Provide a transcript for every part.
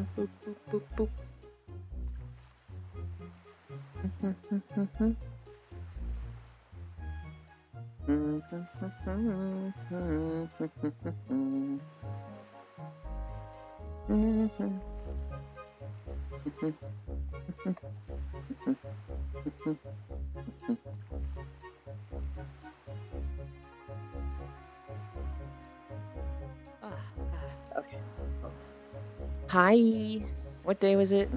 Boop, boop, boop, boop. Okay. Hi. What day was it?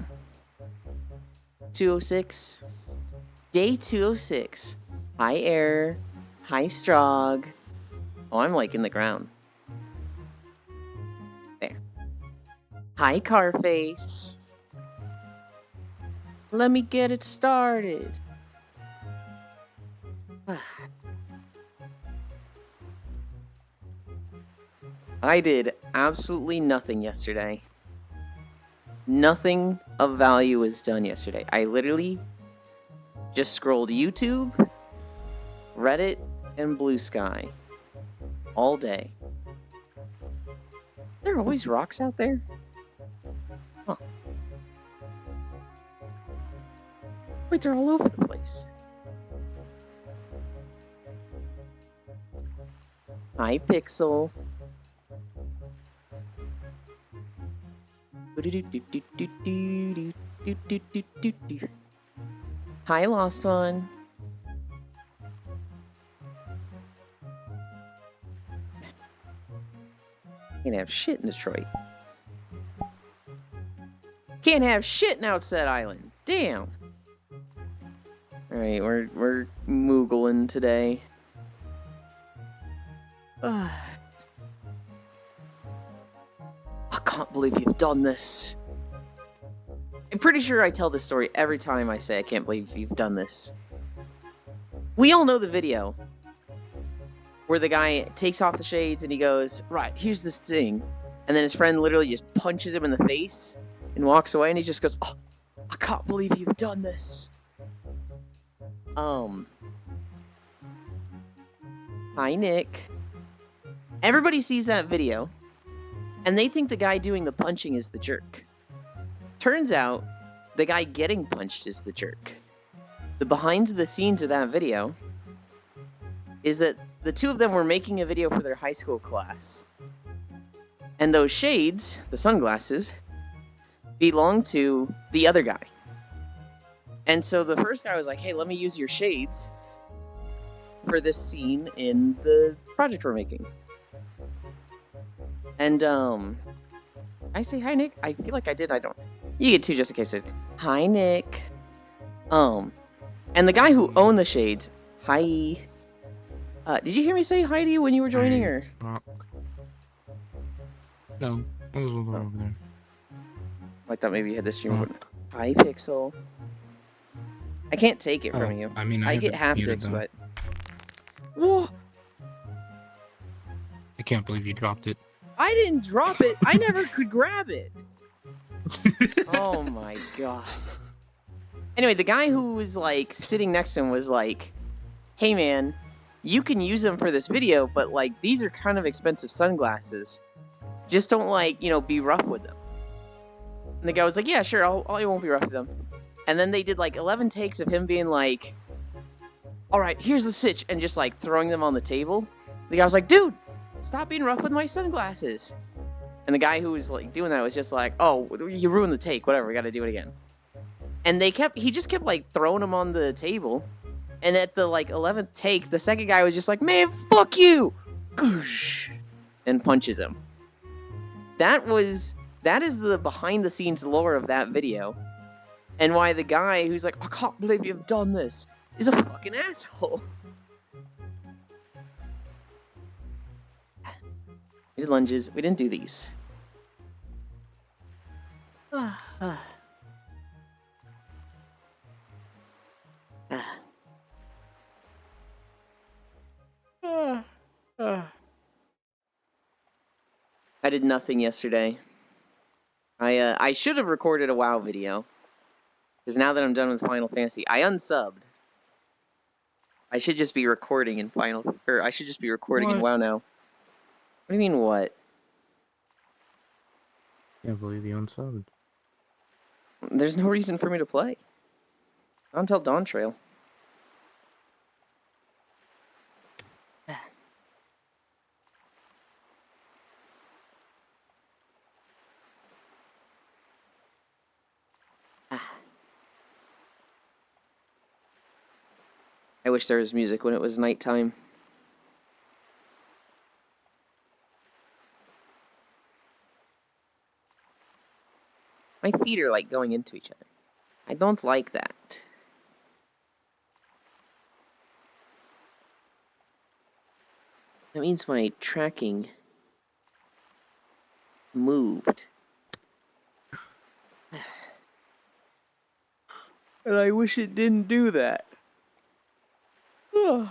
206. Day 206. Hi, Air. Hi, Strog. Oh, I'm like in the ground. There. Hi, Carface. Let me get it started. I did absolutely nothing yesterday. Nothing of value was done yesterday. I literally just scrolled YouTube, Reddit, and Blue Sky all day. There are always rocks out there? Huh. Wait, they're all over the place. Hi, Pixel. Hi, Lost One. Can't have shit in Detroit. Can't have shit in Outset Island. Damn. Alright, we're moogling today. I can't believe you've done this. I'm pretty sure I tell this story every time I say I can't believe you've done this. We all know the video where the guy takes off the shades and he goes, right, here's this thing. And then his friend literally just punches him in the face and walks away and he just goes, oh, I can't believe you've done this. Hi, Nick. Everybody sees that video and they think the guy doing the punching is the jerk. Turns out the guy getting punched is the jerk. The behind the scenes of that video is that the two of them were making a video for their high school class. And those shades, the sunglasses, belong to the other guy. And so the first guy was like, hey, let me use your shades for this scene in the project we're making. And I say hi, Nick. I feel like I did. I don't. You get two just in case. Hi, Nick. And the guy who owned the shades, hi. Did you hear me say hi to you when you were joining, or? No, I was over there. I thought maybe you had this stream. Hi, Pixel. I can't take it from you. I mean, I get haptics, but. Whoa! I can't believe you dropped it. I didn't drop it. I never could grab it. Oh my god. Anyway, the guy who was like sitting next to him was like, hey man, you can use them for this video, but like these are kind of expensive sunglasses. Just don't like, you know, be rough with them. And the guy was like, yeah, sure, I won't be rough with them. And then they did like 11 takes of him being like, all right, here's the sitch, and just like throwing them on the table. The guy was like, dude, stop being rough with my sunglasses. And the guy who was like doing that was just like, oh, you ruined the take, whatever, we gotta do it again. And he just kept like throwing them on the table. And at the like 11th take, the second guy was just like, man, fuck you! And punches him. That is the behind the scenes lore of that video. And why the guy who's like, I can't believe you've done this, is a fucking asshole. We did lunges. We didn't do these. I did nothing yesterday. I should have recorded a WoW video. Because now that I'm done with Final Fantasy, I unsubbed. I should just be recording in I should just be recording in WoW now. What do you mean, what? Can't believe you unsubbed. There's no reason for me to play. Not until Dawn Trail. I wish there was music when it was nighttime. My feet are like going into each other. I don't like that. That means my tracking moved. And I wish it didn't do that. Oh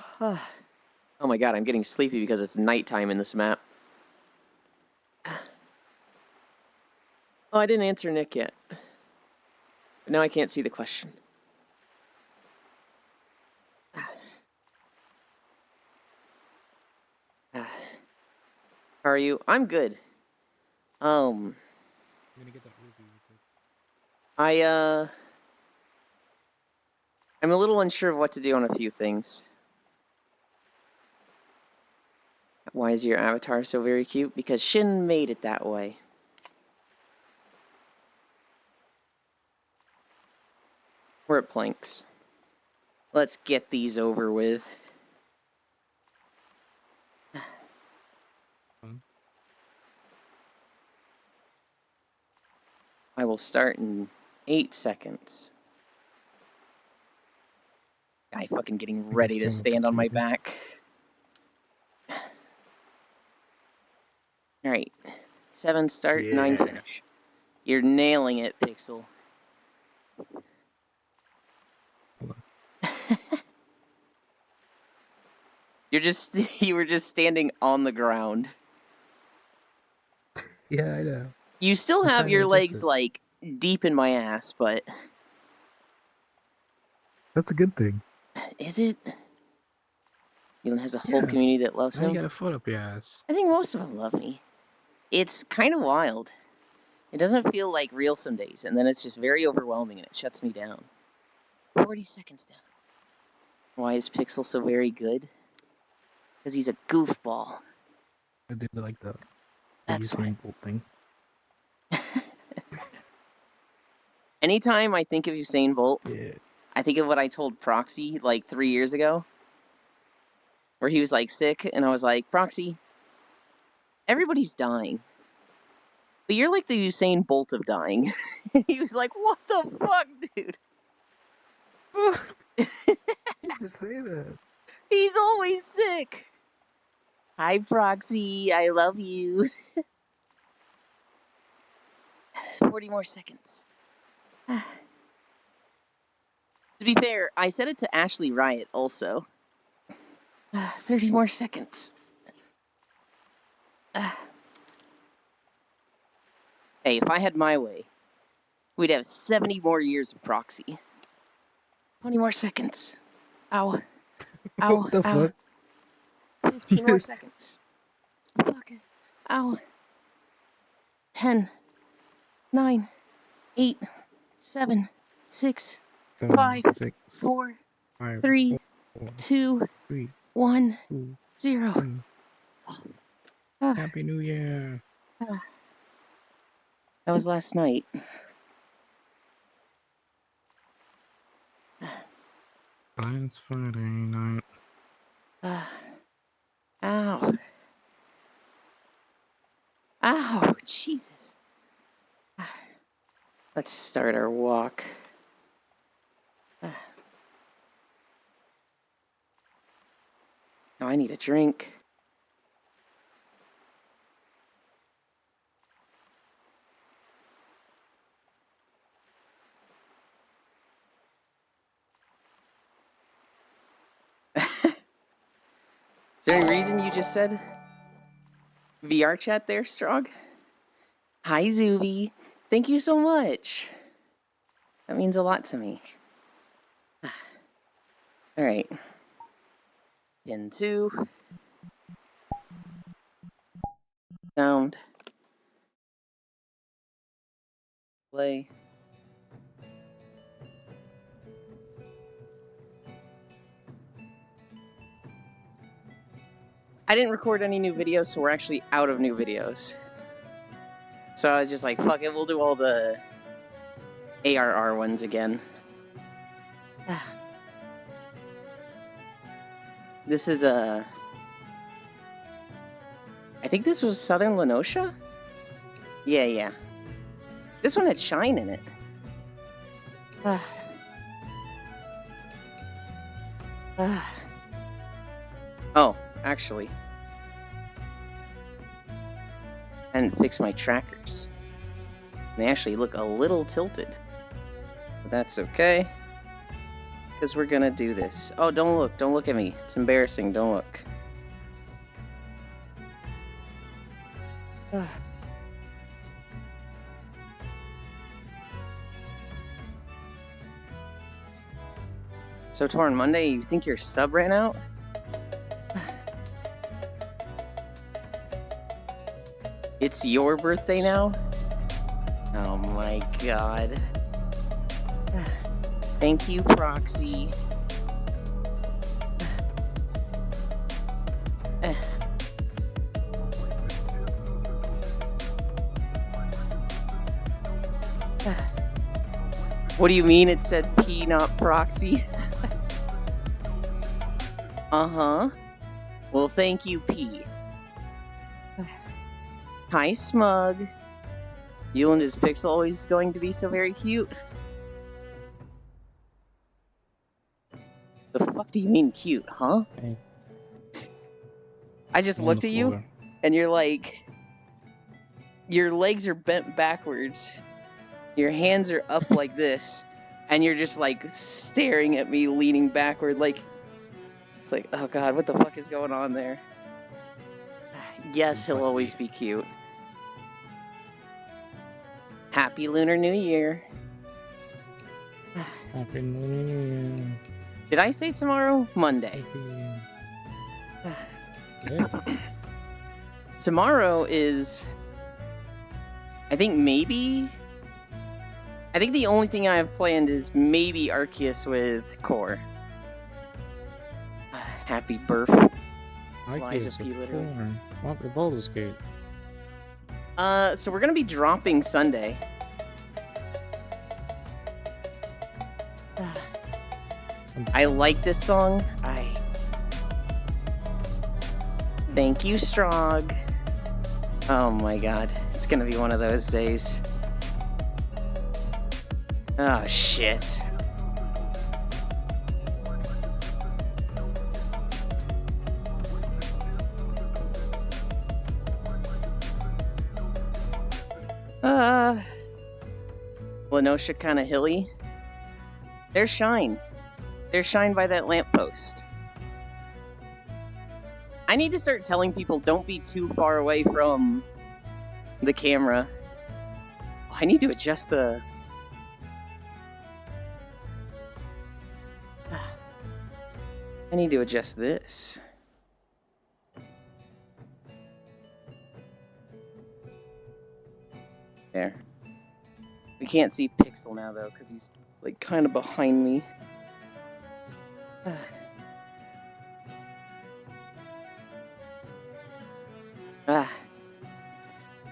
my god, I'm getting sleepy because it's nighttime in this map. Oh, I didn't answer Nick yet. But now I can't see the question. How are you? I'm good. I'm gonna get that ruby. I'm a little unsure of what to do on a few things. Why is your avatar so very cute? Because Shin made it that way. We're at planks. Let's get these over with. I will start in 8 seconds. Guy fucking getting ready to stand on my back. Alright. 7 start, 9 finish. You're nailing it, Pixel. You were just standing on the ground. Yeah, I know. You still have your legs, like, deep in my ass, but... That's a good thing. Is it? Elon has a whole community that loves him. Now you got a foot up your ass. I think most of them love me. It's kind of wild. It doesn't feel like real some days, and then it's just very overwhelming and it shuts me down. 40 seconds down. Why is Pixel so very good? Because he's a goofball. I did like the That's Usain Bolt thing. Anytime I think of Usain Bolt, Yeah. I think of what I told Proxy like 3 years ago, where he was like sick, and I was like, Proxy, everybody's dying, but you're like the Usain Bolt of dying. And he was like, what the fuck, dude? You just say that. He's always sick. Hi, Proxy, I love you. 40 more seconds. To be fair, I said it to Ashley Riot also. 30 more seconds. Hey, if I had my way, we'd have 70 more years of Proxy. 20 more seconds. Ow. Ow. What the ow. fuck? 15 more seconds. Fuck. Ow. 10, 9, 8, 7, 6, 5, 4, 3, 2, 1, 0. Happy New Year. That was last night. It's Friday night. Ow. Ow, Jesus. Let's start our walk. Now I need a drink. Is there any reason you just said VR chat there, Strog? Hi, Zuby. Thank you so much. That means a lot to me. All right. Pin 2. Sound. Play. I didn't record any new videos, so we're actually out of new videos. So I was just like, fuck it, we'll do all the ARR ones again. This is I think this was Southern Lenosha? Yeah. This one had shine in it. Oh, actually. I didn't fix my trackers. They actually look a little tilted. But that's okay. Because we're gonna do this. Oh, don't look. Don't look at me. It's embarrassing. Don't look. So, Torn, Monday, you think your sub ran out? It's your birthday now? Oh my god. Thank you, Proxy. What do you mean it said P, not Proxy? Uh-huh. Well, thank you, P. Hi, Smug. You and his Pixel always going to be so very cute? The fuck do you mean cute, huh? Hey. I just looked at you, and you're like... Your legs are bent backwards. Your hands are up like this. And you're just like staring at me, leaning backward, like... It's like, oh god, what the fuck is going on there? Yes, he'll always be cute. Happy Lunar New Year. Happy New Year. Did I say tomorrow? Monday. Yeah. Tomorrow is... I think the only thing I have planned is maybe Arceus with Core. Happy birth. Liza P. literally. The Baldur's Gate. So we're gonna be dropping Sunday. I like this song. Thank you, Strog. Oh my god. It's gonna be one of those days. Oh shit. Lenosha kind of hilly. There's shine. There's shine by that lamppost. I need to start telling people don't be too far away from the camera. Oh, I need to adjust the... I need to adjust this. There. We can't see Pixel now though, because he's like kind of behind me.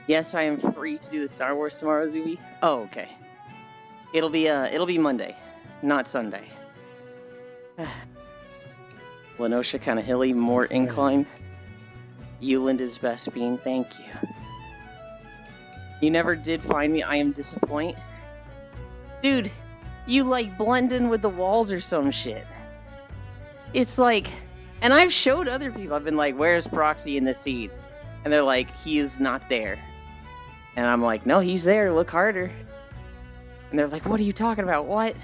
Yes, I am free to do the Star Wars tomorrow, Zuby. Oh, okay. It'll be Monday, not Sunday. Lenosha kind of hilly, more incline. Euland is best bean, thank you. You never did find me, I am disappointed. Dude, you like blend in with the walls or some shit. It's like, and I've showed other people, I've been like, where's Proxy in the seed? And they're like, he is not there. And I'm like, no, he's there, look harder. And they're like, what are you talking about, what?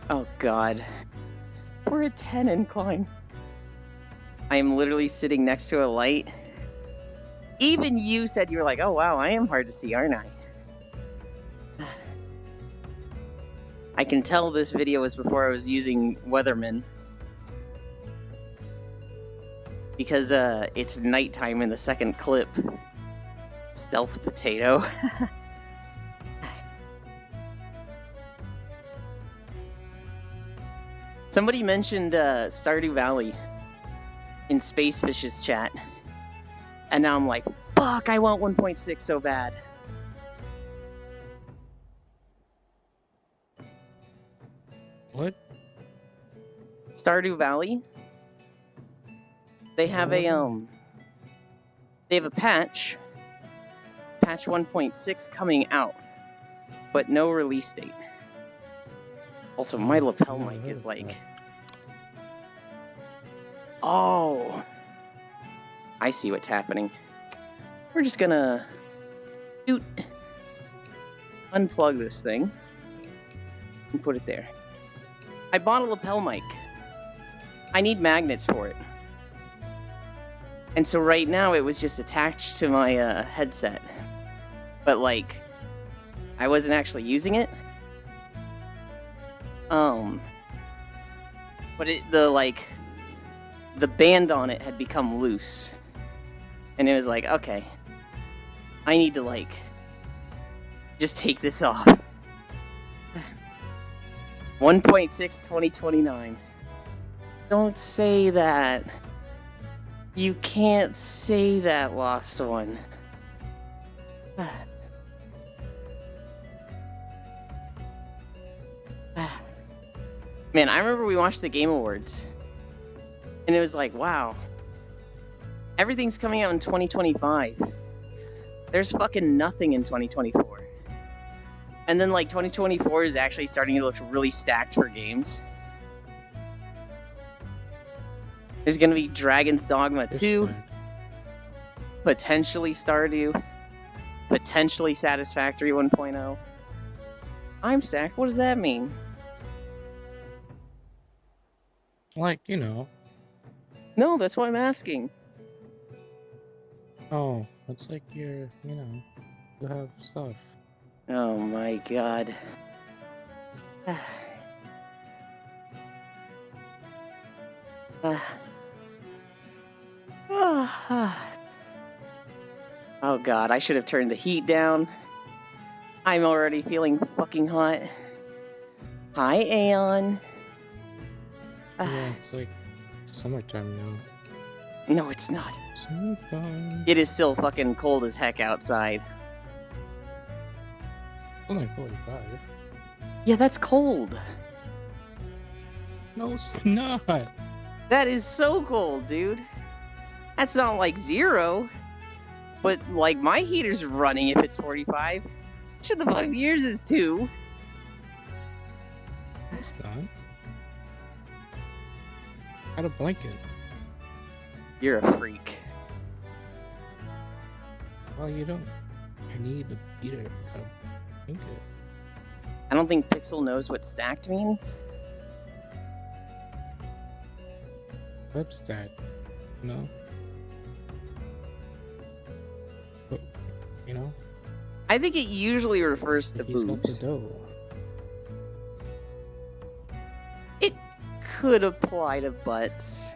Oh god. We're at 10 incline. I am literally sitting next to a light. Even you said you were like, oh wow, I am hard to see, aren't I? I can tell this video was before I was using Weatherman. Because it's nighttime in the second clip. Stealth potato. Somebody mentioned Stardew Valley in Spacefish's chat. And now I'm like, fuck, I want 1.6 so bad. What? Stardew Valley? They have a patch 1.6 coming out, but no release date. Also, my lapel mic is like... Oh! I see what's happening. We're just gonna... unplug this thing and put it there. I bought a lapel mic. I need magnets for it. And so right now it was just attached to my headset. But like, I wasn't actually using it. But the band on it had become loose. And it was like, okay, I need to like, just take this off. 1.6 2029. Don't say that. You can't say that, Lost One. Man, I remember we watched the Game Awards. And it was like, wow. Everything's coming out in 2025. There's fucking nothing in 2024. And then, like, 2024 is actually starting to look really stacked for games. There's gonna be Dragon's Dogma 2, potentially Stardew, potentially Satisfactory 1.0. I'm stacked, what does that mean? Like, you know. No, that's why I'm asking. Oh, it's like you're, you know, you have stuff. Oh my god. Oh god, I should have turned the heat down. I'm already feeling fucking hot. Hi, Aeon. Yeah, it's like summertime now. No, it's not. Summertime. It is still fucking cold as heck outside. Only 45. Yeah, that's cold. No, it's not. That is so cold, dude. That's not like 0. But, like, my heater's running if it's 45. Shit, the fuck, yours is 2. It's not. Got a blanket. You're a freak. Well, you don't. I need a heater. Got a blanket. I don't think Pixel knows what stacked means. Webstack. No. But, you know? I think it usually refers to He's got boobs. the dough. It could apply to butts.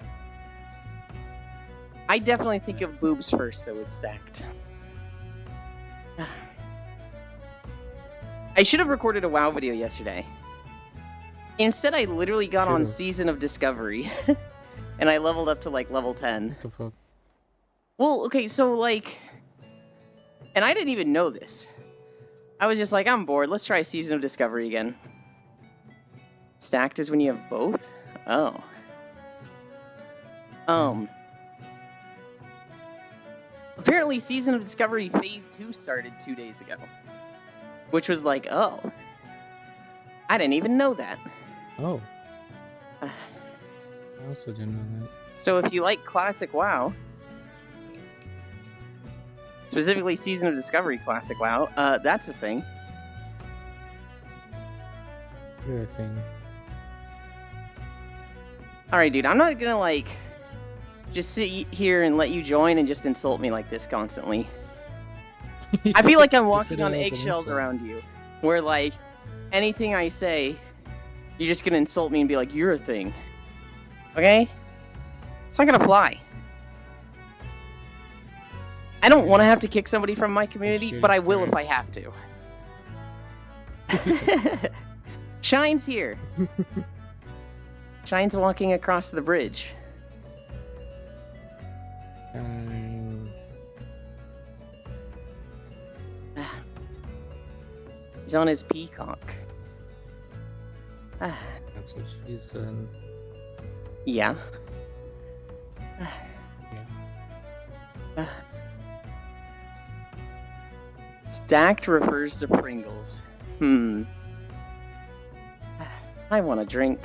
I definitely think of boobs first, though, with stacked. I should have recorded a WoW video yesterday. Instead, I literally got on Season of Discovery. And I leveled up to, like, level 10. What the fuck? Well, okay, so, like... And I didn't even know this. I was just like, I'm bored. Let's try Season of Discovery again. Stacked is when you have both? Oh. Apparently, Season of Discovery Phase 2 started 2 days ago. Which was like, oh. I didn't even know that. Oh. I also didn't know that. So if you like classic WoW, specifically Season of Discovery classic WoW, that's a thing. You're a thing. Alright, dude, I'm not gonna, like, just sit here and let you join and just insult me like this constantly. I feel like I'm walking on eggshells around you, where, like, anything I say, you're just gonna insult me and be like, you're a thing. Okay? It's not gonna fly. I don't want to have to kick somebody from my community, but I will if I have to. Shine's here. Shine's walking across the bridge. He's on his peacock. That's what she said. Yeah. Stacked refers to Pringles. I want a drink.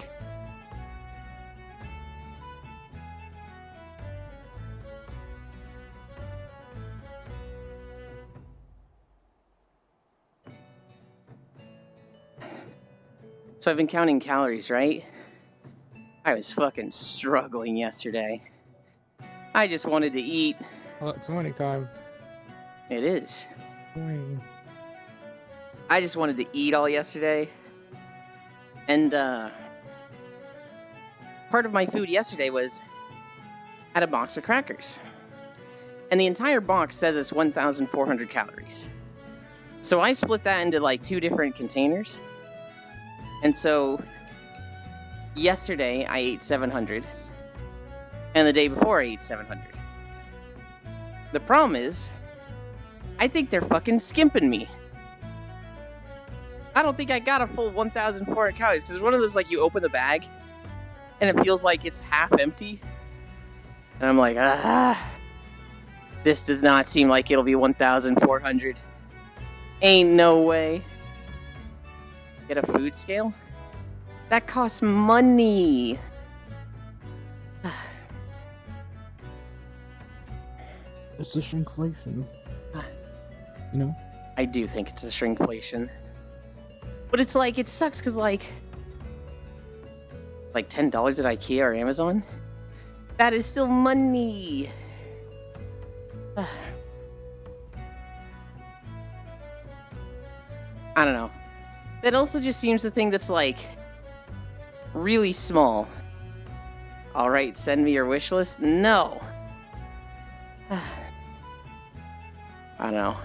So I've been counting calories, right? I was fucking struggling yesterday. I just wanted to eat. Oh, it's morning time. It is. Morning. I just wanted to eat all yesterday. And, part of my food yesterday was I had a box of crackers. And the entire box says it's 1,400 calories. So I split that into like 2 different containers. And so yesterday I ate 700. And the day before I ate 700. The problem is, I think they're fucking skimping me. I don't think I got a full 1,400 calories, because it's one of those, like, you open the bag, and it feels like it's half empty. And I'm like, this does not seem like it'll be 1,400. Ain't no way. Get a food scale? That costs money. It's a shrinkflation. You know? I do think it's a shrinkflation. But it's like, it sucks because like $10 at IKEA or Amazon? That is still money. I don't know. That also just seems the thing that's like really small. Alright, send me your wish list? No. I don't know.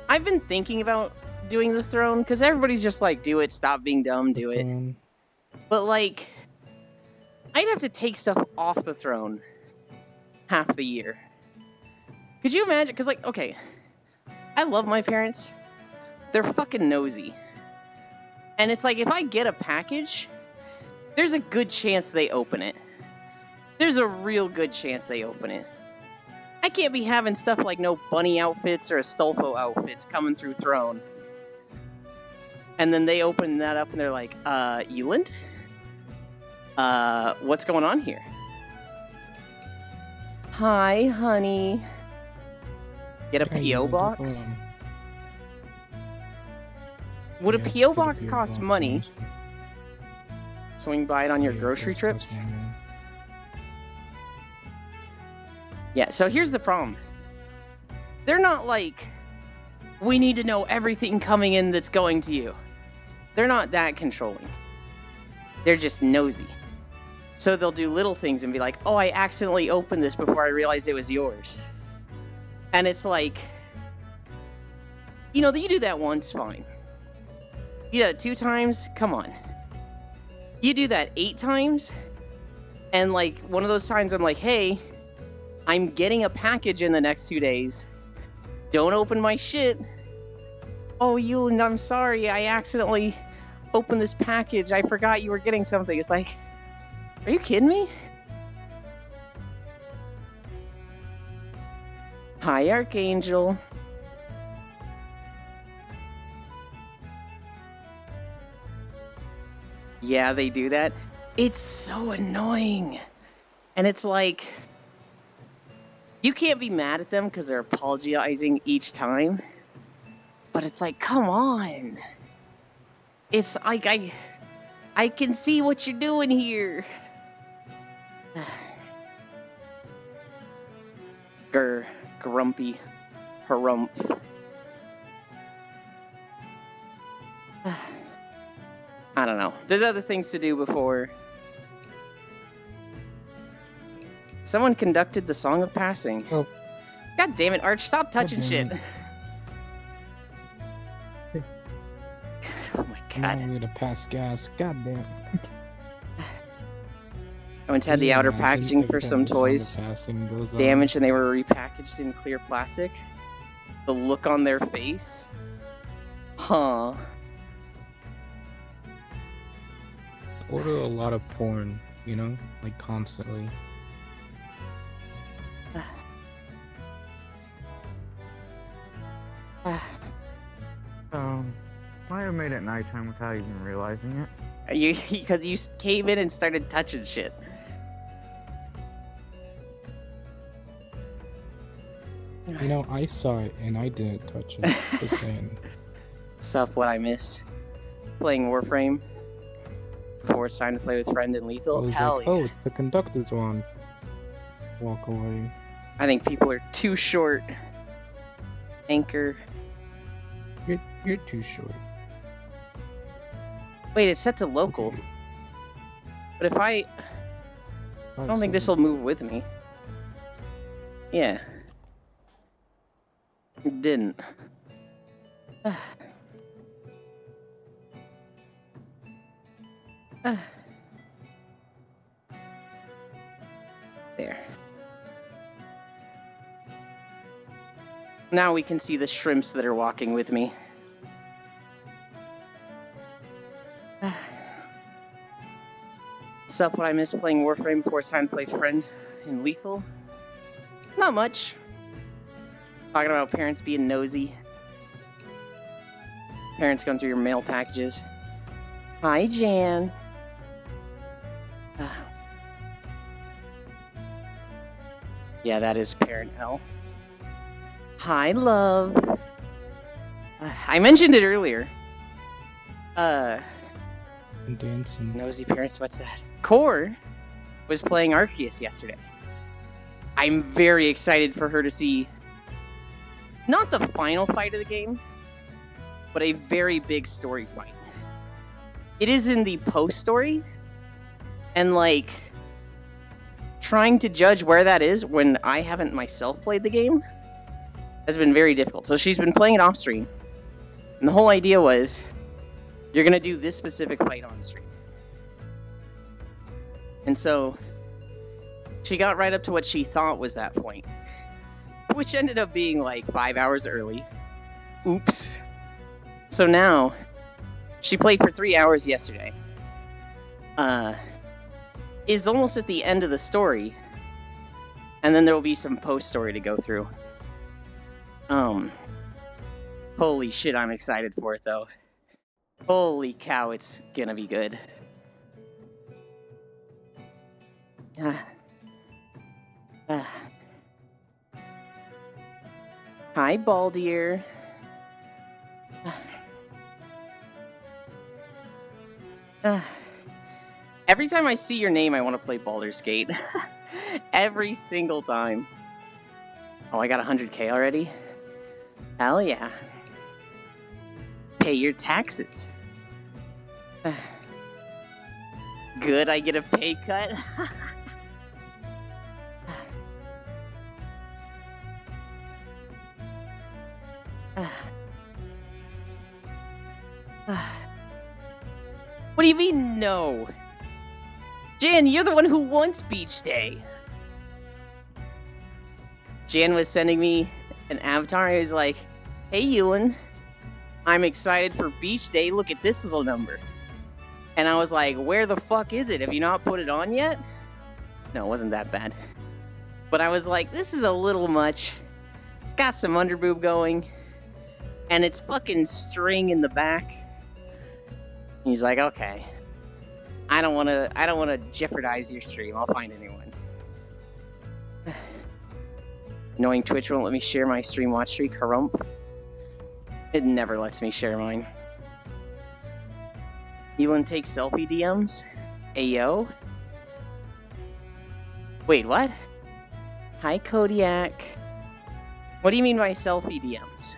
I've been thinking about doing the throne, because everybody's just like, do it, stop being dumb, do it. But like, I'd have to take stuff off the throne half the year. Could you imagine? Because like, okay, I love my parents. They're fucking nosy. And it's like, if I get a package, there's a good chance they open it. There's a real good chance they open it. I can't be having stuff like no bunny outfits or Astolfo outfits coming through Throne. And then they open that up and they're like, Eland? What's going on here? Hi, honey. Get a P.O. box? Would a P.O. box cost money? Swing by it on your grocery trips? Yeah, so here's the problem. They're not like, we need to know everything coming in that's going to you. They're not that controlling. They're just nosy. So they'll do little things and be like, oh, I accidentally opened this before I realized it was yours. And it's like, you know, you do that once, fine. You do that 2 times, come on. You do that 8 times, and like, one of those times I'm like, hey, I'm getting a package in the next 2 days. Don't open my shit. Oh, Ewan, I'm sorry. I accidentally opened this package. I forgot you were getting something. It's like, are you kidding me? Hi, Archangel. Yeah, they do that. It's so annoying. And it's like, you can't be mad at them because they're apologizing each time. But it's like, come on. It's like, I can see what you're doing here. Grumpy. Harumph. I don't know. There's other things to do before. Someone conducted the Song of Passing. Oh. God damn it, Arch, stop touching shit. Oh my god. I'm gonna pass gas. God damn. I once had the outer packaging for some toys damaged and they were repackaged in clear plastic. The look on their face. Huh. Order a lot of porn, you know? Like, constantly. Might have made it nighttime without even realizing it. Because you came in and started touching shit. You know, I saw it and I didn't touch it. Just saying. Sup, what I miss? Playing Warframe before it's time to play with Friend and Lethal? Hell like, yeah. oh, it's the conductor's wand. Walk away. I think people are too short. Anchor. You're too short. Wait, it's set to local. But if I don't think this will move with me. Yeah. It didn't. There. Now we can see the shrimps that are walking with me. Sup, what I miss playing Warframe before it's time to play Friend in Lethal? Not much. Talking about parents being nosy. Parents going through your mail packages. Hi, Jan. Yeah, that is Parent L. Hi, love. I mentioned it earlier. Dancing. Nosy parents, what's that? Core was playing Arceus yesterday. I'm very excited for her to see not the final fight of the game, but a very big story fight. It is in the post story, and like trying to judge where that is when I haven't myself played the game has been very difficult. So she's been playing it off stream, and the whole idea was you're gonna do this specific fight on stream. And so she got right up to what she thought was that point, which ended up being like 5 hours early. Oops. So now she played for 3 hours yesterday. Is almost at the end of the story, and then there will be some post story to go through. Holy shit, I'm excited for it though. Holy cow, it's gonna be good. Hi, Baldier. Every time I see your name, I want to play Baldur's Gate. Every single time. Oh, I got 100k already? Hell yeah. Pay your taxes. Good, I get a pay cut. What do you mean, no? Jan, you're the one who wants Beach Day. Jan was sending me an avatar. He was like, hey, Ewan, I'm excited for Beach Day. Look at this little number. And I was like, where the fuck is it? Have you not put it on yet? No, it wasn't that bad. But I was like, this is a little much. It's got some underboob going. And it's fucking string in the back. He's like, okay. I don't wanna jeopardize your stream. I'll find anyone. Knowing Twitch won't let me share my stream watch streak, harump. It never lets me share mine. Elon takes selfie DMs? Ayo? Wait, what? Hi, Kodiak. What do you mean by selfie DMs?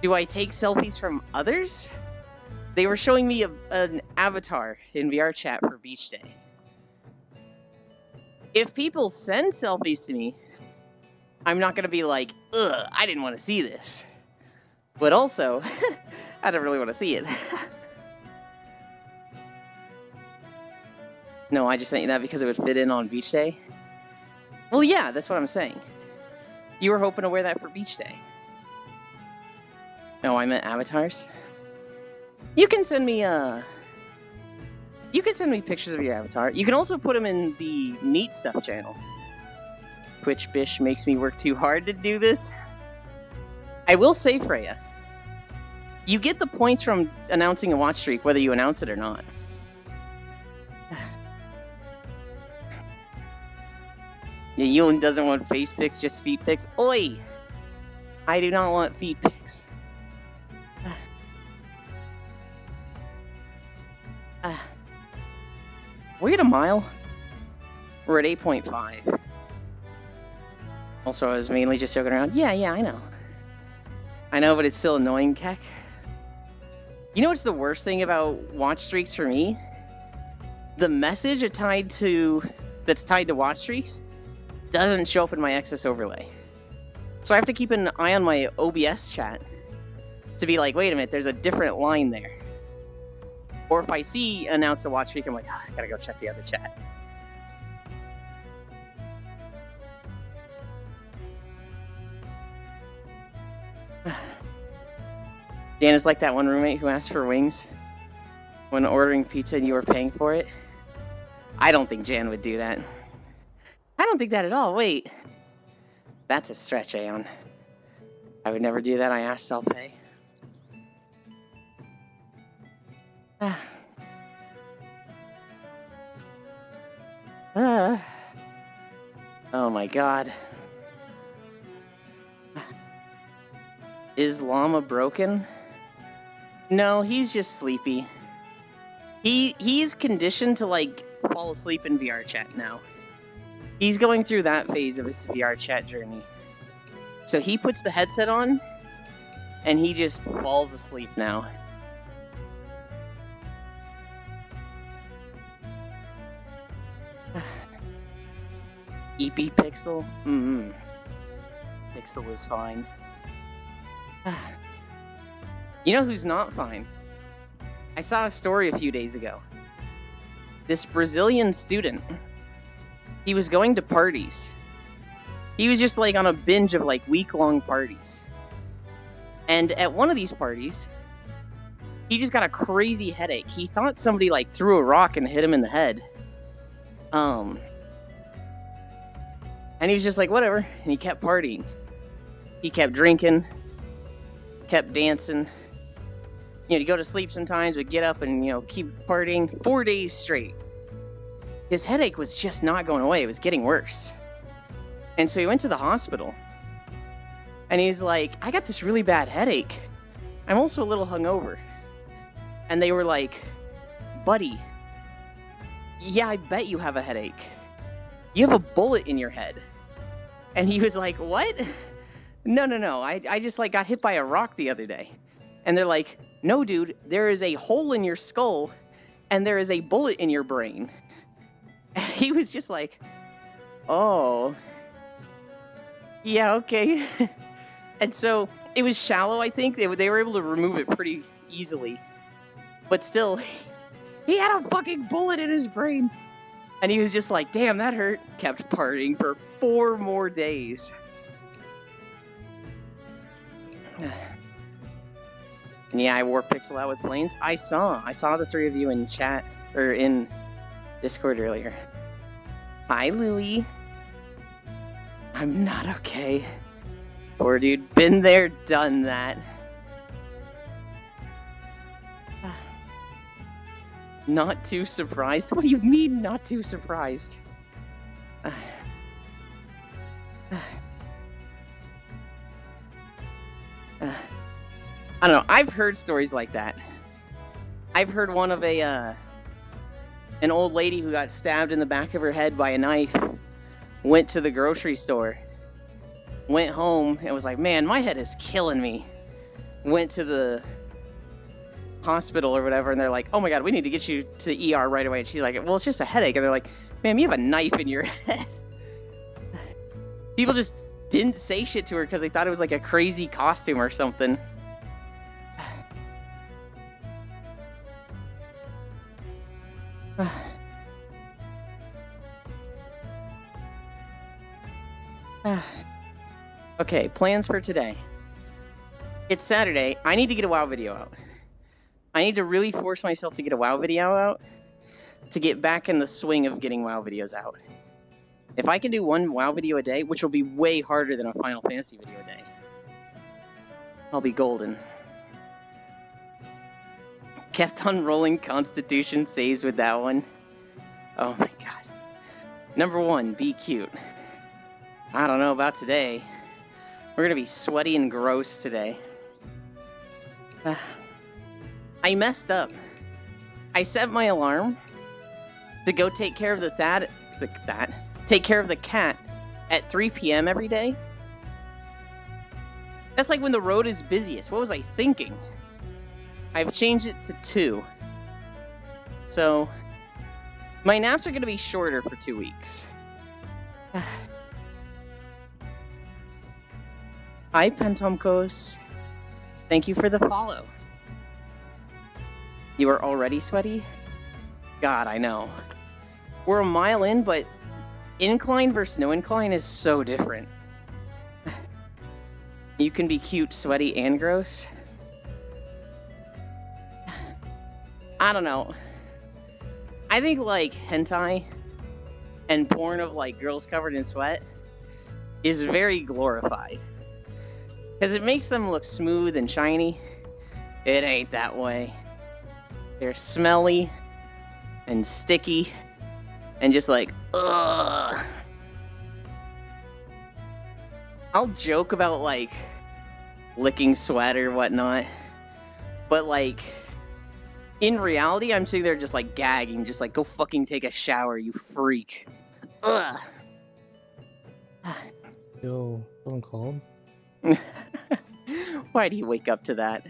Do I take selfies from others? They were showing me an avatar in VR chat for Beach Day. If people send selfies to me, I'm not gonna be like, ugh, I didn't want to see this. But also, I don't really want to see it. No, I just sent you that because it would fit in on beach day. Well, yeah, that's what I'm saying. You were hoping to wear that for beach day. Oh, I meant avatars. You can send me pictures of your avatar. You can also put them in the Neat Stuff channel. Twitch Bish makes me work too hard to do this. I will say, Freya, you get the points from announcing a watch streak whether you announce it or not. Yeah, Ewan doesn't want face pics, just feet pics. Oi! I do not want feet pics. We're at a mile. We're at 8.5. Also, I was mainly just joking around. Yeah, I know. I know, but it's still annoying, Keck. You know what's the worst thing about watch streaks for me? The message that's tied to watch streaks doesn't show up in my Access overlay. So I have to keep an eye on my OBS chat to be like, wait a minute, there's a different line there. Or if I see announced a watch streak, I'm like, oh, I gotta go check the other chat. Dan is like that one roommate who asked for wings when ordering pizza and you were paying for it. I don't think Jan would do that. I don't think that at all. Wait. That's a stretch, Aeon. I would never do that. I asked, I'll pay. Oh my god. Is Llama broken? No, he's just sleepy. He's conditioned to like fall asleep in VR chat now. He's going through that phase of his VR chat journey. So he puts the headset on and he just falls asleep now. EP Pixel? Pixel is fine. You know who's not fine? I saw a story a few days ago. This Brazilian student, he was going to parties. He was just like on a binge of like week-long parties. And at one of these parties, he just got a crazy headache. He thought somebody like threw a rock and hit him in the head. And he was just like, whatever. And he kept partying. He kept drinking, kept dancing. You know, he'd go to sleep sometimes, but get up and, you know, keep partying 4 days straight. His headache was just not going away. It was getting worse. And so he went to the hospital. And he's like, I got this really bad headache. I'm also a little hungover. And they were like, buddy, yeah, I bet you have a headache. You have a bullet in your head. And he was like, what? No. I just like got hit by a rock the other day. And they're like, no, dude, there is a hole in your skull and there is a bullet in your brain. And he was just like, oh, yeah, okay. And so it was shallow, I think. They were able to remove it pretty easily. But still, he had a fucking bullet in his brain. And he was just like, damn, that hurt. Kept partying for 4 more days. And yeah, I wore Pixel out with planes. I saw the 3 of you in chat, or in Discord earlier. Hi, Louie. I'm not okay. Poor dude, been there, done that. Not too surprised? What do you mean, not too surprised? I don't know. I've heard stories like that. I've heard one of an old lady who got stabbed in the back of her head by a knife, went to the grocery store, went home, and was like, man, my head is killing me. Went to the hospital or whatever, and they're like, oh my god, we need to get you to the ER right away. And she's like, well, it's just a headache. And they're like, ma'am, you have a knife in your head. People just didn't say shit to her because they thought it was like a crazy costume or something. Okay, plans for today. It's Saturday. I need to get a WoW video out. I need to really force myself to get a WoW video out to get back in the swing of getting WoW videos out. If I can do one WoW video a day, which will be way harder than a Final Fantasy video a day, I'll be golden. Kept on rolling Constitution saves with that one. Oh my god. Number 1, be cute. I don't know about today. We're gonna be sweaty and gross today. I messed up. I set my alarm to go take care of the cat at 3 p.m. every day. That's like when the road is busiest. What was I thinking? I've changed it to 2. So, my naps are going to be shorter for 2 weeks. Hi, Pentomkos. Thank you for the follow. You are already sweaty? God, I know. We're a mile in, but incline versus no incline is so different. You can be cute, sweaty, and gross. I don't know. I think, like, hentai and porn of, like, girls covered in sweat is very glorified. Because it makes them look smooth and shiny. It ain't that way. They're smelly and sticky and just like, ugh. I'll joke about, like, licking sweat or whatnot, but, like, in reality, I'm sitting there just, like, gagging, just like, go fucking take a shower, you freak. Ugh. Yo, someone called? Why do you wake up to that?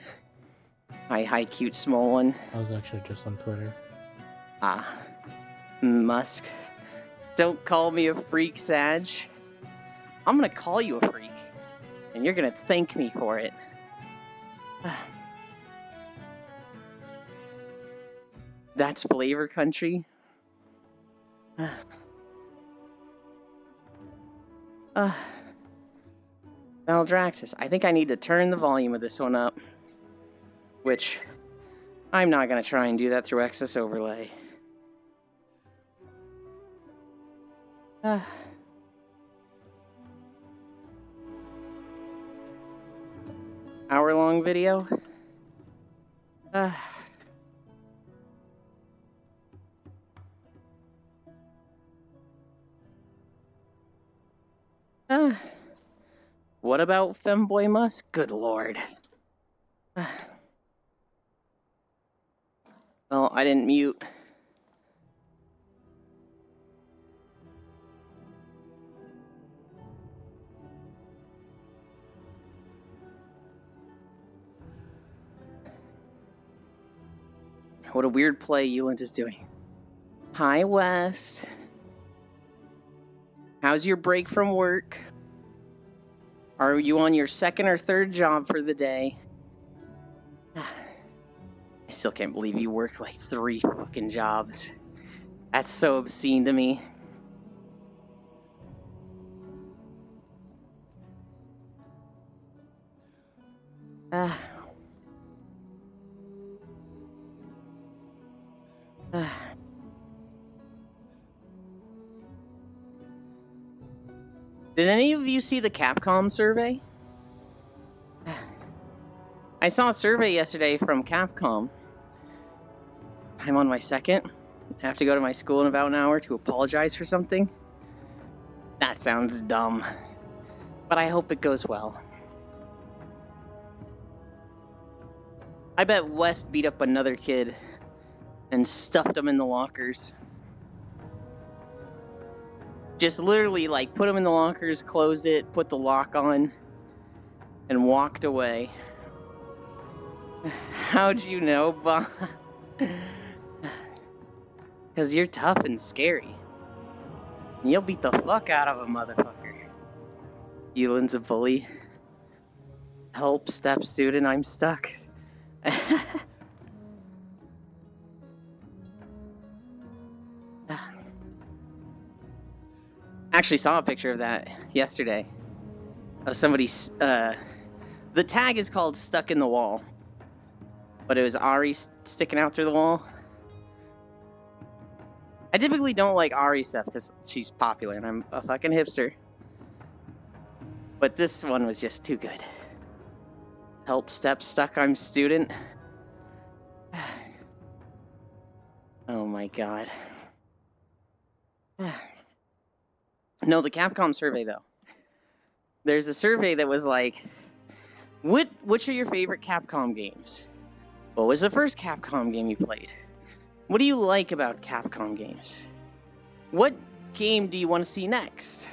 Hi, cute small one. I was actually just on Twitter. Ah. Musk. Don't call me a freak, Sag. I'm gonna call you a freak. And you're gonna thank me for it. That's Flavor Country. Maldraxxus. I think I need to turn the volume of this one up. Which, I'm not going to try and do that through Excess Overlay. Hour-long video? What about Femboy Musk? Good lord. Well, I didn't mute. What a weird play Eulant is doing. Hi, West. How's your break from work? Are you on your second or third job for the day? I still can't believe you work like 3 fucking jobs. That's so obscene to me. Did any of you see the Capcom survey? I saw a survey yesterday from Capcom. I'm on my second. I have to go to my school in about an hour to apologize for something. That sounds dumb, but I hope it goes well. I bet West beat up another kid and stuffed him in the lockers. Just literally, like, put him in the lockers, closed it, put the lock on, and walked away. How'd you know, Bob? Because you're tough and scary. And you'll beat the fuck out of a motherfucker. Elan's a bully. Help, step student, I'm stuck. Actually saw a picture of that yesterday. Of somebody's, the tag is called Stuck in the Wall. But it was Ari sticking out through the wall. I typically don't like Ari stuff because she's popular and I'm a fucking hipster. But this one was just too good. Help, step, stuck, I'm student. Oh my god. No, the Capcom survey though. There's a survey that was like, which are your favorite Capcom games? What was the first Capcom game you played? What do you like about Capcom games? What game do you want to see next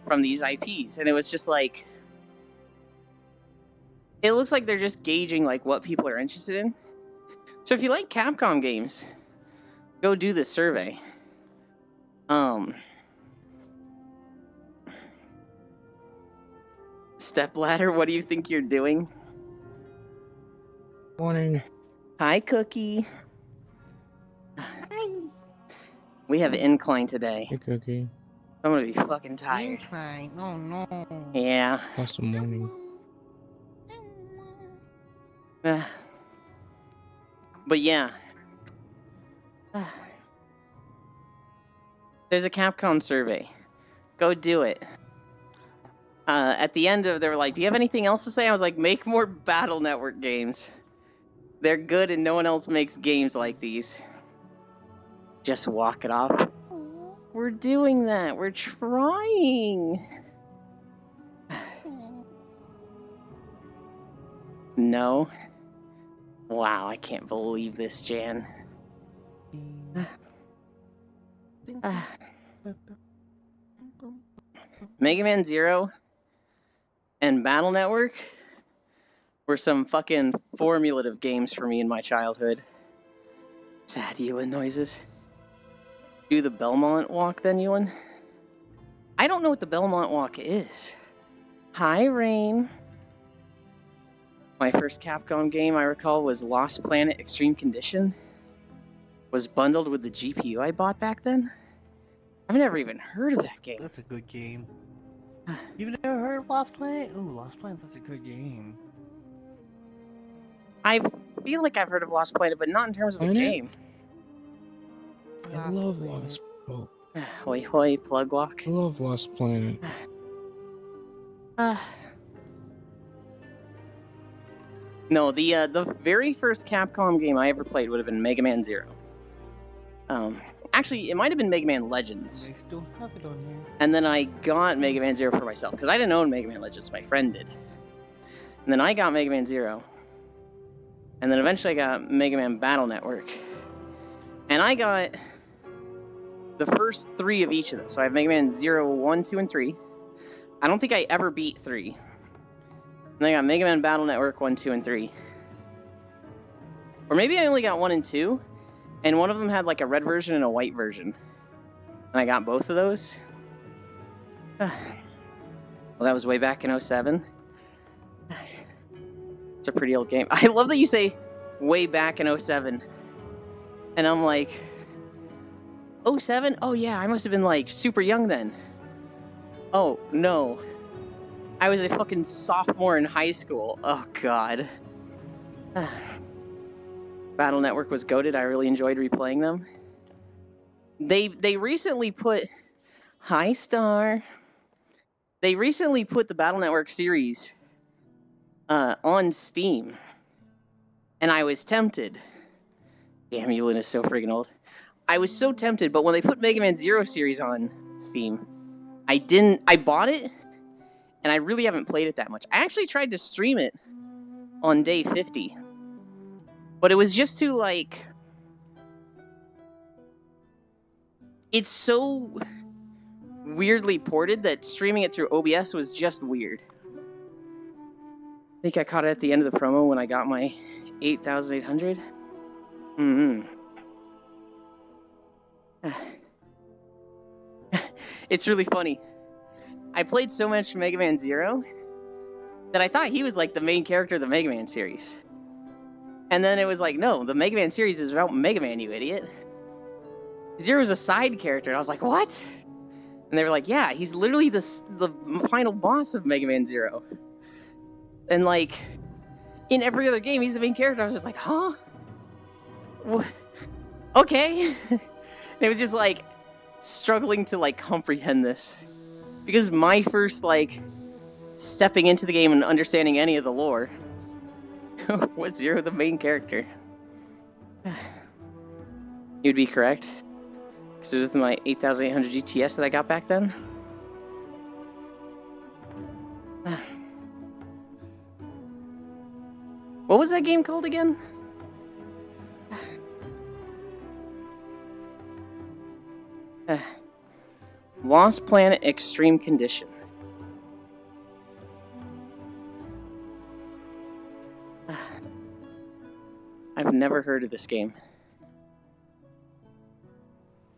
from these IPs? And it was just like, it looks like they're just gauging like what people are interested in. So if you like Capcom games, go do this survey. Stepladder, what do you think you're doing? Morning. Hi, Cookie. Hi. We have incline today. Hey, Cookie. I'm gonna be fucking tired. Incline. Oh no. Yeah. How's the morning? But yeah. There's a Capcom survey. Go do it. At the end of, they were like, do you have anything else to say? I was like, make more Battle Network games. They're good and no one else makes games like these. Just walk it off. We're doing that. We're trying. No. Wow, I can't believe this, Jan. Mega Man Zero and Battle Network were some fucking formulative games for me in my childhood. Sad Elan noises. Do the Belmont Walk then, Elan? I don't know what the Belmont Walk is. Hi, Rain. My first Capcom game I recall was Lost Planet Extreme Condition. Was bundled with the GPU I bought back then. I've never even heard of that game. That's a good game. You've never heard of Lost Planet? Ooh, Lost Planet's such a good game. I feel like I've heard of Lost Planet, but not in terms of a Planet? game. I love Lost. Oh, Hoi hoi, plug walk. I love Lost Planet. No, the very first Capcom game I ever played would have been Mega Man Zero. Actually, it might have been Mega Man Legends. They still have it on here. And then I got Mega Man Zero for myself, because I didn't own Mega Man Legends, my friend did. And then I got Mega Man Zero. And then eventually I got Mega Man Battle Network. And I got the first 3 of each of them. So I have Mega Man 0, 1, 2, and 3. I don't think I ever beat 3. And then I got Mega Man Battle Network 1, 2, and 3. Or maybe I only got 1 and 2. And one of them had like a red version and a white version. And I got both of those. Well, that was way back in 07. It's a pretty old game. I love that you say way back in 07. And I'm like, 07? Oh yeah, I must have been like super young then. Oh no. I was a fucking sophomore in high school. Oh god. Battle Network was goated. I really enjoyed replaying them. They recently put Hi Star. They recently put the Battle Network series on Steam. And I was tempted. Damn, Elan is so freaking old. I was so tempted, but when they put Mega Man Zero series on Steam, I bought it, and I really haven't played it that much. I actually tried to stream it on day 50. But it was just too, like... It's so weirdly ported that streaming it through OBS was just weird. I think I caught it at the end of the promo when I got my 8,800. It's really funny. I played so much Mega Man Zero that I thought he was like the main character of the Mega Man series. And then it was like, no, the Mega Man series is about Mega Man, you idiot. Zero's a side character. And I was like, what? And they were like, yeah, he's literally the final boss of Mega Man Zero. And like, in every other game, he's the main character. I was just like, huh? What? Okay. And it was just like, struggling to like comprehend this. Because my first like, stepping into the game and understanding any of the lore was Zero the main character. You'd be correct. Because it was my 8800 GTS that I got back then. What was that game called again? Lost Planet Extreme Condition. I've never heard of this game.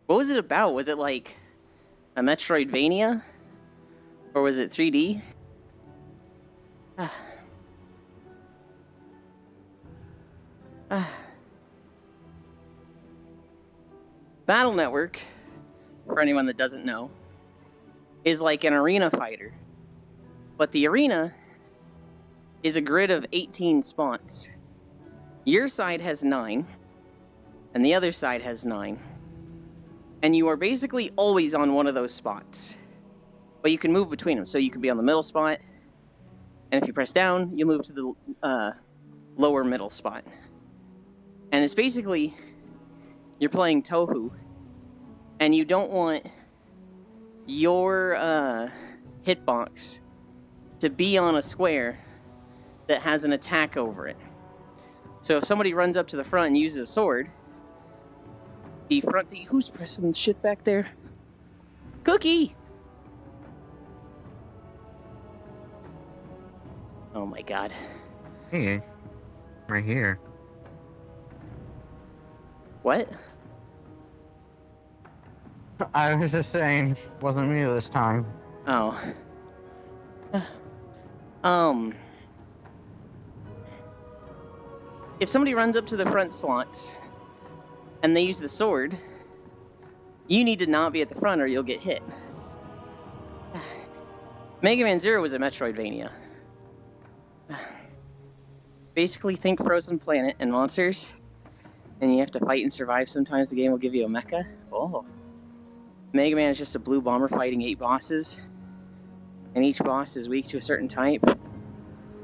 What was it about? Was it like a Metroidvania? Or was it 3D? Battle Network, for anyone that doesn't know, is like an arena fighter. But the arena is a grid of 18 spots. Your side has 9, and the other side has 9. And you are basically always on one of those spots. But you can move between them, so you can be on the middle spot, and if you press down, you move to the lower middle spot. And it's basically, you're playing Touhou, and you don't want your hitbox to be on a square that has an attack over it. So if somebody runs up to the front and uses a sword, the front... Who's pressing shit back there? Cookie! Oh my god. Hey, right here. What? I was just saying, wasn't me this time. Oh. If somebody runs up to the front slots and they use the sword, you need to not be at the front or you'll get hit. Mega Man Zero was a Metroidvania. Basically, think Frozen Planet and monsters, and you have to fight and survive. Sometimes the game will give you a mecha. Oh. Mega Man is just a blue bomber fighting 8 bosses, and each boss is weak to a certain type.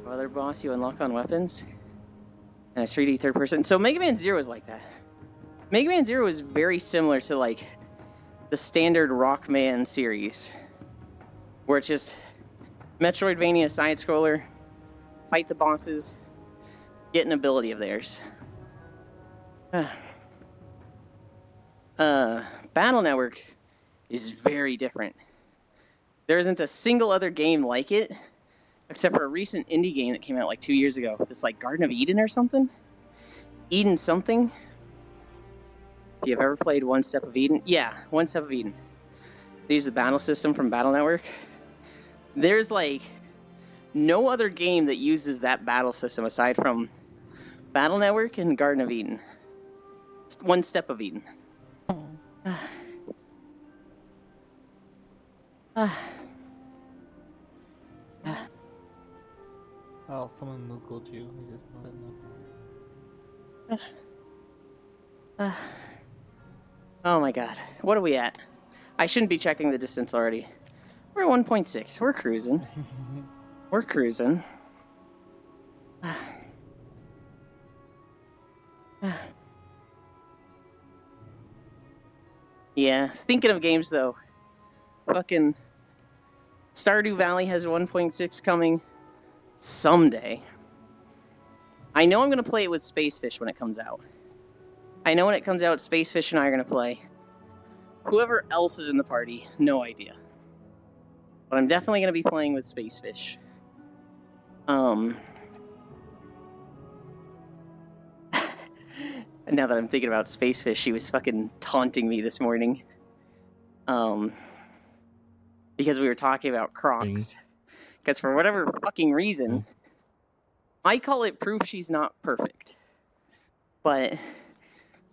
Other boss you unlock on weapons, and it's 3D third person. So Mega Man Zero is like that. Mega Man Zero is very similar to like the standard Rockman series, where it's just Metroidvania side scroller, fight the bosses, get an ability of theirs. Battle Network is very different. There isn't a single other game like it, except for a recent indie game that came out like 2 years ago. It's like Garden of Eden or something? Eden something? If you've ever played One Step of Eden? Yeah, One Step of Eden. They use the battle system from Battle Network. There's like no other game that uses that battle system aside from Battle Network and Garden of Eden. One Step of Eden. Oh, someone moogled you. I just know. Oh my god. What are we at? I shouldn't be checking the distance already. We're at 1.6. We're cruising. We're cruising. Yeah, thinking of games though. Fucking Stardew Valley has 1.6 coming someday. I know I'm gonna play it with Spacefish when it comes out. I know when it comes out, Spacefish and I are gonna play. Whoever else is in the party, no idea. But I'm definitely gonna be playing with Spacefish. Now that I'm thinking about Spacefish, she was fucking taunting me this morning. because we were talking about Crocs. Because for whatever fucking reason, I call it proof she's not perfect. But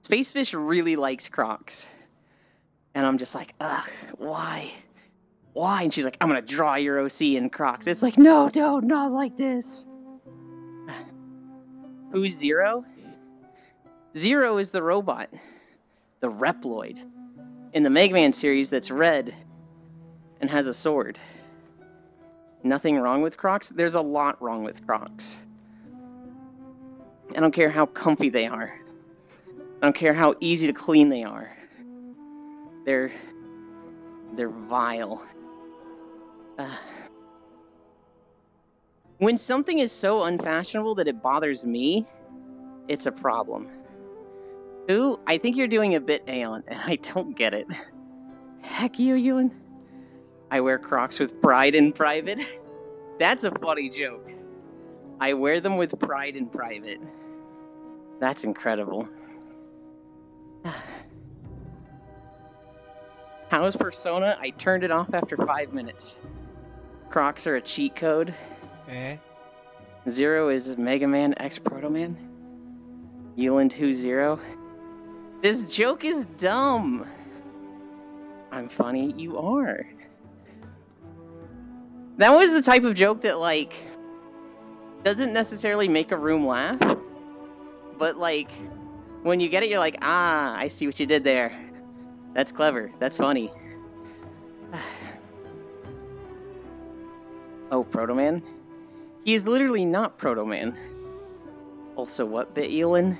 Spacefish really likes Crocs. And I'm just like, ugh, why? Why? And she's like, I'm gonna draw your OC in Crocs. It's like, no, don't, not like this. Who's Zero? Zero is the robot, the Reploid, in the Mega Man series that's red and has a sword. Nothing wrong with Crocs? There's a lot wrong with Crocs. I don't care how comfy they are. I don't care how easy to clean they are. They're vile. When something is so unfashionable that it bothers me, it's a problem. Who? I think you're doing a bit, Aeon, and I don't get it. Heck you, Ewan. I wear Crocs with pride in private. That's a funny joke. I wear them with pride in private. That's incredible. How's Persona? I turned it off after 5 minutes. Crocs are a cheat code. Zero is Mega Man X Proto Man. Euland who's Zero? This joke is dumb. I'm funny, you are. That was the type of joke that, like, doesn't necessarily make a room laugh, but, like, when you get it, you're like, ah, I see what you did there. That's clever. That's funny. Oh, Proto Man? He is literally not Proto Man. Also, what bit, Ewan?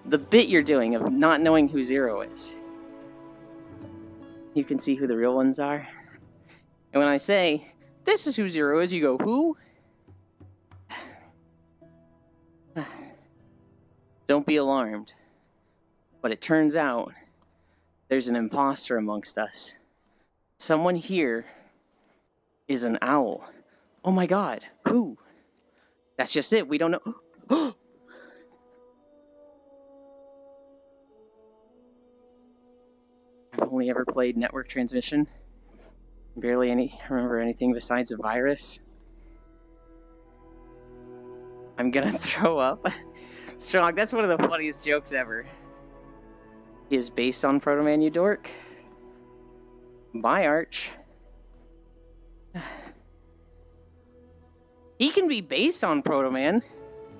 The bit you're doing of not knowing who Zero is. You can see who the real ones are. And when I say, this is who Zero is, you go, who? Don't be alarmed. But it turns out, there's an imposter amongst us. Someone here is an owl. Oh my god, who? That's just it, we don't know. I've only ever played Network Transmission. Barely remember anything besides a virus. I'm gonna throw up. Strong, that's one of the funniest jokes ever. He is based on Proto Man, you dork. Bye, Arch. He can be based on Proto Man.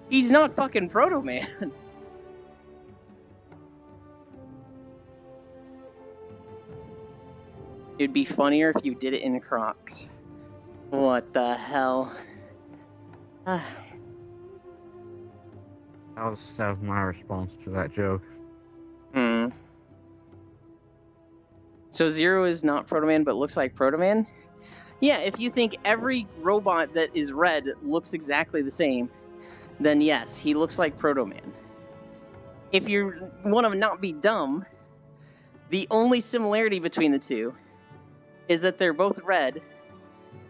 He's not fucking Proto Man. It'd be funnier if you did it in Crocs. What the hell? That was my response to that joke. So Zero is not Proto Man, but looks like Proto Man? Yeah, if you think every robot that is red looks exactly the same, then yes, he looks like Proto Man. If you want to not be dumb, the only similarity between the two is that they're both red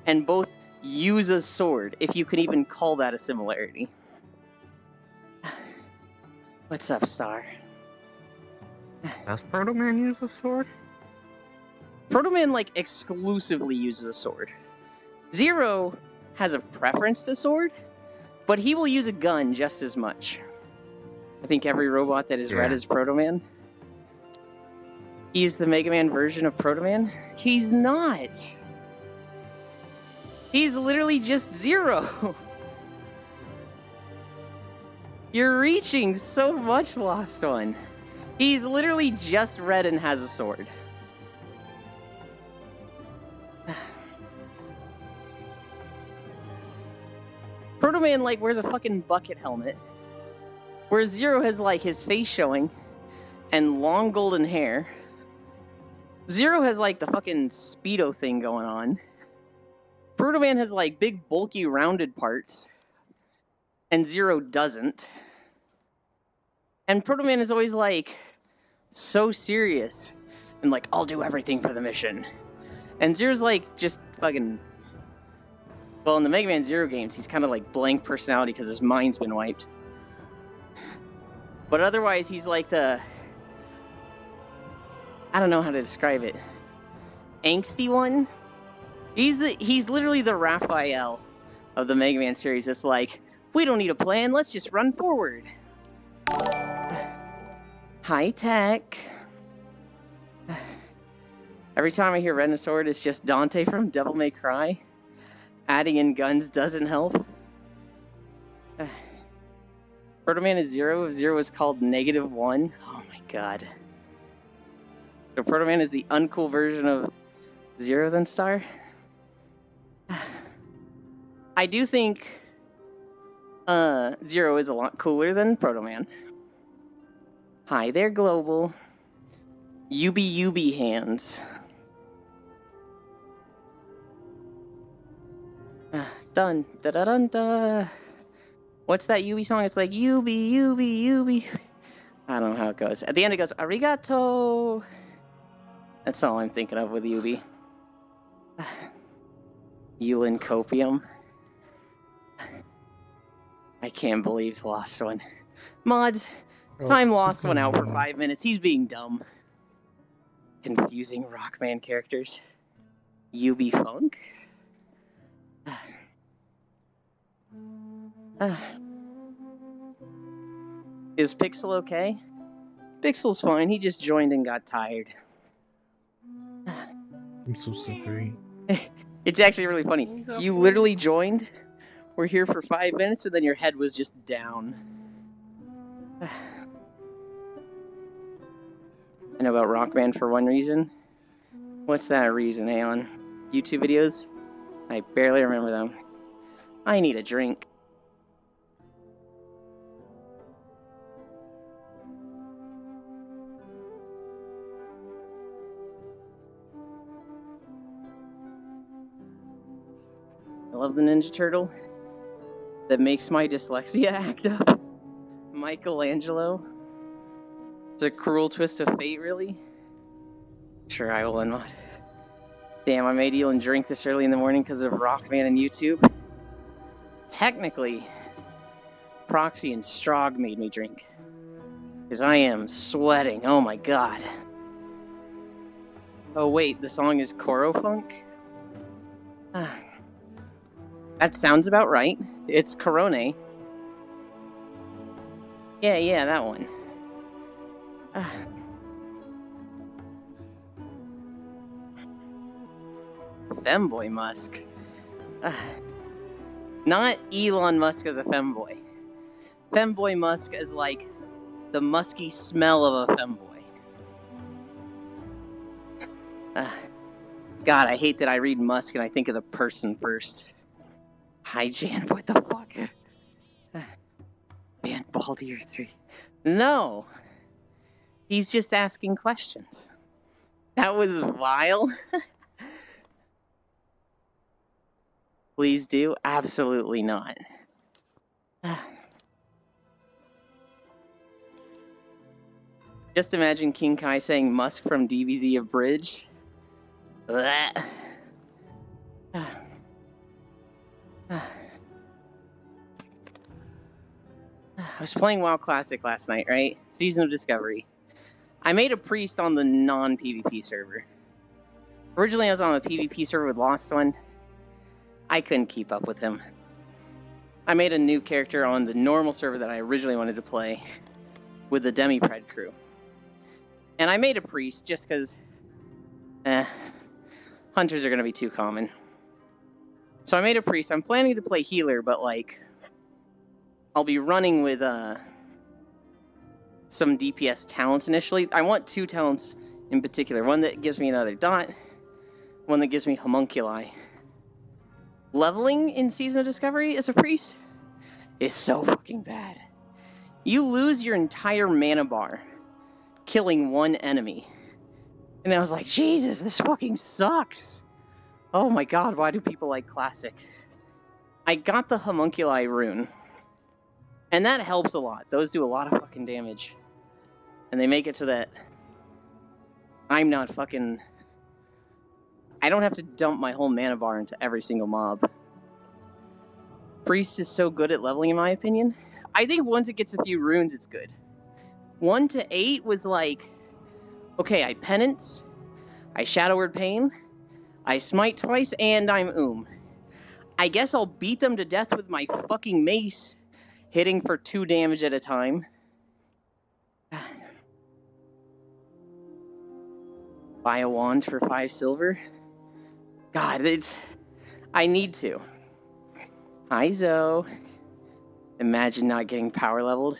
and both use a sword, if you can even call that a similarity. What's up, Star? Does Proto Man use a sword? Proto Man, like, exclusively uses a sword. Zero has a preference to sword, but he will use a gun just as much. I think every robot that is red is Proto Man. He's the Mega Man version of Proto Man? He's not! He's literally just Zero! You're reaching so much, Lost One. He's literally just red and has a sword. Proto Man, like, wears a fucking bucket helmet. Where Zero has, like, his face showing and long golden hair. Zero has, like, the fucking Speedo thing going on. Proto Man has, like, big, bulky, rounded parts. And Zero doesn't. And Proto Man is always, like, so serious. And, like, I'll do everything for the mission. And Zero's, like, just fucking... Well, in the Mega Man Zero games, he's kind of, like, blank personality because his mind's been wiped. But otherwise, he's, like, the... I don't know how to describe it. Angsty one? He's literally the Raphael of the Mega Man series. It's like, we don't need a plan, let's just run forward. High tech. Every time I hear Renisword, it's just Dante from Devil May Cry. Adding in guns doesn't help. Proto Man is 0 if 0 is called -1. Oh my god. So Proto Man is the uncool version of 0 then, Star? I do think 0 is a lot cooler than Proto Man. Hi there, Global. Yubi hands. Dun da da dun da. What's that Yubi song? It's like Yubi. I don't know how it goes. At the end it goes arigato. That's all I'm thinking of with Yubi. Yulin Copium. I can't believe Lost One. Mods, time Lost One out for 5 minutes. He's being dumb. Confusing Rockman characters. Yubi Funk. Is Pixel okay? Pixel's fine. He just joined and got tired. I'm so sorry. It's actually really funny. You literally joined, we're here for 5 minutes, and then your head was just down. I know about Rockman for one reason. What's that reason, Aeon? YouTube videos? I barely remember them. I need a drink. I love the Ninja Turtle that makes my dyslexia act up. Michelangelo. It's a cruel twist of fate, really? Sure, I will unmod. Damn, I made Elon drink this early in the morning because of Rockman and YouTube. Technically, Proxy and Strog made me drink. Because I am sweating, oh my god. Oh wait, the song is Koro Funk? That sounds about right. It's Corone. Yeah, that one. Femboy Musk. Not Elon Musk as a femboy. Femboy Musk as like the musky smell of a femboy. God, I hate that I read Musk and I think of the person first. Hi, Jan, what the fuck? Man, Baldier 3. No! He's just asking questions. That was vile. Please do? Absolutely not. Just imagine King Kai saying Musk from DBZ Abridged. Blech. I was playing WoW Classic last night, right? Season of Discovery. I made a priest on the non-PvP server. Originally I was on the PvP server with Lost One. I couldn't keep up with him. I made a new character on the normal server that I originally wanted to play with the Demi-Pred crew. And I made a priest just because hunters are going to be too common. So I made a priest. I'm planning to play healer, but like I'll be running with some DPS talents initially. I want 2 talents in particular. One that gives me another dot, one that gives me homunculi. Leveling in Season of Discovery as a priest is so fucking bad. You lose your entire mana bar killing one enemy. And I was like, Jesus, this fucking sucks. Oh my god, why do people like Classic? I got the homunculi rune. And that helps a lot. Those do a lot of fucking damage. And they make it so that I'm not fucking... I don't have to dump my whole mana bar into every single mob. Priest is so good at leveling, in my opinion. I think once it gets a few runes, it's good. 1 to 8 was like... Okay, I penance. I Shadow Word Pain. I smite twice and I'm I guess I'll beat them to death with my fucking mace, hitting for 2 damage at a time. Buy a wand for 5 silver. God, I need to. Hi, Zoe. Imagine not getting power leveled.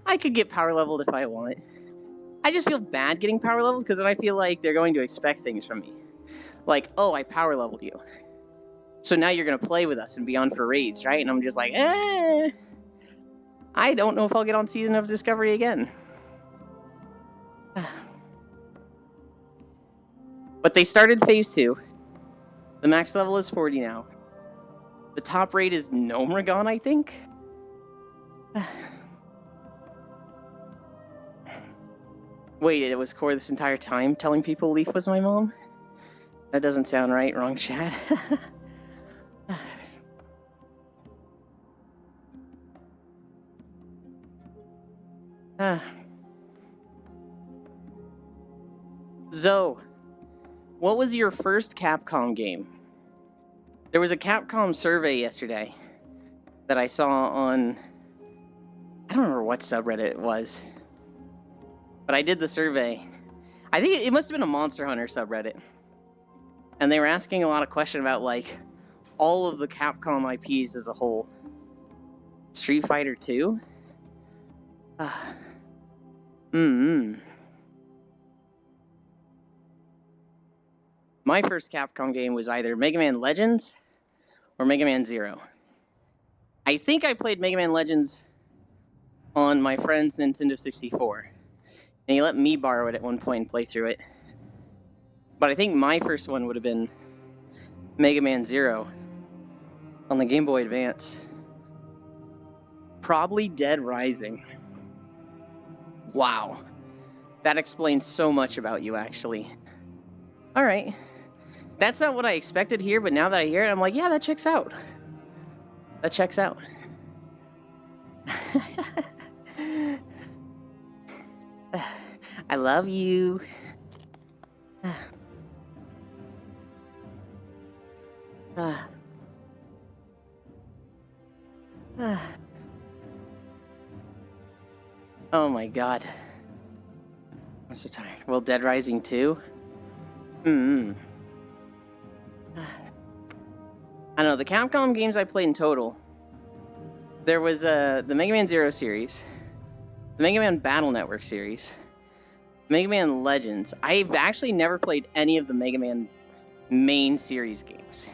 I could get power leveled if I want. I just feel bad getting power leveled because then I feel like they're going to expect things from me. Like, oh, I power leveled you. So now you're going to play with us and be on for raids, right? And I'm just like, I don't know if I'll get on Season of Discovery again. But they started Phase 2. The max level is 40 now. The top rate is Gnomeregan, I think? Wait, it was Core this entire time telling people Leaf was my mom? That doesn't sound right. Wrong chat. Zoe, what was your first Capcom game? There was a Capcom survey yesterday that I saw on... I don't remember what subreddit it was. But I did the survey. I think it must have been a Monster Hunter subreddit. And they were asking a lot of questions about, like, all of the Capcom IPs as a whole. Street Fighter 2? My first Capcom game was either Mega Man Legends or Mega Man Zero. I think I played Mega Man Legends on my friend's Nintendo 64. And he let me borrow it at one point and play through it. But I think my first one would have been Mega Man Zero on the Game Boy Advance. Probably Dead Rising. Wow. That explains so much about you, actually. Alright. That's not what I expected here, but now that I hear it, I'm like, yeah, that checks out. That checks out. I love you. Oh my god. I'm so tired. Well, Dead Rising 2? I don't know, the Capcom games I played in total, there was the Mega Man Zero series, the Mega Man Battle Network series, Mega Man Legends. I've actually never played any of the Mega Man main series games.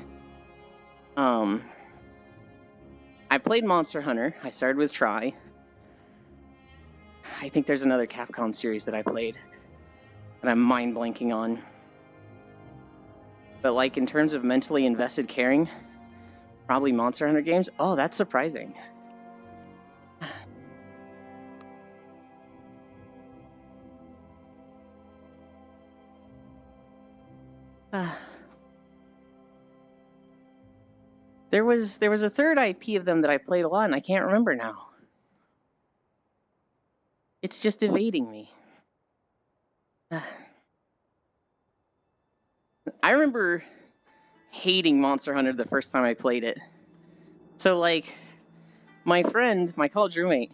I played Monster Hunter. I started with Tri. I think there's another Capcom series that I played that I'm mind blanking on. But like in terms of mentally invested caring, probably Monster Hunter games. Oh, that's surprising. There was a third IP of them that I played a lot, and I can't remember now. It's just evading me. I remember hating Monster Hunter the first time I played it. So, like, my friend, my college roommate,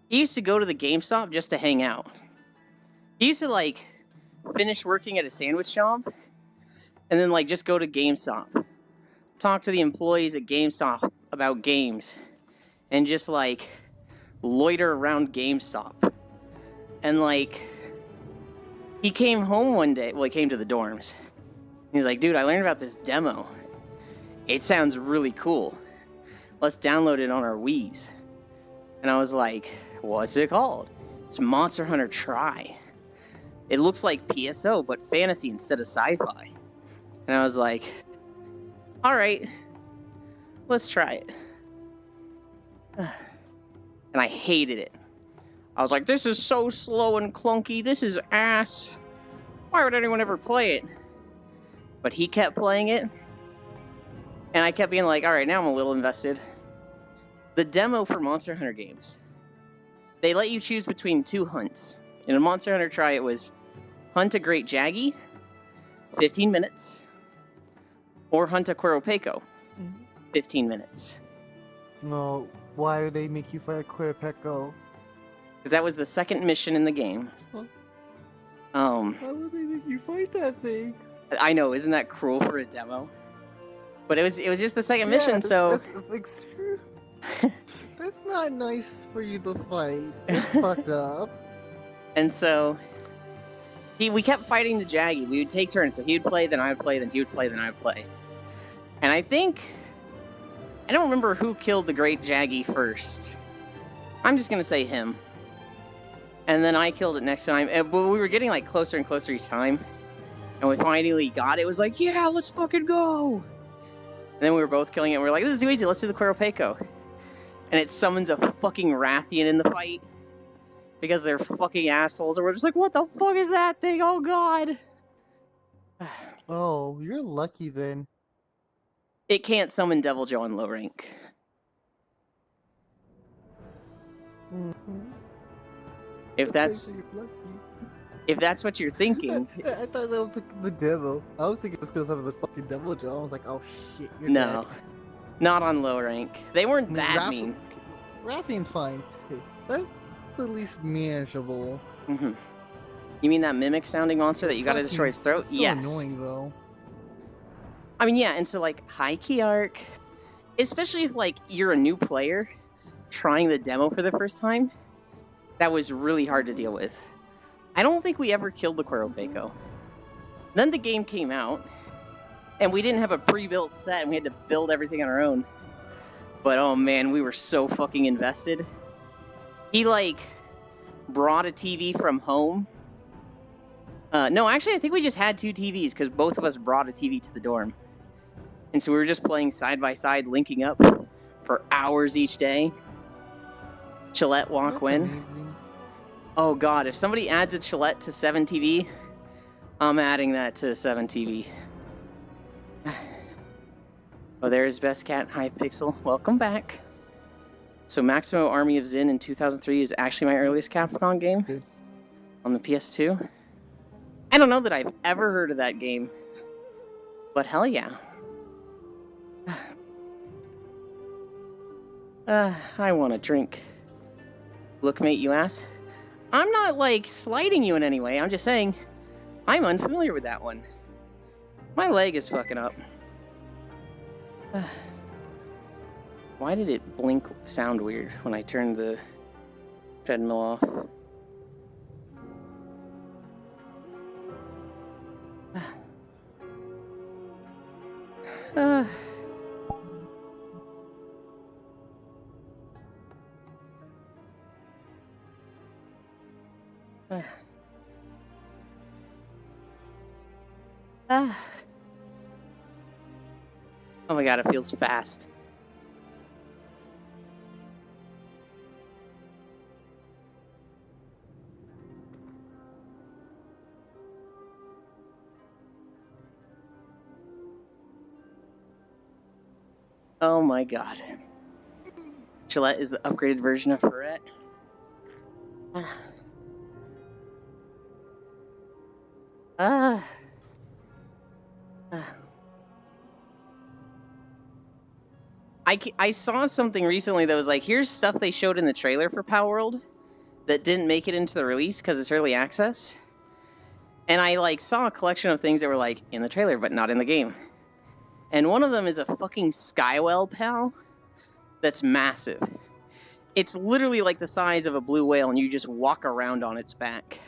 he used to go to the GameStop just to hang out. He used to, like, finish working at a sandwich shop, and then, like, just go to GameStop. Talk to the employees at GameStop about games, and just, like, loiter around GameStop. And, like, he came home one day, well, he came to the dorms. He's like, dude, I learned about this demo. It sounds really cool. Let's download it on our Wiis. And I was like, what's it called? It's Monster Hunter Tri. It looks like PSO, but fantasy instead of sci-fi. And I was like, all right, let's try it. And I hated it. I was like, this is so slow and clunky. This is ass. Why would anyone ever play it? But he kept playing it. And I kept being like, all right, now I'm a little invested. The demo for Monster Hunter games, they let you choose between 2 hunts. In a Monster Hunter Tri, it was hunt a Great Jaggy, 15 minutes, Or hunt a Quirapeko. 15 minutes. No, why would they make you fight a Quirapeko? Because that was the second mission in the game. Huh? Um, Why would they make you fight that thing? I know, isn't that cruel for a demo? But it was just the second mission, so... That's true. That's not nice for you to fight. It's fucked up. And so... We kept fighting the Jaggy. We would take turns, so he would play, then I would play, then he would play, then I would play. And I think... I don't remember who killed the Great Jaggy first. I'm just gonna say him. And then I killed it next time. But we were getting like closer and closer each time. And we finally got it. It was like, yeah, let's fucking go! And then we were both killing it. And we were like, this is too easy. Let's do the Quirapeko. And it summons a fucking Rathian in the fight. Because they're fucking assholes. And we're just like, what the fuck is that thing? Oh, God! Oh, you're lucky then. It can't summon Deviljho on low rank. Mm-hmm. If that's what you're thinking. I thought that was the demo. I was thinking it was because of the fucking Deviljho. I was like, oh shit, you're No. dead. Not on low rank. They weren't that mean. Rathian's fine. That's at least manageable. Mm-hmm. You mean that mimic sounding monster that you gotta destroy its throat? It's still Yes. annoying though. I mean, yeah, and so like high key arc, especially if like you're a new player trying the demo for the first time, that was really hard to deal with. I don't think we ever killed the Quirapeko. Then the game came out, and we didn't have a pre-built set, and we had to build everything on our own. But oh man, we were so fucking invested. He like brought a TV from home. No, actually, I think we just had 2 TVs because both of us brought a TV to the dorm. And so we were just playing side by side, linking up for hours each day. Chillette walk That's win. amazing. Oh god, if somebody adds a Chillette to 7TV, I'm adding that to 7TV. Oh, there's Best Cat Hypixel. Welcome back. So Maximo Army of Zin in 2003 is actually my earliest Capcom game. Good. On the PS2. I don't know that I've ever heard of that game. But hell yeah. I want a drink. Look, mate, you ask? I'm not, like, slighting you in any way. I'm just saying, I'm unfamiliar with that one. My leg is fucking up. Why did it blink sound weird when I turned the treadmill off? Oh my god, it feels fast. Oh my god. Chillette is the upgraded version of Ferret. I saw something recently that was like, here's stuff they showed in the trailer for Palworld that didn't make it into the release because it's early access. And I like saw a collection of things that were like in the trailer but not in the game. And one of them is a fucking Skywell pal that's massive. It's literally like the size of a blue whale and you just walk around on its back.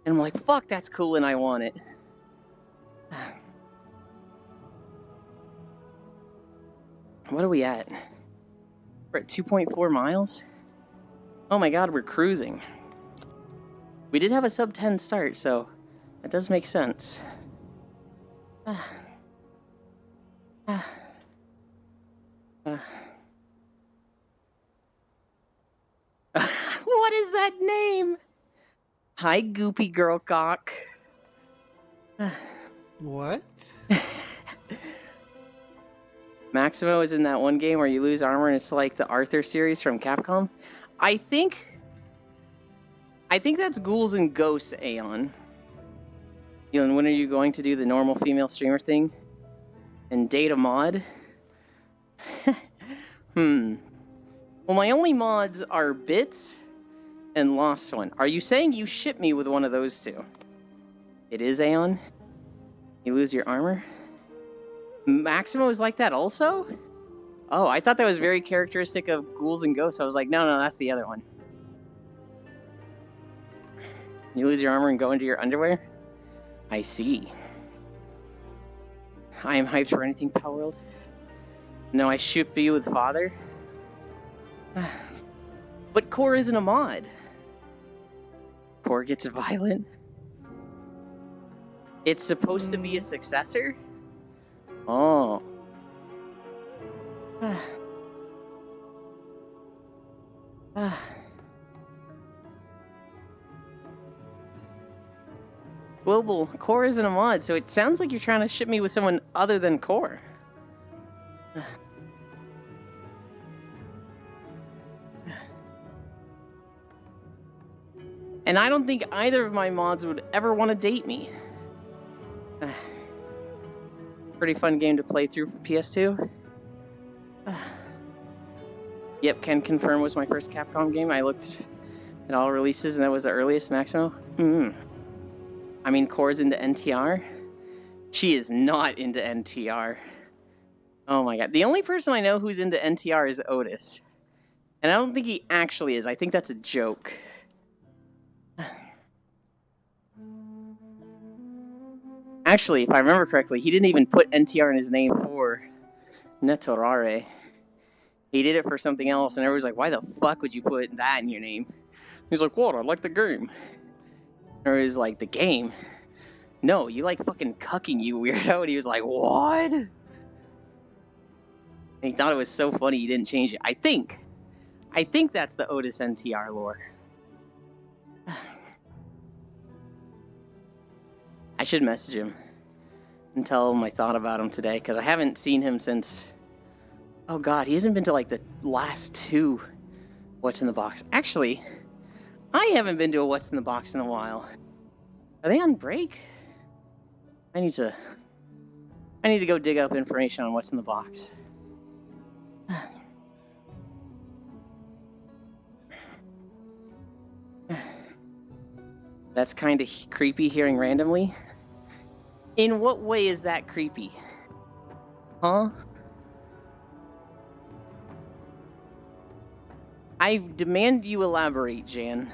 And I'm like, fuck, that's cool and I want it. What are we at? We're at 2.4 miles? Oh my god, we're cruising. We did have a sub 10 start, so that does make sense. What is that name? Hi, Goopy Girl Cock. What? Maximo is in that one game where you lose armor and it's like the Arthur series from Capcom. I think that's Ghouls and Ghosts, Aeon. You know, and when are you going to do the normal female streamer thing? And date a mod? Well, my only mods are Bits and Lost One. Are you saying you ship me with one of those two? It is Aeon? You lose your armor? Maximo is like that also? Oh, I thought that was very characteristic of Ghouls and Ghosts. I was like, no, that's the other one. You lose your armor and go into your underwear? I see. I am hyped for anything, Power World. No, I should be with Father. But Core isn't a mod. Core gets violent. It's supposed to be a successor? Oh. Global, Core isn't a mod, so it sounds like you're trying to ship me with someone other than Core. And I don't think either of my mods would ever want to date me. Pretty fun game to play through for PS2. Yep, can confirm was my first Capcom game. I looked at all releases and that was the earliest, Maximo. I mean, Core's into NTR. She is not into NTR. Oh my god. The only person I know who's into NTR is Otis. And I don't think he actually is. I think that's a joke. Actually, if I remember correctly, he didn't even put NTR in his name for Netorare. He did it for something else, and everyone's like, why the fuck would you put that in your name? He's like, what? I like the game. Or he's like, the game? No, you like fucking cucking, you weirdo. And he was like, what? And he thought it was so funny he didn't change it. I think that's the Otis NTR lore. I should message him and tell him I thought about him today, because I haven't seen him since... Oh god, he hasn't been to like the last two What's in the Box. Actually, I haven't been to a What's in the Box in a while. Are they on break? I need to go dig up information on What's in the Box. That's kind of creepy hearing randomly. In what way is that creepy? Huh? I demand you elaborate, Jan.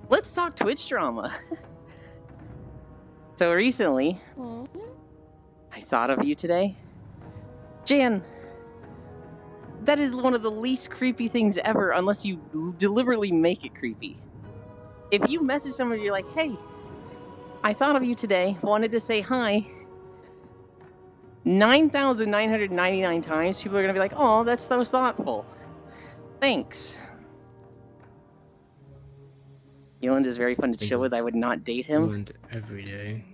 Let's talk Twitch drama. So recently, I thought of you today. Jan, that is one of the least creepy things ever, unless you deliberately make it creepy. If you message someone, you're like, hey, I thought of you today, wanted to say hi. 9,999 times, people are going to be like, oh, that's so thoughtful. Thanks. Eland is very fun to chill with. I would not date him. Eland every day.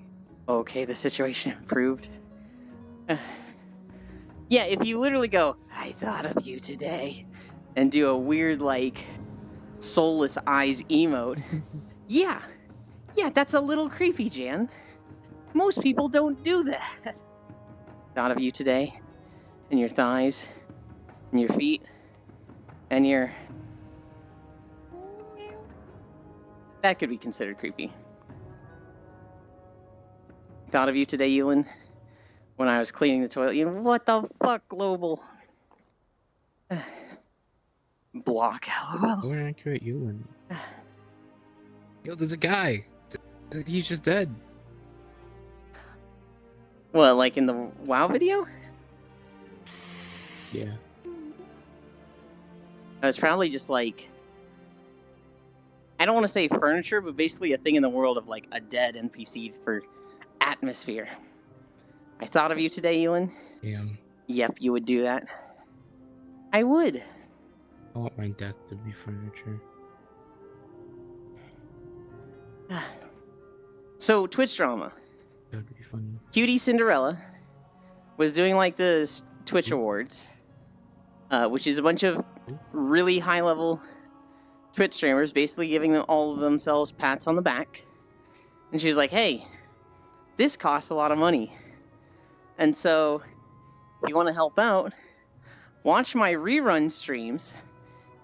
Okay, the situation improved. Yeah, if you literally go, I thought of you today, and do a weird, like, soulless eyes emote. Yeah, that's a little creepy, Jan. Most people don't do that. Thought of you today, and your thighs, and your feet, and your... That could be considered creepy. Thought of you today, Ewan, when I was cleaning the toilet. You know, what the fuck, Global? Block, lol. More accurate, Ewan. Yo, there's a guy. He's just dead. What, like in the WoW video? Yeah. It was probably just like... I don't want to say furniture, but basically a thing in the world of like a dead NPC for atmosphere. I thought of you today, Ewan. Yeah. Yep, you would do that. I would. I want my death to be furniture. So, Twitch drama. That would be funny. Cutie Cinderella was doing like the Twitch Awards, which is a bunch of really high-level Twitch streamers basically giving them all of themselves pats on the back And she's like, hey, this costs a lot of money. And so, if you want to help out, watch my rerun streams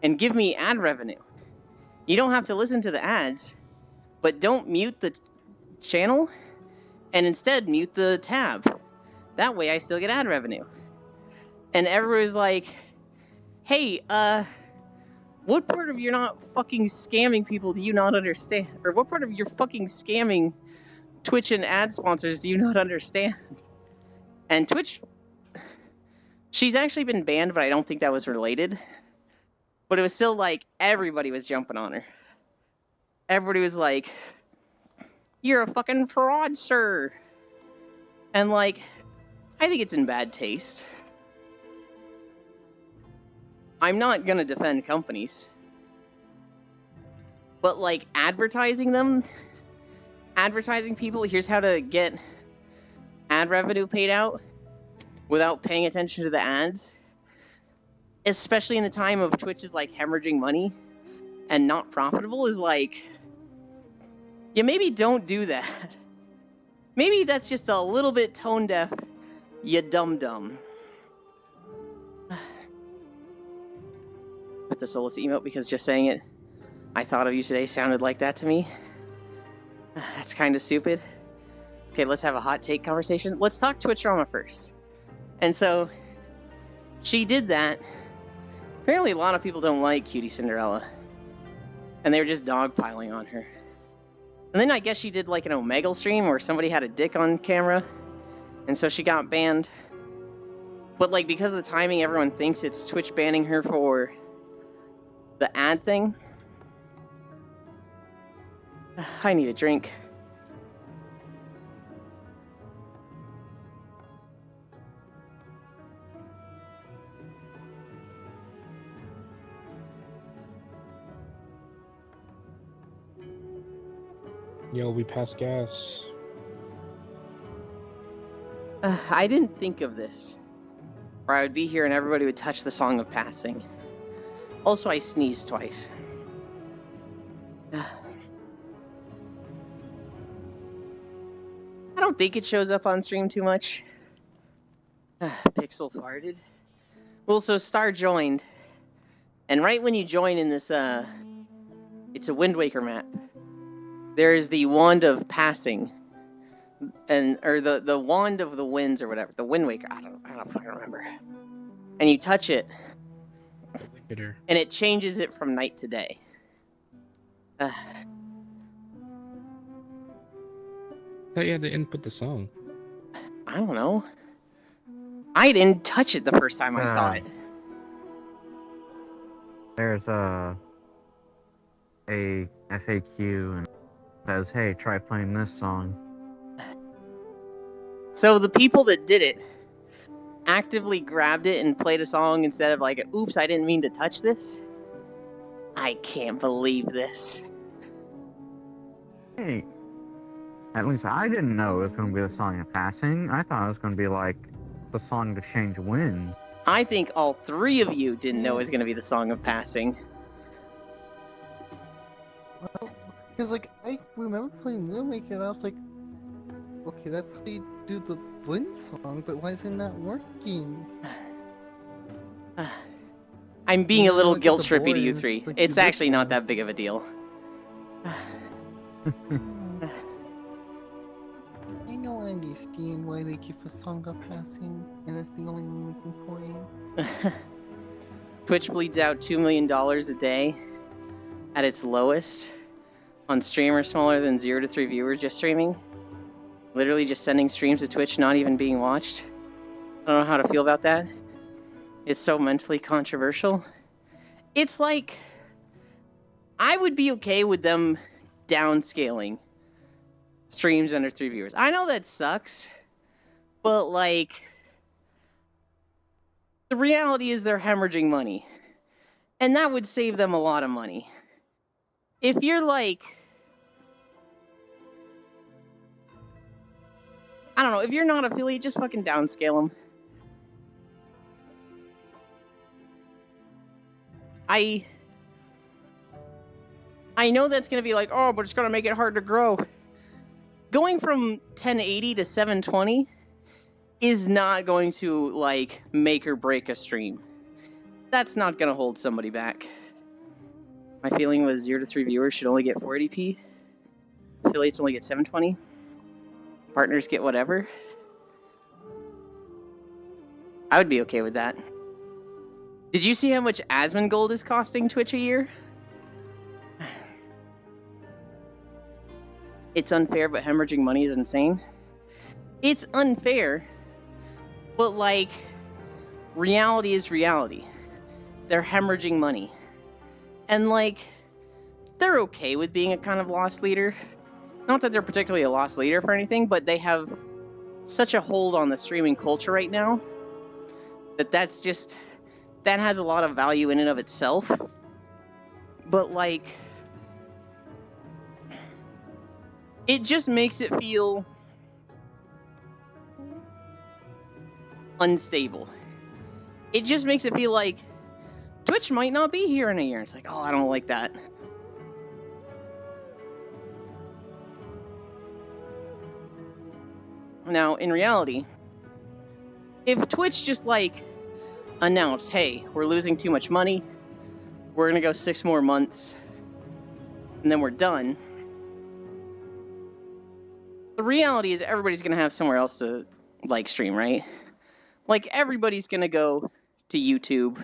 and give me ad revenue. You don't have to listen to the ads, but don't mute the channel and instead mute the tab. That way I still get ad revenue. And everybody's like, hey, what part of you're not fucking scamming people do you not understand? Or what part of your fucking scamming Twitch and ad sponsors do you not understand? And Twitch, she's actually been banned, but I don't think that was related. But it was still like, everybody was jumping on her. Everybody was like, you're a fucking fraudster. And like, I think it's in bad taste. I'm not gonna defend companies. But like, advertising people, here's how to get ad revenue paid out without paying attention to the ads. Especially in the time of Twitch is like hemorrhaging money and not profitable, is like, yeah, maybe don't do that. Maybe that's just a little bit tone deaf, you dum-dum. Put the Solus emote because just saying it, I thought of you today sounded like that to me. That's kind of stupid. Okay, let's have a hot take conversation. Let's talk Twitch drama first. And so, she did that. Apparently a lot of people don't like Cutie Cinderella. And they were just dogpiling on her. And then I guess she did like an Omegle stream where somebody had a dick on camera. And so she got banned. But like, because of the timing, everyone thinks it's Twitch banning her for the ad thing. I need a drink. Yo, we passed gas. I didn't think of this. Or I would be here and everybody would touch the Song of Passing. Also, I sneezed twice. I don't think it shows up on stream too much. Pixel farted. Well, so Star joined. And right when you join in this, it's a Wind Waker map. There's the Wand of Passing. Or the Wand of the Winds or whatever. The Wind Waker. I don't fucking remember. And you touch it. And it changes it from night to day. I thought you had to input the song. I don't know. I didn't touch it the first time I saw it. There's a FAQ and says, hey, try playing this song. So the people that did it actively grabbed it and played a song instead of like, oops, I didn't mean to touch this. I can't believe this. Hey, at least I didn't know it was going to be the Song of Passing. I thought it was going to be like the song to change winds. I think all three of you didn't know it was going to be the Song of Passing. Well, because like I remember playing Wind Waker and I was like, okay, that's how you do the wind song, but why is it not working? I'm being a little Look at guilt the trippy to you boards, three. like It's this actually not one. that big of a deal. I know I understand why they give a Song of Passing, and that's the only one we can play. Twitch bleeds out $2 million a day at its lowest on streamers smaller than 0 to 3 viewers just streaming. Literally just sending streams to Twitch, not even being watched. I don't know how to feel about that. It's so mentally controversial. It's like, I would be okay with them downscaling streams under 3 viewers. I know that sucks, but like, the reality is they're hemorrhaging money. And that would save them a lot of money. If you're like, I don't know, if you're not affiliate, just fucking downscale them. I know that's gonna be like, oh, but it's gonna make it hard to grow. going from 1080 to 720 is not going to, like, make or break a stream. That's not going to hold somebody back. My feeling was 0 to 3 viewers should only get 480p. Affiliates only get 720. Partners get whatever. I would be okay with that. Did you see how much Asmongold is costing Twitch a year? It's unfair, but hemorrhaging money is insane. It's unfair, but, like, reality is reality. They're hemorrhaging money. And, like, they're okay with being a kind of lost leader. Not that they're particularly a lost leader for anything, but they have such a hold on the streaming culture right now that's just, that has a lot of value in and of itself. But, like, it just makes it feel unstable. It just makes it feel like Twitch might not be here in a year. It's like, oh, I don't like that. Now, in reality, if Twitch just, like, announced, hey, we're losing too much money, we're gonna go 6 more months, and then we're done, the reality is everybody's gonna have somewhere else to, like, stream, right? Like, everybody's gonna go to YouTube,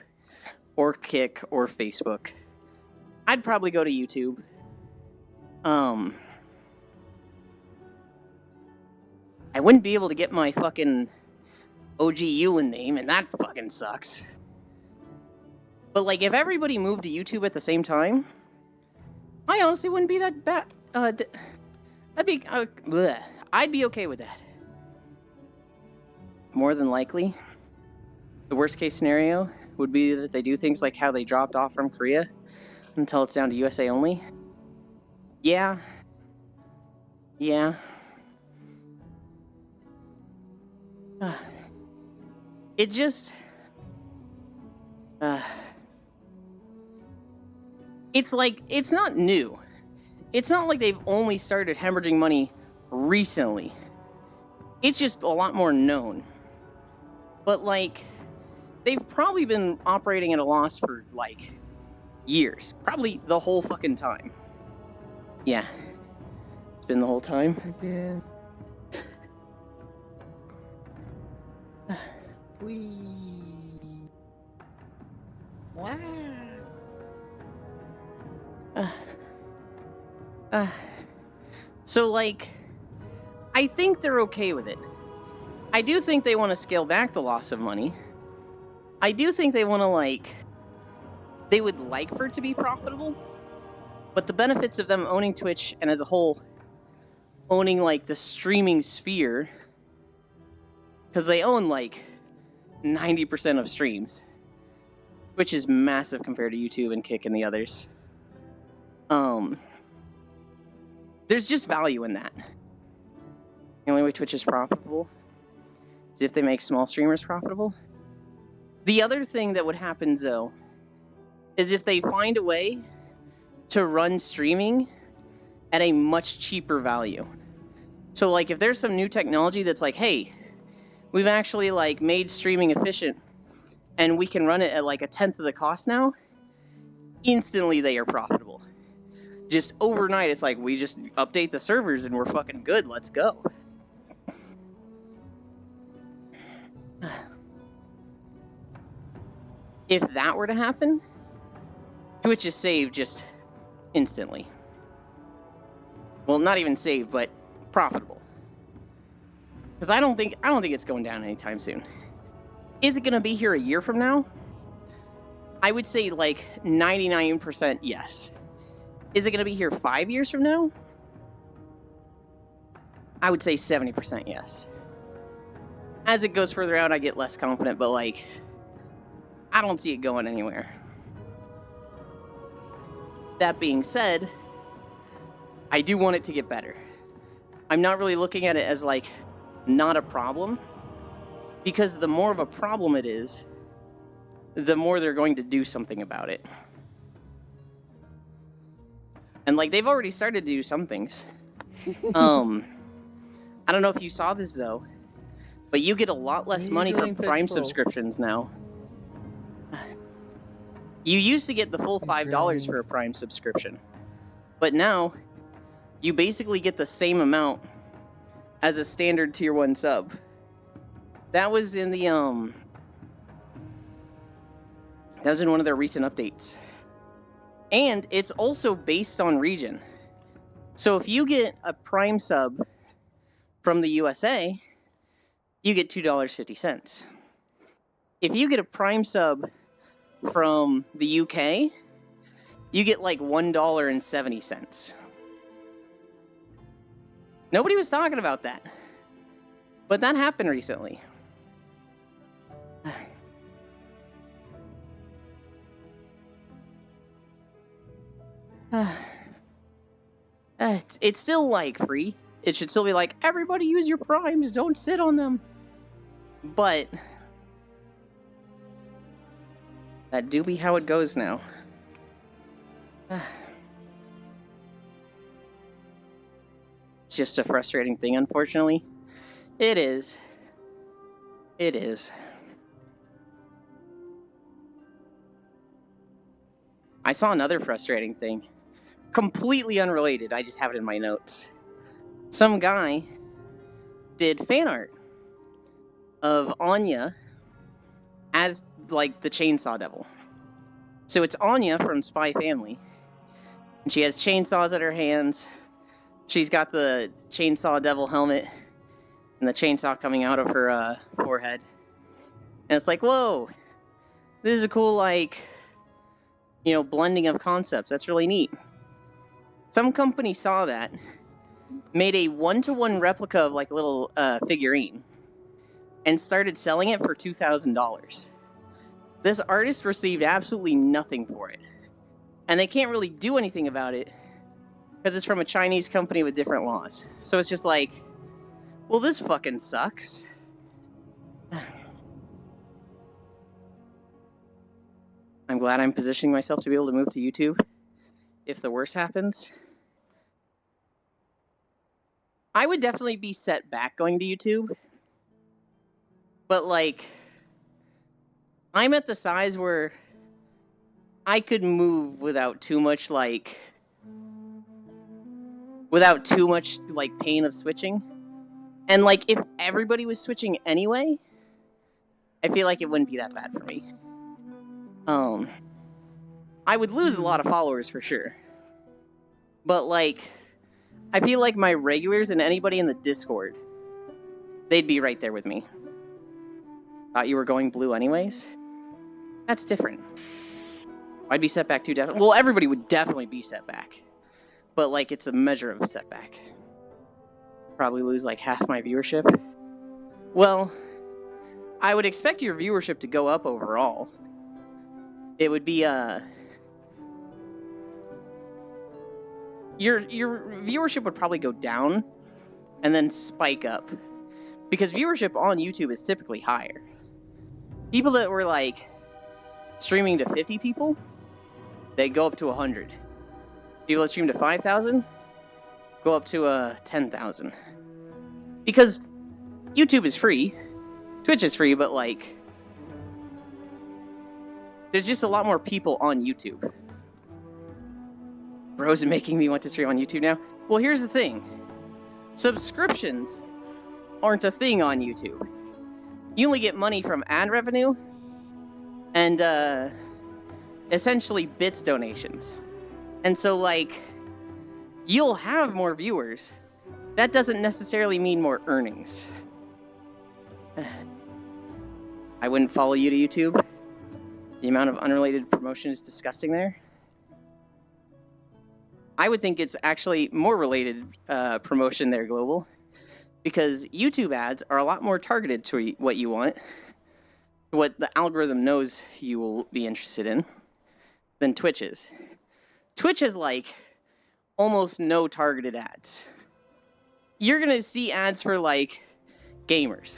or Kick, or Facebook. I'd probably go to YouTube. I wouldn't be able to get my fucking OG Yulin name, and that fucking sucks. But, like, if everybody moved to YouTube at the same time, I honestly wouldn't be that bad. I'd be okay with that. More than likely, the worst case scenario would be that they do things like how they dropped off from Korea until it's down to USA only. Yeah. It just... it's like, it's not new. It's not like they've only started hemorrhaging money recently. It's just a lot more known. But, like, they've probably been operating at a loss for, like, years. Probably the whole fucking time. Yeah. It's been the whole time. Again. Wee. Wow. So, like, I think they're okay with it. I do think they want to scale back the loss of money. I do think they want to, like, they would like for it to be profitable. But the benefits of them owning Twitch and as a whole owning, like, the streaming sphere, because they own, like, 90% of streams, which is massive compared to YouTube and Kick and the others. There's just value in that. The only way Twitch is profitable is if they make small streamers profitable. The other thing that would happen, though, is if they find a way to run streaming at a much cheaper value. So, like, if there's some new technology that's like, hey, we've actually, like, made streaming efficient and we can run it at, like, 1/10 of the cost now, instantly they are profitable. Just overnight, it's like, we just update the servers and we're fucking good, let's go. If that were to happen, Twitch is saved just instantly. Well, not even saved, but profitable. Because I don't think it's going down anytime soon. Is it going to be here a year from now? I would say, like, 99% yes. Is it going to be here 5 years from now? I would say 70% yes. As it goes further out, I get less confident, but, like, I don't see it going anywhere. That being said, I do want it to get better. I'm not really looking at it as, like, not a problem, because the more of a problem it is, the more they're going to do something about it. And, like, they've already started to do some things. I don't know if you saw this, Zoe, but you get a lot less What are you money for doing, Prime Pixel? subscriptions now. You used to get the full $5 drawing. for a Prime subscription, but now you basically get the same amount as a standard tier 1 sub. That was in the that was in one of their recent updates. And it's also based on region. So if you get a Prime sub from the USA, you get $2.50. If you get a Prime sub from the UK, you get like $1.70. Nobody was talking about that. But that happened recently. It's still like free. It should still be like, everybody use your primes, don't sit on them. But that do be how it goes now. It's just a frustrating thing, unfortunately. It is. It is. I saw another frustrating thing. Completely unrelated, I just have it in my notes. Some guy did fan art of Anya as, like, the Chainsaw Devil. So it's Anya from Spy Family. And she has chainsaws at her hands. She's got the Chainsaw Devil helmet and the chainsaw coming out of her forehead. And it's like, whoa, this is a cool, like, you know, blending of concepts. That's really neat. Some company saw that, made a 1-to-1 replica of like a little figurine, and started selling it for $2,000. This artist received absolutely nothing for it. And they can't really do anything about it because it's from a Chinese company with different laws. So it's just like, well, this fucking sucks. I'm glad I'm positioning myself to be able to move to YouTube if the worst happens. I would definitely be set back going to YouTube. But, like, I'm at the size where I could move without too much, like, pain of switching. And, like, if everybody was switching anyway, I feel like it wouldn't be that bad for me. I would lose a lot of followers for sure. But, like, I feel like my regulars and anybody in the Discord, they'd be right there with me. Thought you were going blue anyways? That's different. I'd be set back too, definitely. Well, everybody would definitely be set back. But, like, it's a measure of a setback. Probably lose, like, half my viewership. Well, I would expect your viewership to go up overall. It would be, Your viewership would probably go down and then spike up. Because viewership on YouTube is typically higher. People that were, like, streaming to 50 people, they go up to 100. People that stream to 5,000 go up to 10,000. Because YouTube is free. Twitch is free, but, like, there's just a lot more people on YouTube. Bros are making me want to stream on YouTube now. Well, here's the thing. Subscriptions aren't a thing on YouTube. You only get money from ad revenue and essentially bits donations. And so, like, you'll have more viewers. That doesn't necessarily mean more earnings. I wouldn't follow you to YouTube. The amount of unrelated promotion is disgusting there. I would think it's actually more related promotion there, Global, because YouTube ads are a lot more targeted to what you want, what the algorithm knows you will be interested in, than Twitch is. Twitch is like almost no targeted ads. You're going to see ads for like gamers.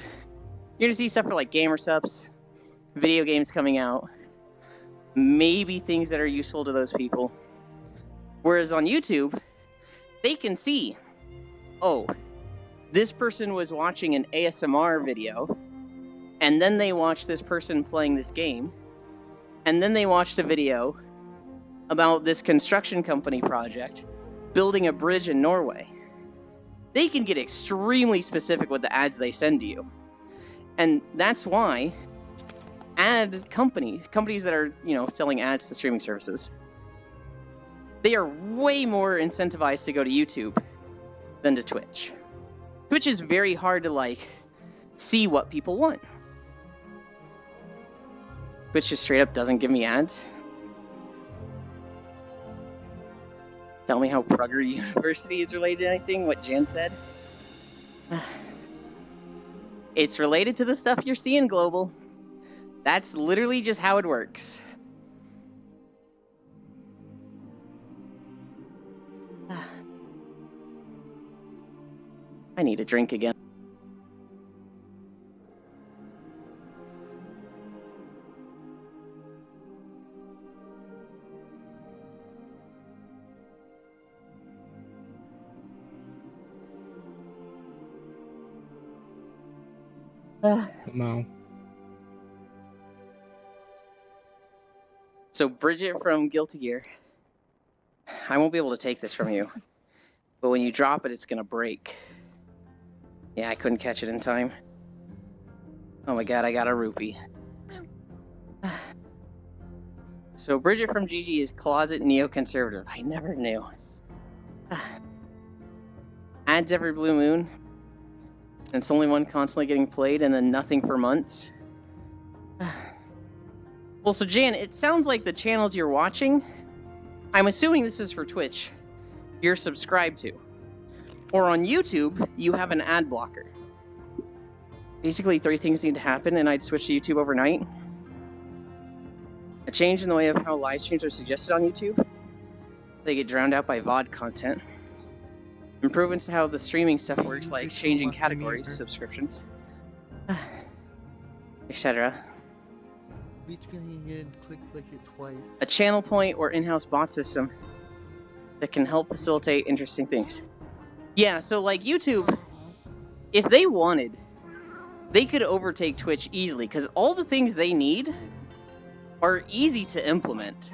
You're going to see stuff for like gamer subs, video games coming out, maybe things that are useful to those people. Whereas on YouTube, they can see, oh, this person was watching an ASMR video, and then they watched this person playing this game, and then they watched a video about this construction company project building a bridge in Norway. They can get extremely specific with the ads they send to you. And that's why companies that are, selling ads to streaming services, they are way more incentivized to go to YouTube than to Twitch. Twitch is very hard to, see what people want. Twitch just straight up doesn't give me ads. Tell me how Prager University is related to anything, what Jan said. It's related to the stuff you're seeing, Global. That's literally just how it works. I need a drink again. No. So Bridget from Guilty Gear, I won't be able to take this from you, but when you drop it, it's gonna break. Yeah, I couldn't catch it in time. Oh my god, I got a rupee. So Bridget from GG is closet neoconservative. I never knew. Ads every blue moon. And it's only one constantly getting played and then nothing for months. Well, so Jan, it sounds like the channels you're watching, I'm assuming this is for Twitch, you're subscribed to. Or on YouTube, you have an ad blocker. Basically, 3 things need to happen, and I'd switch to YouTube overnight. A change in the way of how live streams are suggested on YouTube. They get drowned out by VOD content. Improvements to how the streaming stuff works, like changing categories, subscriptions, etc. Reach me again, click it twice. A channel point or in-house bot system that can help facilitate interesting things. Yeah, so like YouTube, if they wanted, they could overtake Twitch easily, because all the things they need are easy to implement.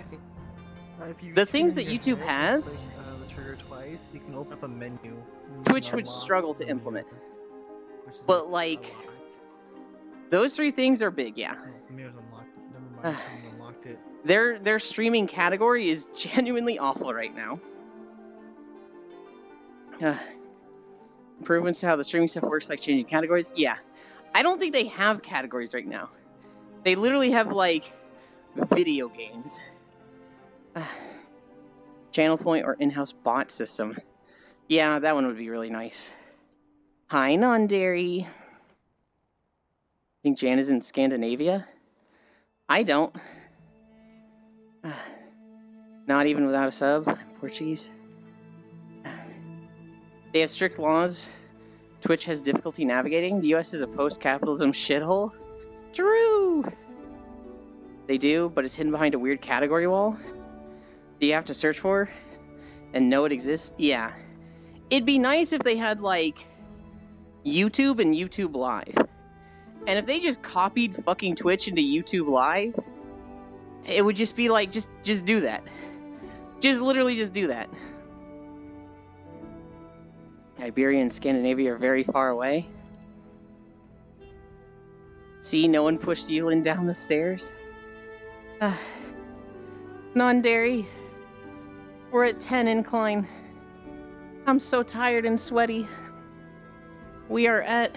The things that YouTube has, the trigger twice, you can open up a menu. Twitch would struggle to implement. But like, those 3 things are big, yeah. Mirror's unlocked. Never mind, someone unlocked it. Their streaming category is genuinely awful right now. Improvements to how the streaming stuff works, like changing categories. Yeah, I don't think they have categories right now. They literally have like video games. Channel point or in-house bot system. Yeah, that one would be really nice. Hi, non-dairy. Think Jan is in Scandinavia? I don't. Not even without a sub. I'm Portuguese. They have strict laws. Twitch has difficulty navigating. The US is a post-capitalism shithole. True! They do, but it's hidden behind a weird category wall. Do you have to search for and know it exists? Yeah. It'd be nice if they had, like, YouTube and YouTube Live. And if they just copied fucking Twitch into YouTube Live, it would just be like, just do that. Just literally just do that. Iberia and Scandinavia are very far away. See, no one pushed Yulin down the stairs. Non-dairy. We're at 10 incline. I'm so tired and sweaty. We are at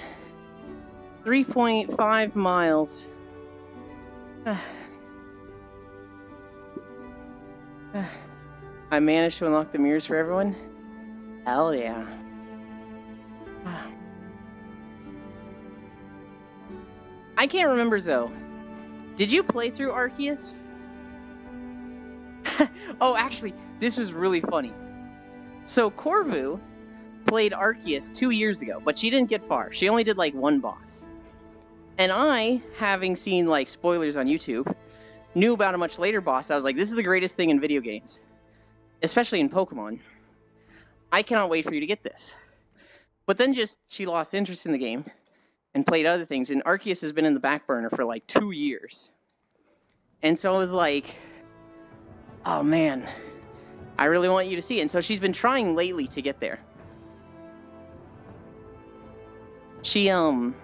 3.5 miles. I managed to unlock the mirrors for everyone. Hell yeah. I can't remember, Zoe. Did you play through Arceus? Oh, actually, this was really funny. So Corvu played Arceus 2 years ago, but she didn't get far. She only did like 1 boss. And I, having seen like spoilers on YouTube, knew about a much later boss. I was like, this is the greatest thing in video games, especially in Pokemon. I cannot wait for you to get this. But then she lost interest in the game and played other things. And Arceus has been in the back burner for like 2 years. And so I was like, oh man, I really want you to see it. And so she's been trying lately to get there. She got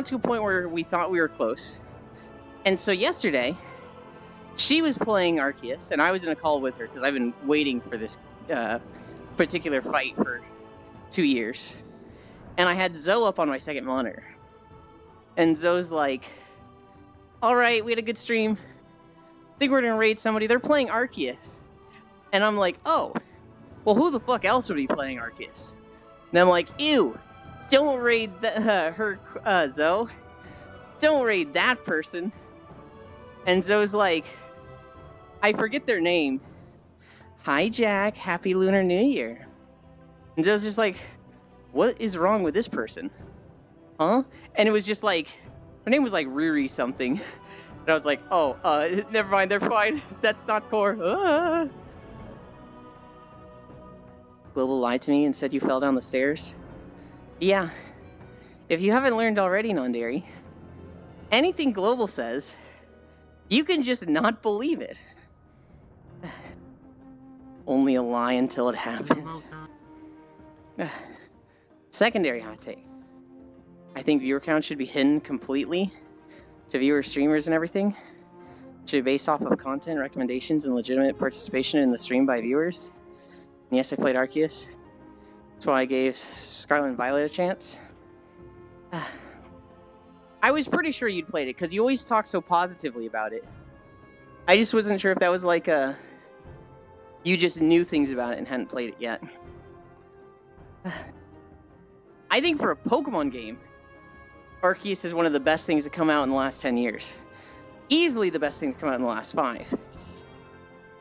to a point where we thought we were close. And so yesterday, she was playing Arceus, and I was in a call with her because I've been waiting for this particular fight for 2 years. And I had Zoe up on my second monitor. And Zoe's like, all right, we had a good stream. I think we're going to raid somebody. They're playing Arceus. And I'm like, oh, well, who the fuck else would be playing Arceus? And I'm like, ew, don't raid her, Zoe. Don't raid that person. And Zoe's like, I forget their name. Hi, Jack. Happy Lunar New Year. And Zoe's just like, what is wrong with this person? Huh? And it was just like, her name was like Riri something. And I was like, oh, never mind, they're fine. That's not core. Global lied to me and said you fell down the stairs. Yeah. If you haven't learned already, Nondary, anything Global says, you can just not believe it. Only a lie until it happens. Secondary hot take. I think viewer count should be hidden completely to viewer streamers and everything. It should be based off of content, recommendations, and legitimate participation in the stream by viewers. And yes, I played Arceus. That's why I gave Scarlet and Violet a chance. I was pretty sure you'd played it, because you always talk so positively about it. I just wasn't sure if that was like you just knew things about it and hadn't played it yet. I think for a Pokemon game, Arceus is one of the best things to come out in the last 10 years. Easily the best thing to come out in the last 5.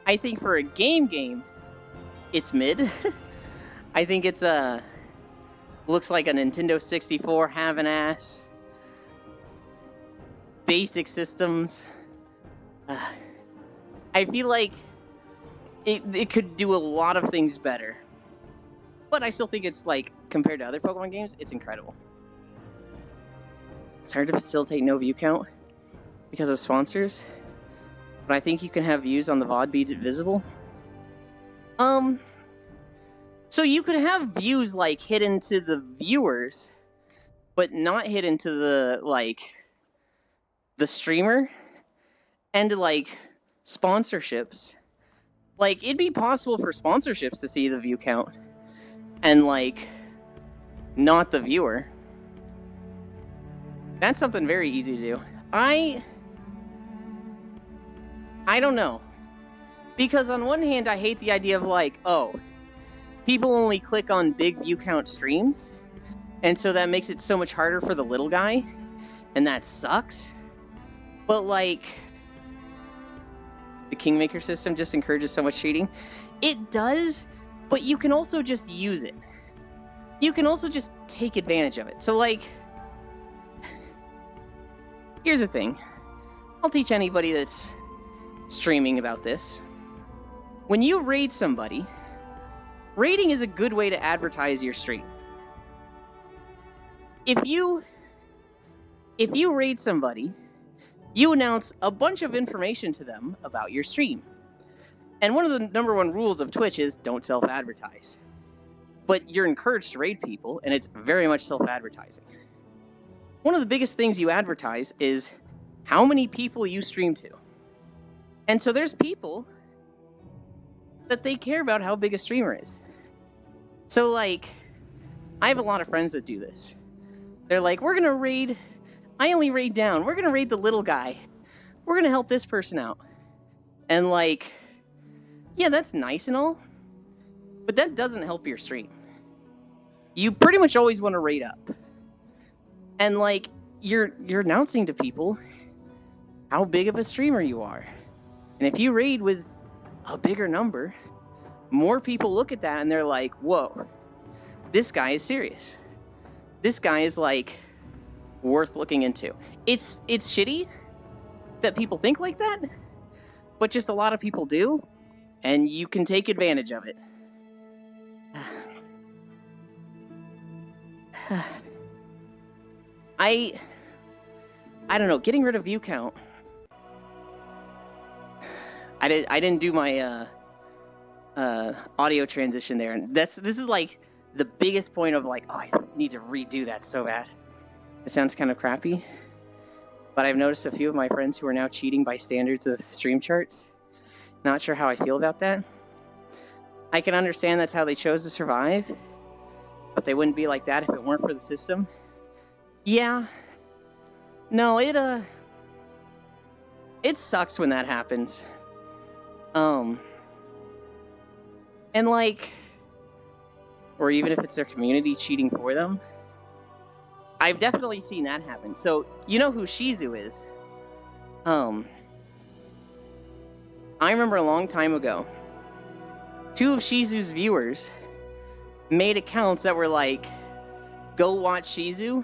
I think for a game, it's mid. I think it's looks like a Nintendo 64 having ass. Basic systems. I feel like it could do a lot of things better. But I still think it's like, compared to other Pokemon games, it's incredible. It's hard to facilitate no view count because of sponsors. But I think you can have views on the VOD be visible. So you could have views like hidden to the viewers, but not hidden to the streamer, and like sponsorships. Like, it'd be possible for sponsorships to see the view count and like not the viewer. That's something very easy to do. I don't know. Because on one hand, I hate the idea of like, oh, people only click on big view count streams, and so that makes it so much harder for the little guy, and that sucks. But like, the Kingmaker system just encourages so much cheating. It does, but you can also just use it. You can also just take advantage of it. So like, here's the thing. I'll teach anybody that's streaming about this. When you raid somebody, raiding is a good way to advertise your stream. If you raid somebody, you announce a bunch of information to them about your stream. And one of the #1 rules of Twitch is don't self-advertise. But you're encouraged to raid people, and it's very much self-advertising. One of the biggest things you advertise is how many people you stream to. And so there's people that they care about how big a streamer is. So like, I have a lot of friends that do this. They're like, we're gonna raid, I only raid down, we're gonna raid the little guy. We're gonna help this person out. And like, yeah, that's nice and all, but that doesn't help your stream. You pretty much always want to raid up. And like, you're announcing to people how big of a streamer you are. And if you raid with a bigger number, more people look at that and they're like, whoa, this guy is serious. This guy is like worth looking into. It's shitty that people think like that, but just a lot of people do, and you can take advantage of it. I don't know, getting rid of view count. I didn't do my audio transition there, and this is like the biggest point of like, oh, I need to redo that so bad. It sounds kind of crappy, but I've noticed a few of my friends who are now cheating by standards of stream charts. Not sure how I feel about that. I can understand that's how they chose to survive, but they wouldn't be like that if it weren't for the system. Yeah. No, it sucks when that happens. And like, or even if it's their community cheating for them. I've definitely seen that happen. So, you know who Shizu is? I remember a long time ago, 2 of Shizu's viewers made accounts that were like, go watch Shizu,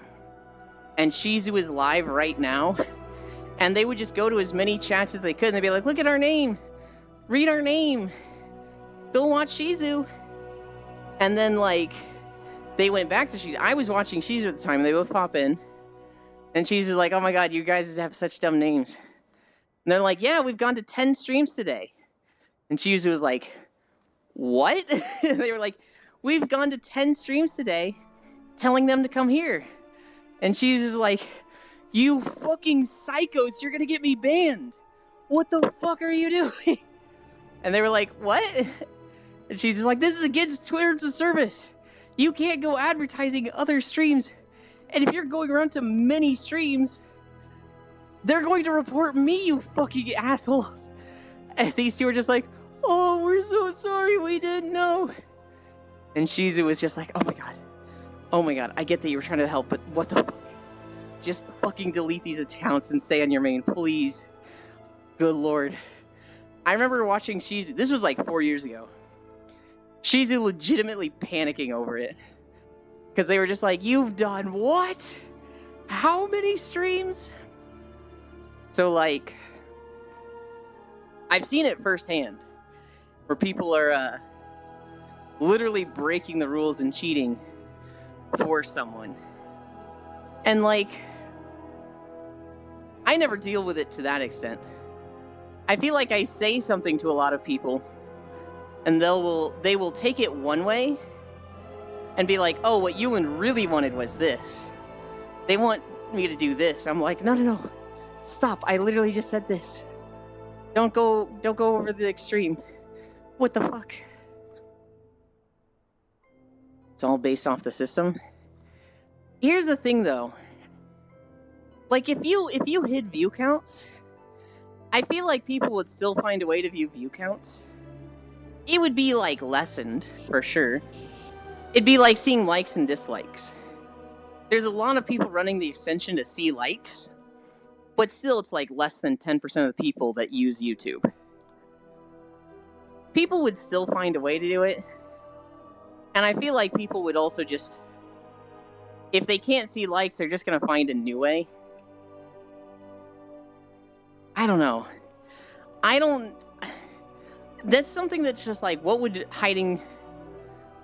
and Shizu is live right now. And they would just go to as many chats as they could, and they'd be like, look at our name, read our name, go watch Shizu. And then, like, they went back to Shizu. I was watching Shizu at the time, and they both pop in. And Shizu's like, oh my god, you guys have such dumb names. And they're like, yeah, we've gone to 10 streams today. And Shizu was like, what? They were like, we've gone to 10 streams today, telling them to come here. And Shizu's like, you fucking psychos, you're gonna get me banned. What the fuck are you doing? And they were like, what? And she's just like, this is against Twitter's service. You can't go advertising other streams. And if you're going around to many streams, they're going to report me, you fucking assholes. And these 2 are just like, oh, we're so sorry, we didn't know. And Shizu was just like, oh my god, I get that you were trying to help, but what the fuck? Just fucking delete these accounts and stay on your main, please. Good lord. I remember watching Shizu, this was like 4 years ago. Shizu legitimately panicking over it. Because they were just like, you've done what? How many streams? So like, I've seen it firsthand. Where people are literally breaking the rules and cheating for someone. And like, I never deal with it to that extent. I feel like I say something to a lot of people, and they will take it one way, and be like, oh, what Ewan really wanted was this. They want me to do this. I'm like, no, stop! I literally just said this. Don't go over the extreme. What the fuck? It's all based off the system. Here's the thing, though. Like, if you hid view counts, I feel like people would still find a way to view view counts. It would be, like, lessened, for sure. It'd be like seeing likes and dislikes. There's a lot of people running the extension to see likes, but still it's like less than 10% of the people that use YouTube. People would still find a way to do it. And I feel like people would also just, if they can't see likes, they're just going to find a new way. I don't know. That's something that's just like, what would hiding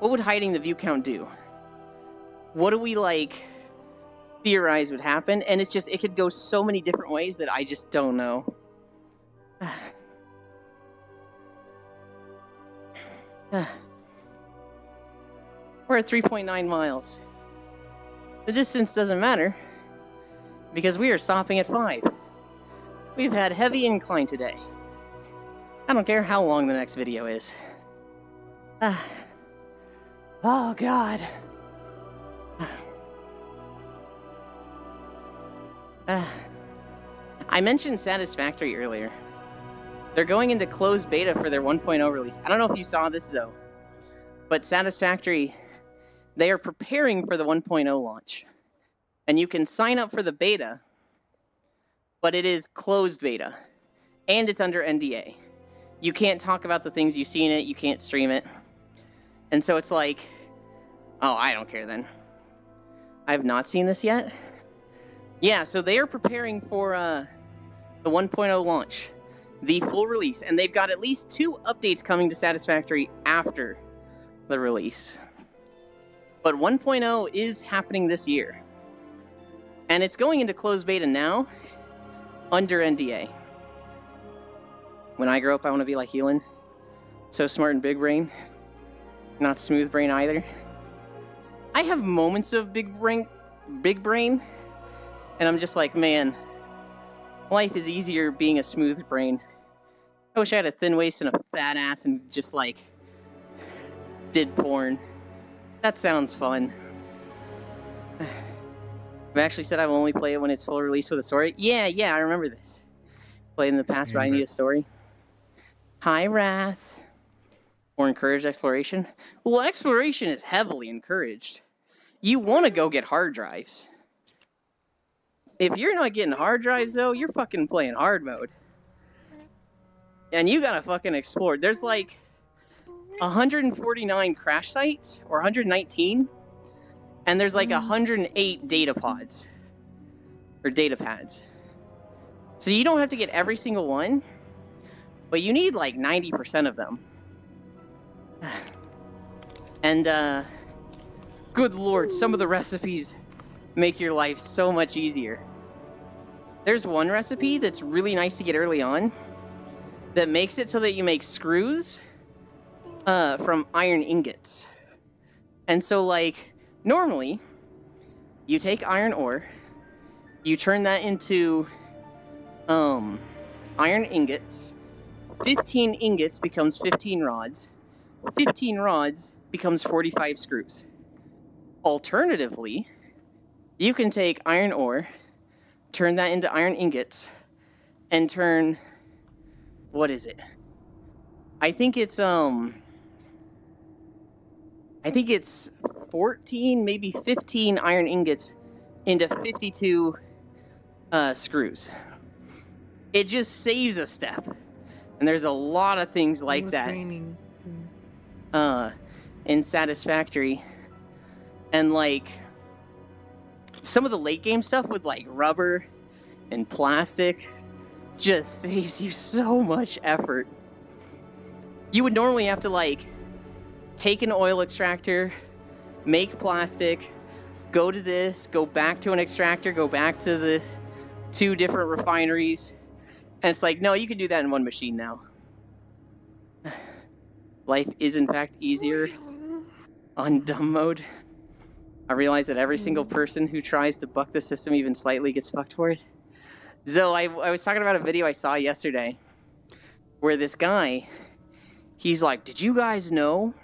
the view count do? What do we, like, theorize would happen? And it's just, it could go so many different ways that I just don't know. We're at 3.9 miles. The distance doesn't matter, because we are stopping at 5. We've had heavy incline today. I don't care how long the next video is. Oh god. I mentioned Satisfactory earlier. They're going into closed beta for their 1.0 release. I don't know if you saw this, though, but Satisfactory, they are preparing for the 1.0 launch. And you can sign up for the beta, but it is closed beta, and it's under NDA. You can't talk about the things you see in it, you can't stream it. And so it's like, oh, I don't care then. I have not seen this yet. Yeah, so they are preparing for the 1.0 launch, the full release, and they've got at least 2 updates coming to Satisfactory after the release. But 1.0 is happening this year. And it's going into closed beta now, under NDA. When I grow up, I want to be like Helan. So smart and big brain. Not smooth brain either. I have moments of big brain, and I'm just like, man, life is easier being a smooth brain. I wish I had a thin waist and a fat ass and just like did porn. That sounds fun. I've actually said I will only play it when it's full release with a story. Yeah, I remember this. Played in the past, but I need a story. Hi, Wrath. Or encourage exploration? Well, exploration is heavily encouraged. You want to go get hard drives. If you're not getting hard drives, though, you're fucking playing hard mode. And you gotta fucking explore. There's like 149 crash sites, or 119, and there's like 108 data pods. Or data pads. So you don't have to get every single one, but you need like 90% of them. And, good lord, some of the recipes make your life so much easier. There's one recipe that's really nice to get early on that makes it so that you make screws from iron ingots. And so, like, normally, you take iron ore, you turn that into iron ingots, 15 ingots becomes 15 rods, 15 rods becomes 45 screws. Alternatively, you can take iron ore, turn that into iron ingots, and turn, what is it? I think it's 14, maybe 15 iron ingots into 52 screws. It just saves a step. And there's a lot of things like that in Satisfactory. And like some of the late game stuff with like rubber and plastic just saves you so much effort. You would normally have to like take an oil extractor, make plastic, go to this, go back to an extractor, go back to the 2 different refineries. And it's like, no, you can do that in one machine now. Life is in fact easier on dumb mode. I realize that every single person who tries to buck the system even slightly gets fucked for it. So I was talking about a video I saw yesterday where this guy, he's like, did you guys know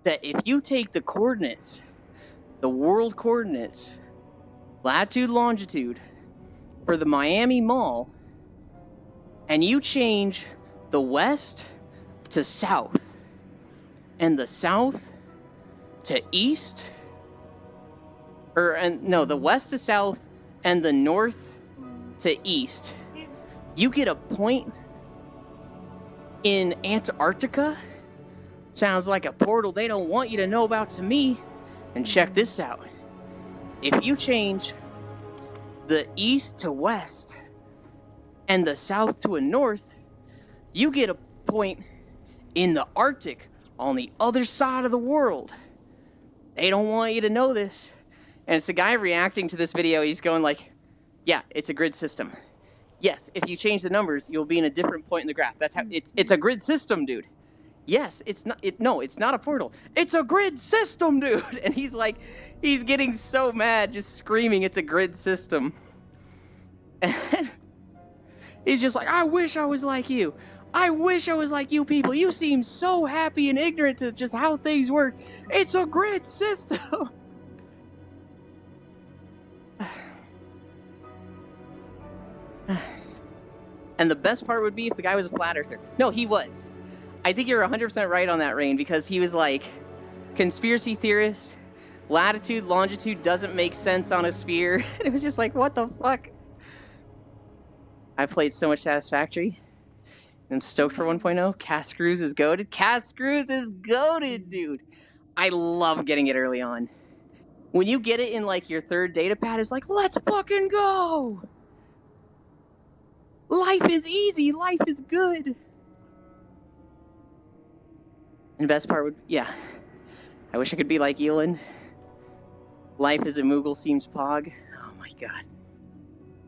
that if you take the coordinates, the world coordinates, latitude, longitude, for the Miami Mall, and you change the west to south, and the south to east, the west to south, and the north to east, you get a point in Antarctica? Sounds like a portal they don't want you to know about to me. And check this out. If you change the east to west and the south to a north, you get a point in the Arctic on the other side of the world. They don't want you to know this. And it's a guy reacting to this video. He's going like, yeah, it's a grid system. Yes, if you change the numbers, you'll be in a different point in the graph. That's how it's a grid system, dude. Yes, it's not a portal. It's a grid system, dude. And he's like, he's getting so mad, just screaming, it's a grid system. And he's just like, I wish I was like you. I wish I was like you people. You seem so happy and ignorant to just how things work. It's a grid system. And the best part would be if the guy was a flat earther. No, he was. I think you're 100% right on that, Rain, because he was like, conspiracy theorist, latitude, longitude doesn't make sense on a sphere. It was just like, what the fuck? I played so much Satisfactory. I'm stoked for 1.0. Cast Screws is goated. Cast Screws is goated, dude. I love getting it early on. When you get it in like your 3rd data pad, it's like, let's fucking go! Life is easy. Life is good. And the best part would, yeah. I wish I could be like Elon. Life as a Moogle seems pog. Oh my god.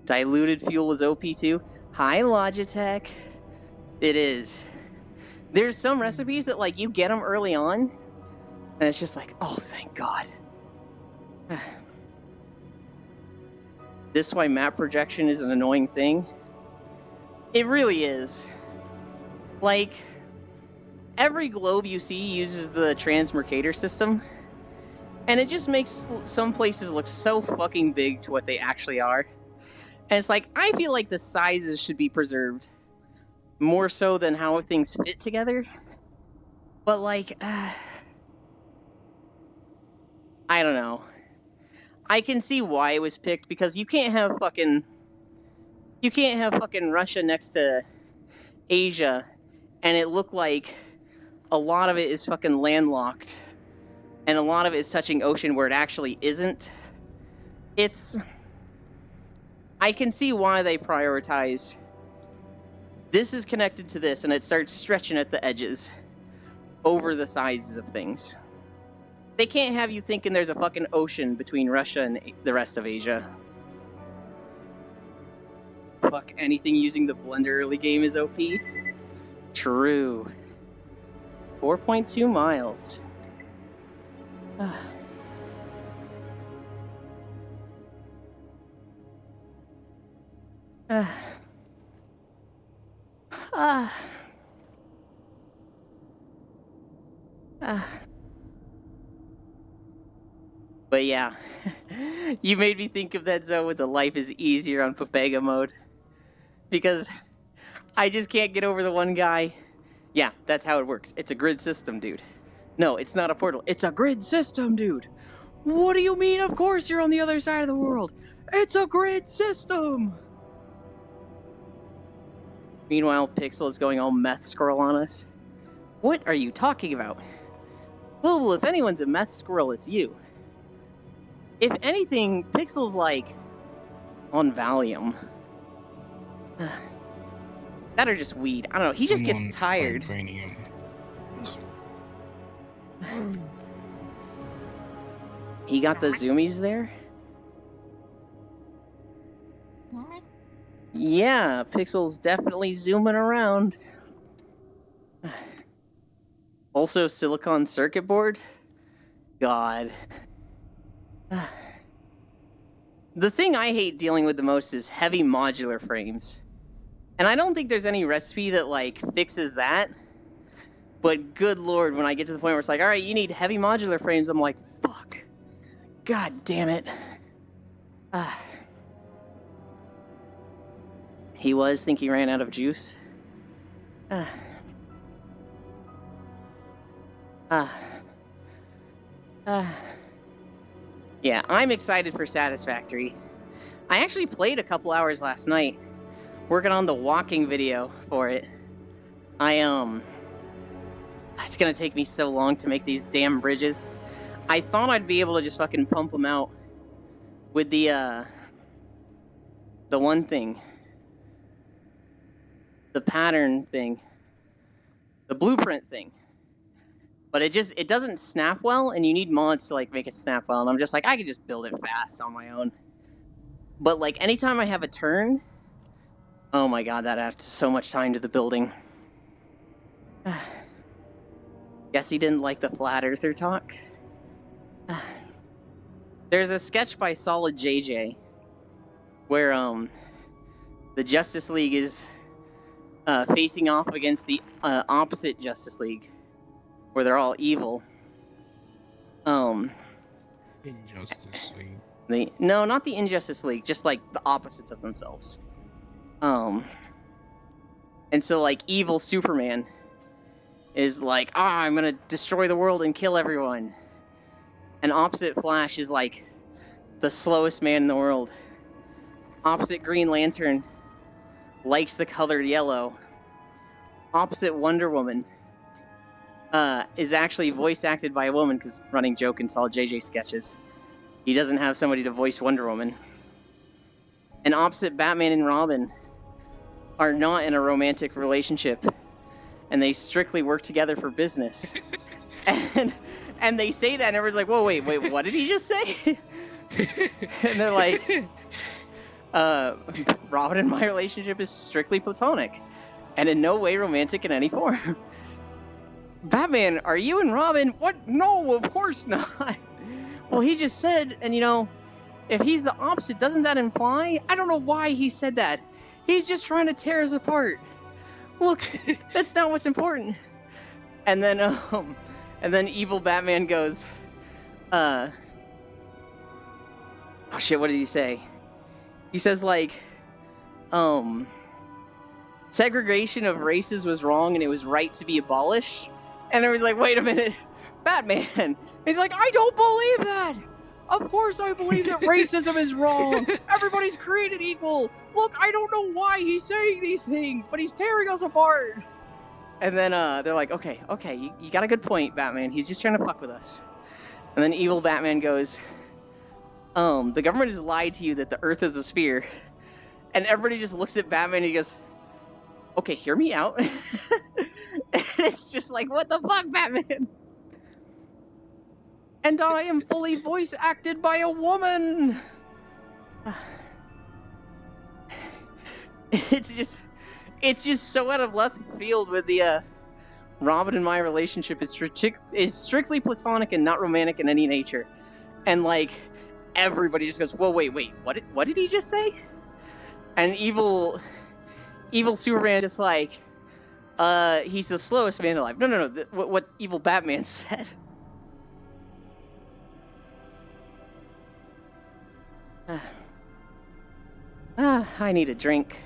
Diluted fuel is OP too. Hi, Logitech. It is. There's some recipes that, like, you get them early on, and it's just like, oh, thank God. This is why map projection is an annoying thing. It really is. Like, every globe you see uses the Transmercator system, and it just makes some places look so fucking big to what they actually are. And it's like, I feel like the sizes should be preserved more so than how things fit together. But like, I don't know. I can see why it was picked, because you can't have fucking Russia next to Asia and it look like a lot of it is fucking landlocked and a lot of it is touching ocean where it actually isn't. I can see why they prioritize this is connected to this, and it starts stretching at the edges over the sizes of things. They can't have you thinking there's a fucking ocean between Russia and the rest of Asia. Fuck, anything using the Blender early game is OP. True. 4.2 miles. But yeah, you made me think of that zone with the life is easier on Pepega mode. Because I just can't get over the one guy. Yeah, that's how it works. It's a grid system, dude. No, it's not a portal. It's a grid system, dude. What do you mean? Of course you're on the other side of the world. It's a grid system. Meanwhile, Pixel is going all meth squirrel on us. What are you talking about? Well, if anyone's a meth squirrel, it's you. If anything, Pixel's like on Valium. That or just weed. I don't know. He just gets tired. He got the zoomies there? Yeah, Pixel's definitely zooming around. Also, silicon circuit board? God. The thing I hate dealing with the most is heavy modular frames. And I don't think there's any recipe that, like, fixes that. But good lord, when I get to the point where it's like, alright, you need heavy modular frames, I'm like, fuck. God damn it. He think he ran out of juice. Yeah, I'm excited for Satisfactory. I actually played a couple hours last night, working on the walking video for it. It's gonna take me so long to make these damn bridges. I thought I'd be able to just fucking pump them out with the one thing. The pattern thing. The blueprint thing. But it doesn't snap well, and you need mods to, like, make it snap well, and I'm just like, I can just build it fast on my own. But, like, anytime I have a turn, oh my god, that adds so much time to the building. Guess he didn't like the flat earther talk. There's a sketch by Solid JJ where the Justice League is facing off against the opposite Justice League, where they're all evil. Injustice League. No, not the Injustice League, just like the opposites of themselves. And so, like, evil Superman is like, I'm gonna destroy the world and kill everyone. And opposite Flash is like the slowest man in the world. Opposite Green Lantern likes the color yellow. Opposite Wonder Woman is actually voice acted by a woman, because running joke in Solid JJ sketches, he doesn't have somebody to voice Wonder Woman. And opposite Batman and Robin are not in a romantic relationship, and they strictly work together for business. And they say that, and everyone's like, whoa, wait, what did he just say? And they're like, Robin and my relationship is strictly platonic, and in no way romantic in any form. Batman, are you and Robin? What? No, of course not. Well, he just said, and you know, if he's the opposite, doesn't that imply? I don't know why he said that. He's just trying to tear us apart. Look, that's not what's important. And then evil Batman goes, oh shit, what did he say? He says like, segregation of races was wrong and it was right to be abolished. And everyone's like, wait a minute, Batman. He's like, I don't believe that. Of course I believe that racism is wrong. Everybody's created equal. Look, I don't know why he's saying these things, but he's tearing us apart. And then they're like, okay, you got a good point, Batman. He's just trying to fuck with us. And then evil Batman goes, the government has lied to you that the Earth is a sphere. And everybody just looks at Batman and he goes, okay, hear me out. And it's just like, what the fuck, Batman? And I am fully voice acted by a woman. It's just so out of left field with the Robin and my relationship is strictly platonic and not romantic in any nature. And like everybody just goes, whoa, wait, what did he just say? And evil Superman just like, he's the slowest man alive. No, what evil Batman said. I need a drink.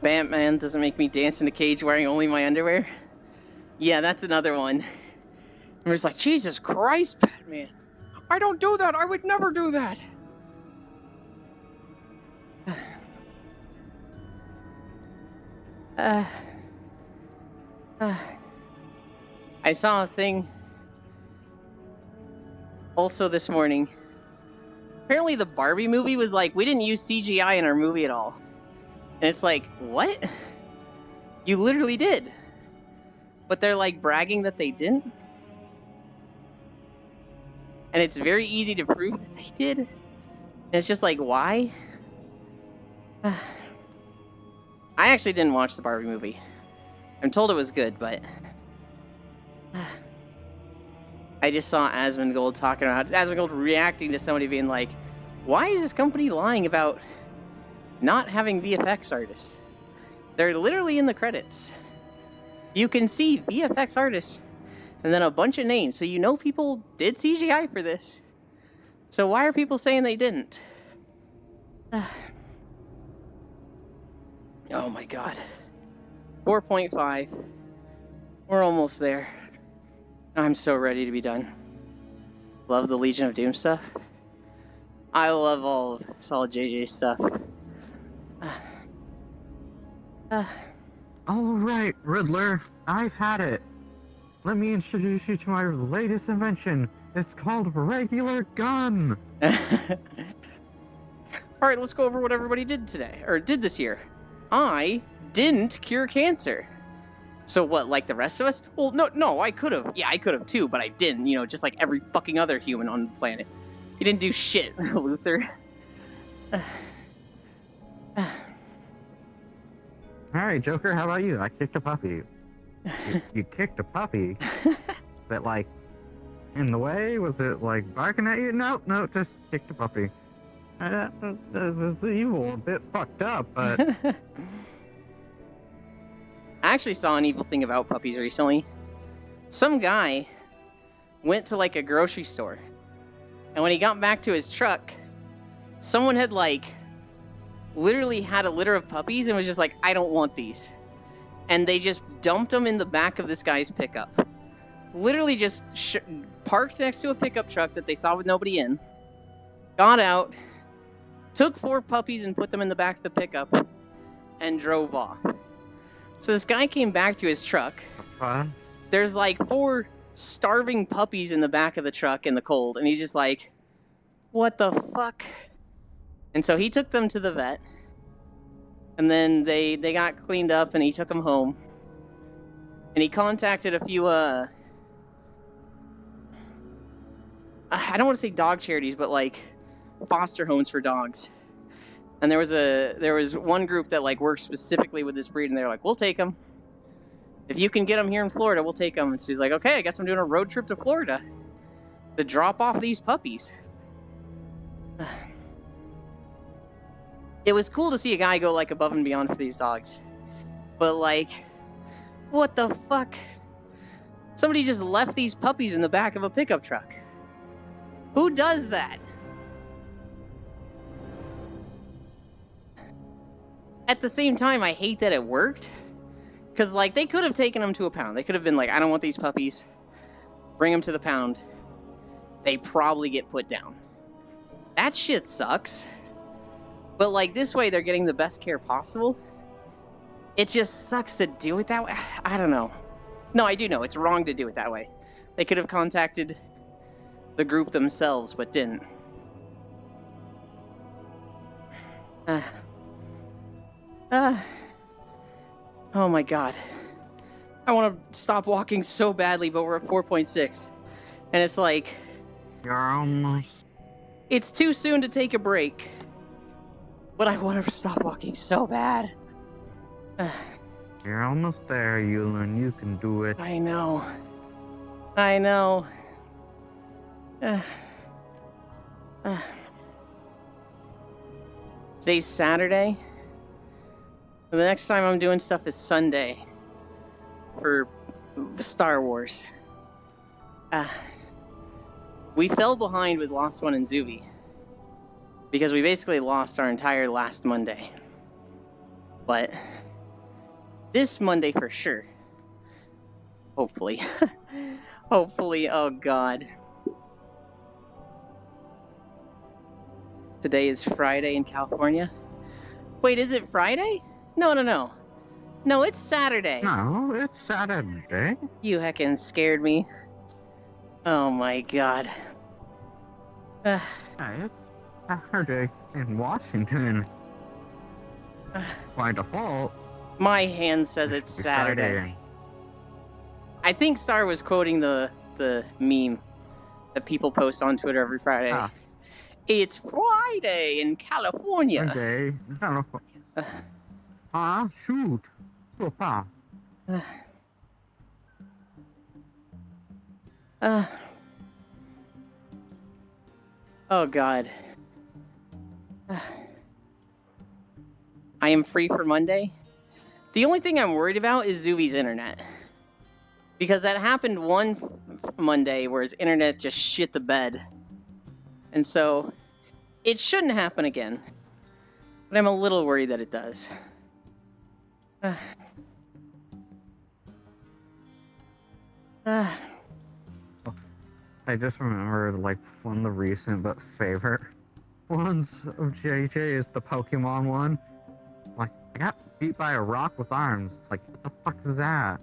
Batman doesn't make me dance in a cage wearing only my underwear. Yeah, that's another one. And it's like, Jesus Christ, Batman. I don't do that. I would never do that. I saw a thing also this morning. Apparently the Barbie movie was like, we didn't use CGI in our movie at all. And it's like, what? You literally did. But they're like bragging that they didn't. And it's very easy to prove that they did. And it's just like, why? I actually didn't watch the Barbie movie. I'm told it was good, but I just saw Asmongold talking about Asmongold reacting to somebody being like, why is this company lying about not having VFX artists? They're literally in the credits. You can see VFX artists and then a bunch of names, so you know people did CGI for this. So why are people saying they didn't? Oh my god. 4.5. We're almost there. I'm so ready to be done. Love the Legion of Doom stuff. I love all of Solid JJ's stuff. Alright, Riddler, I've had it. Let me introduce you to my latest invention. It's called Regular Gun. Alright, let's go over what everybody did today, or did this year. I didn't cure cancer. So what, like the rest of us? Well, no, I could have. Yeah, I could have too, but I didn't, you know, just like every fucking other human on the planet. You didn't do shit, Luther. Alright, Joker, how about you? I kicked a puppy. You kicked a puppy? But like, in the way? Was it like barking at you? No, just kicked a puppy. That was evil, a bit fucked up, but... I actually saw an evil thing about puppies recently. Some guy went to like a grocery store, and when he got back to his truck, someone had like literally had a litter of puppies and was just like, I don't want these. And they just dumped them in the back of this guy's pickup. Literally just parked next to a pickup truck that they saw with nobody in, got out, took 4 puppies and put them in the back of the pickup, and drove off. So this guy came back to his truck. There's like 4 starving puppies in the back of the truck in the cold, and he's just like, what the fuck? And so he took them to the vet, and then they got cleaned up, and he took them home. And he contacted a few, I don't want to say dog charities, but like foster homes for dogs. And there was one group that like works specifically with this breed, and they're like, we'll take them. If you can get them here in Florida, we'll take them. And so he's like, okay, I guess I'm doing a road trip to Florida to drop off these puppies. It was cool to see a guy go like above and beyond for these dogs. But like, what the fuck? Somebody just left these puppies in the back of a pickup truck. Who does that? At the same time, I hate that it worked. Because, like, they could have taken them to a pound. They could have been like, I don't want these puppies. Bring them to the pound. They probably get put down. That shit sucks. But, like, this way they're getting the best care possible. It just sucks to do it that way. I don't know. No, I do know. It's wrong to do it that way. They could have contacted the group themselves, but didn't. Oh my god. I want to stop walking so badly, but we're at 4.6. And it's like... You're almost... It's too soon to take a break. But I want to stop walking so bad. You're almost there, Yulin. You can do it. I know. I know. Today's Saturday. The next time I'm doing stuff is Sunday for Star Wars. We fell behind with Lost One and Zuby because we basically lost our entire last Monday. But this Monday for sure. Hopefully. Hopefully, oh god. Today is Friday in California. Wait, is it Friday? No. No, it's Saturday. No, it's Saturday. You heckin' scared me. Oh my god. Hey, it's Saturday in Washington. By default. My hand says it's Saturday. I think Star was quoting the meme that people post on Twitter every Friday. It's Friday in California. Friday. Shoot. Papa. Oh god. I am free for Monday. The only thing I'm worried about is Zuby's internet. Because that happened one Monday where his internet just shit the bed. And so, it shouldn't happen again. But I'm a little worried that it does. I just remembered, like, one of the recent but favorite ones of JJ is the Pokemon one. Like, I got beat by a rock with arms. Like, what the fuck is that?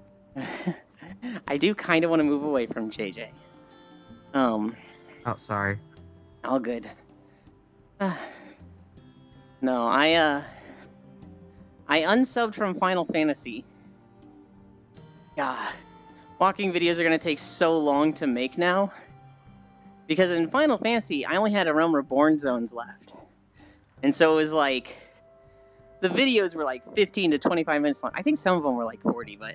I do kind of want to move away from JJ. Oh, sorry. All good. No, I unsubbed from Final Fantasy. God. Walking videos are going to take so long to make now. Because in Final Fantasy, I only had Realm Reborn zones left. And so it was like... The videos were like 15 to 25 minutes long. I think some of them were like 40, but...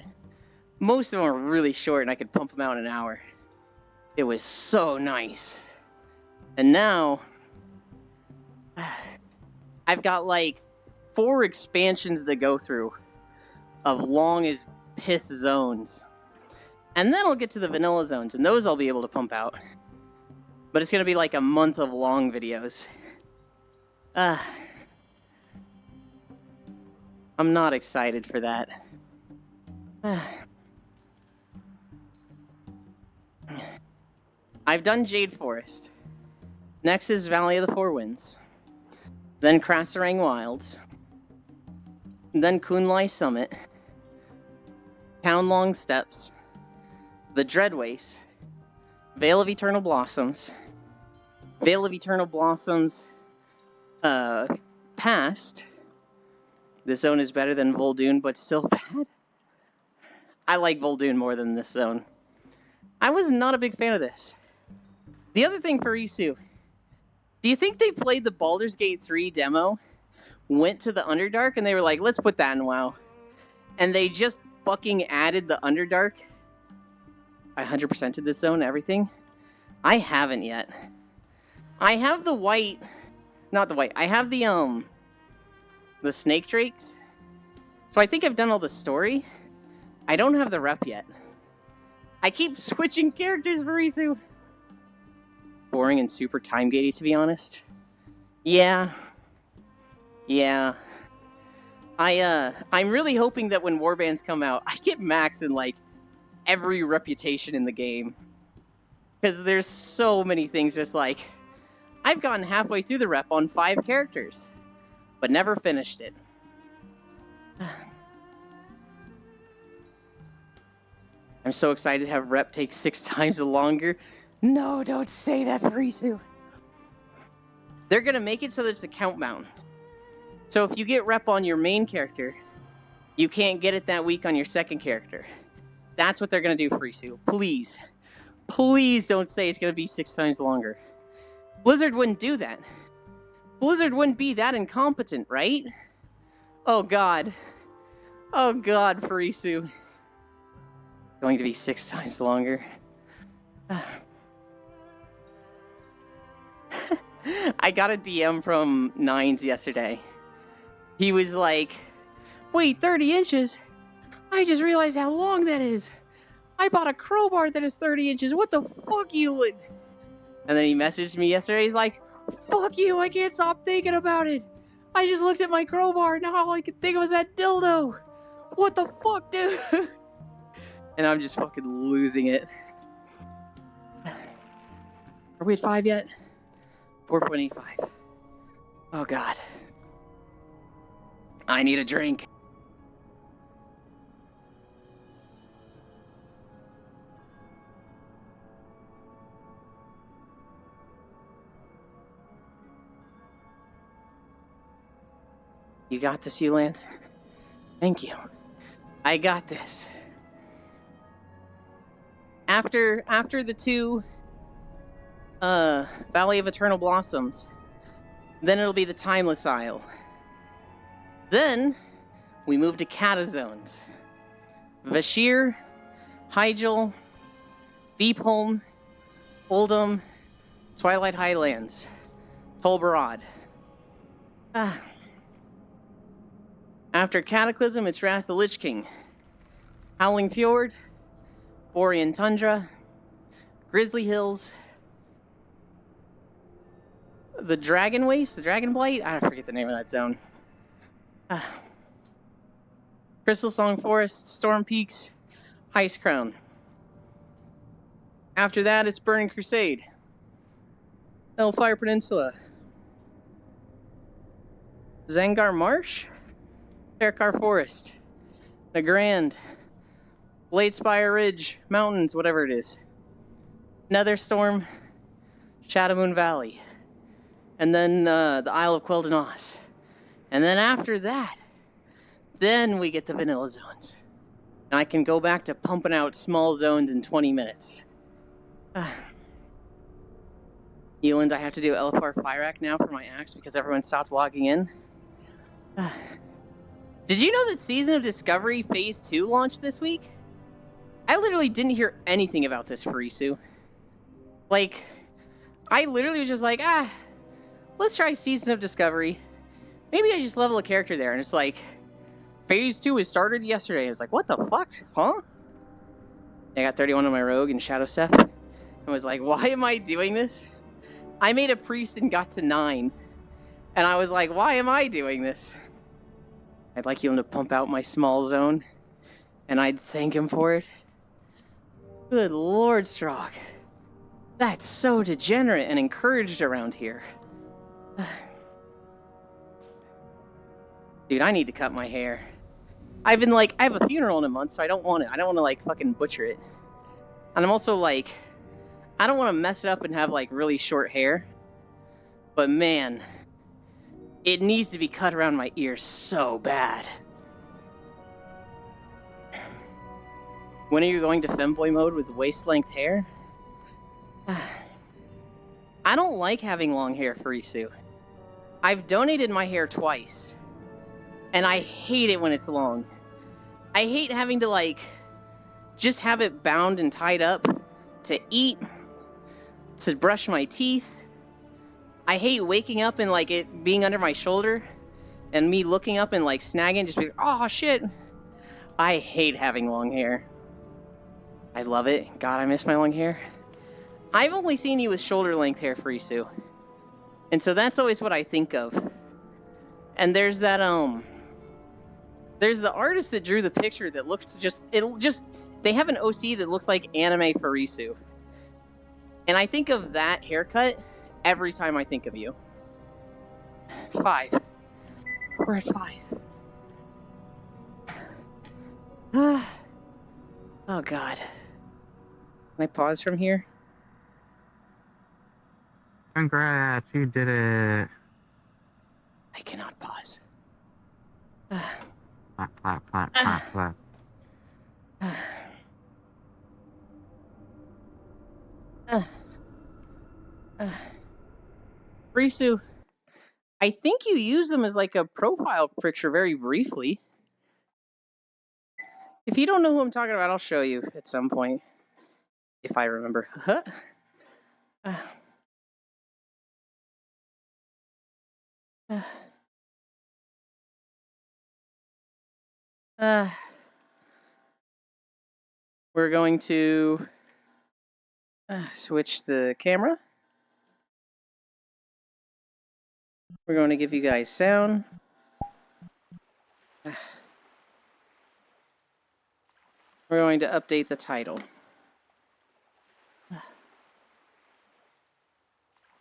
Most of them were really short and I could pump them out in an hour. It was so nice. And now... I've got like 4 expansions to go through. Of long as piss zones. And then I'll get to the vanilla zones, and those I'll be able to pump out. But it's going to be like a month of long videos. I'm not excited for that. I've done Jade Forest. Next is Valley of the Four Winds. Then Krasarang Wilds. Then Kunlai Summit. Poundlong Steps. The Dread Waste, Vale of Eternal Blossoms. Vale of Eternal Blossoms past. This zone is better than Vol'dun, but still bad. I like Vol'dun more than this zone. I was not a big fan of this. The other thing for Isu, do you think they played the Baldur's Gate 3 demo, went to the Underdark, and they were like, let's put that in WoW? And they just fucking added the Underdark? I 100%ed this zone, everything. I haven't yet. I have the white, not the white, I have the Snake Drakes. So I think I've done all the story. I don't have the rep yet. I keep switching characters for Isu. Boring and super time-gatey, to be honest. Yeah. I'm really hoping that when warbands come out, I get max in, like, every reputation in the game. Because there's so many things just like... I've gotten halfway through the rep on 5 characters, but never finished it. I'm so excited to have rep take 6 times longer. No, don't say that, Isu. They're going to make it so there's a count bound. So if you get rep on your main character, you can't get it that week on your second character. That's what they're going to do for Isu. Please. Please don't say it's going to be 6 times longer. Blizzard wouldn't do that. Blizzard wouldn't be that incompetent, right? Oh god. Oh god, for Isu. Going to be 6 times longer. I got a DM from Nines yesterday. He was like, wait, 30 inches? I just realized how long that is. I bought a crowbar that is 30 inches. What the fuck, you? And then he messaged me yesterday. He's like, fuck you, I can't stop thinking about it. I just looked at my crowbar. Now all I could think of was that dildo. What the fuck, dude? And I'm just fucking losing it. Are we at 5 yet? 4.85. Oh god. I need a drink. You got this, Uland? Thank you. I got this. After the 2 Valley of Eternal Blossoms, then it'll be the Timeless Isle. Then we move to Catazones. Vashir, Hyjal, Deepholm, Uldum, Twilight Highlands, Tol Barad. After Cataclysm, it's Wrath of the Lich King, Howling Fjord, Borean Tundra, Grizzly Hills, the Dragon Waste, the Dragon Blight? I forget the name of that zone. Crystal Song Forest, Storm Peaks, Heist Crown. After that, it's Burning Crusade, Hellfire Peninsula, Zangar Marsh, Terakar Forest, Nagrand, Bladespire Ridge, Mountains, whatever it is, Netherstorm, Shadowmoon Valley, and then the Isle of Quel'Danas. And then after that, then we get the vanilla zones. And I can go back to pumping out small zones in 20 minutes. Eland, I have to do LFR Fire Act now for my axe because everyone stopped logging in. Did you know that Season of Discovery Phase 2 launched this week? I literally didn't hear anything about this for Isu. Like, I literally was just like, let's try Season of Discovery. Maybe I just level a character there, and it's like, Phase 2 has started yesterday. I was like, what the fuck? Huh? I got 31 on my rogue and Shadow Step. And was like, why am I doing this? I made a priest and got to 9. And I was like, why am I doing this? I'd like him to pump out my small zone. And I'd thank him for it. Good lord, Strahd. That's so degenerate and encouraged around here. Dude, I need to cut my hair. I've been like, I have a funeral in a month, so I don't want to like fucking butcher it. And I'm also like, I don't want to mess it up and have like really short hair, but man, it needs to be cut around my ears so bad. When are you going to femboy mode with waist-length hair? I don't like having long hair, Furisu. I've donated my hair twice, and I hate it when it's long. I hate having to, like, just have it bound and tied up to eat, to brush my teeth. I hate waking up and, like, it being under my shoulder, and me looking up and, like, snagging, just be like, oh, shit. I hate having long hair. I love it. God, I miss my long hair. I've only seen you with shoulder-length hair, Furisu. And so that's always what I think of. And there's that, there's the artist that drew the picture that looks they have an OC that looks like anime Furisu. And I think of that haircut every time I think of you. 5. We're at 5. Oh, God. Can I pause from here? Congrats, you did it. I cannot pause. Clap, clap, clap, clap, clap. Risu, I think you use them as like a profile picture very briefly. If you don't know who I'm talking about, I'll show you at some point. If I remember. We're going to switch the camera. We're going to give you guys sound. We're going to update the title.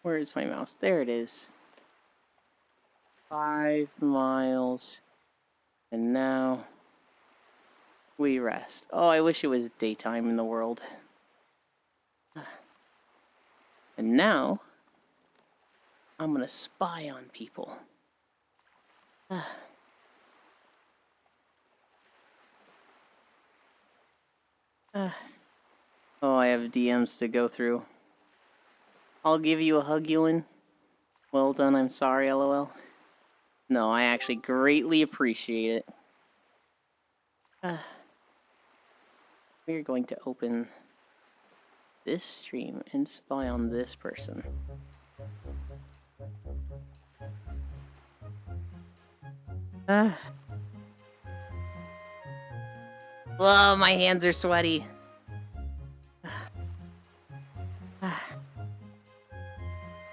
Where is my mouse? There it is. 5 miles. And now we rest. Oh, I wish it was daytime in the world. And now I'm gonna spy on people. Oh, I have DMs to go through. I'll give you a hug, Ewan. Well done, I'm sorry, LOL. No, I actually greatly appreciate it. We're going to open this stream and spy on this person. Oh, my hands are sweaty.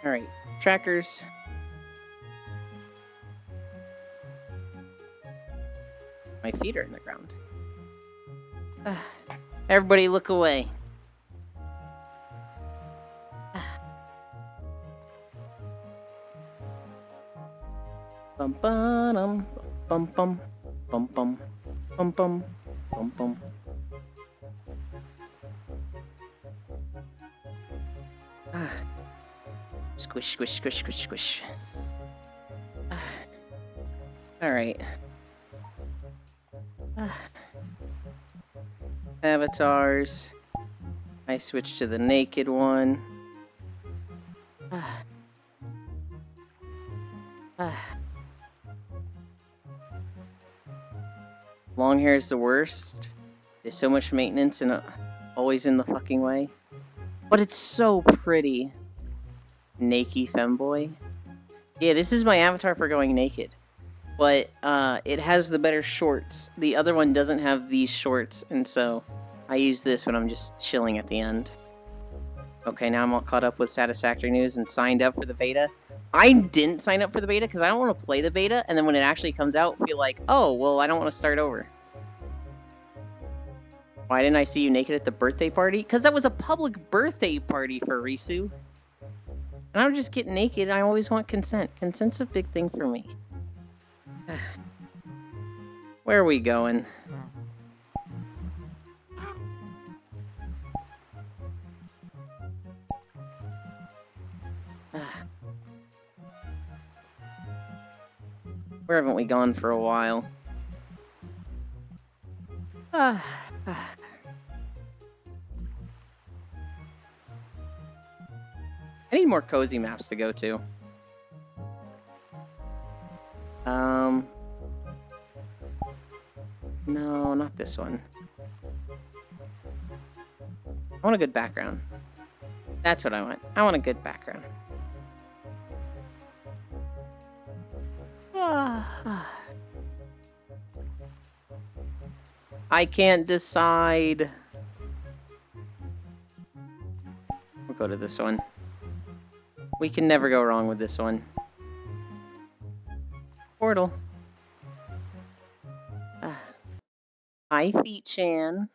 Alright, trackers. My feet are in the ground. Everybody look away. Bum bum bum bum bum bum bum bum bum bum. Squish, squish, squish, squish, squish. Alright. Avatars. I switch to the naked one. Long hair is the worst. There's so much maintenance and always in the fucking way. But it's so pretty. Naked femboy. Yeah, this is my avatar for going naked. But it has the better shorts. The other one doesn't have these shorts, and so I use this when I'm just chilling at the end. Okay, now I'm all caught up with Satisfactory News and signed up for the beta. I didn't sign up for the beta because I don't want to play the beta, and then when it actually comes out, feel like, oh, well, I don't want to start over. Why didn't I see you naked at the birthday party? Because that was a public birthday party for Risu. And I'm just getting naked. I always want consent. Consent's a big thing for me. Where are we going? Where haven't we gone for a while? I need more cozy maps to go to. No, not this one. I want a good background. That's what I want. I want a good background. I can't decide. We'll go to this one. We can never go wrong with this one. Portal. Hi, Feet Chan.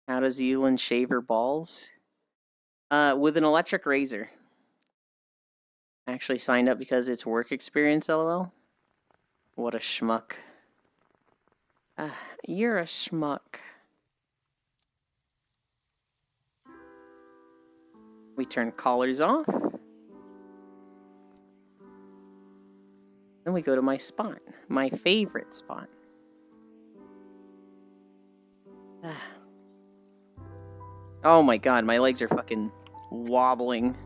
How does Yulin shave her balls? With an electric razor. I actually signed up because it's work experience, lol. What a schmuck. You're a schmuck. We turn collars off. Then we go to my spot. My favorite spot. Oh my god, my legs are fucking wobbling.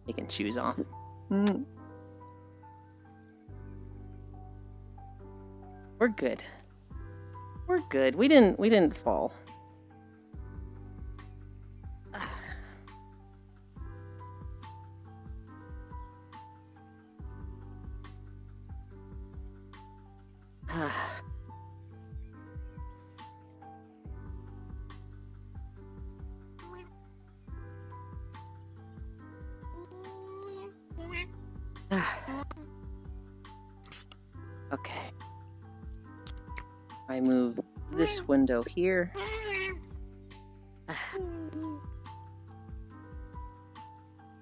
Taking shoes off. We're good. We're good. We didn't fall. Okay. I move this window here.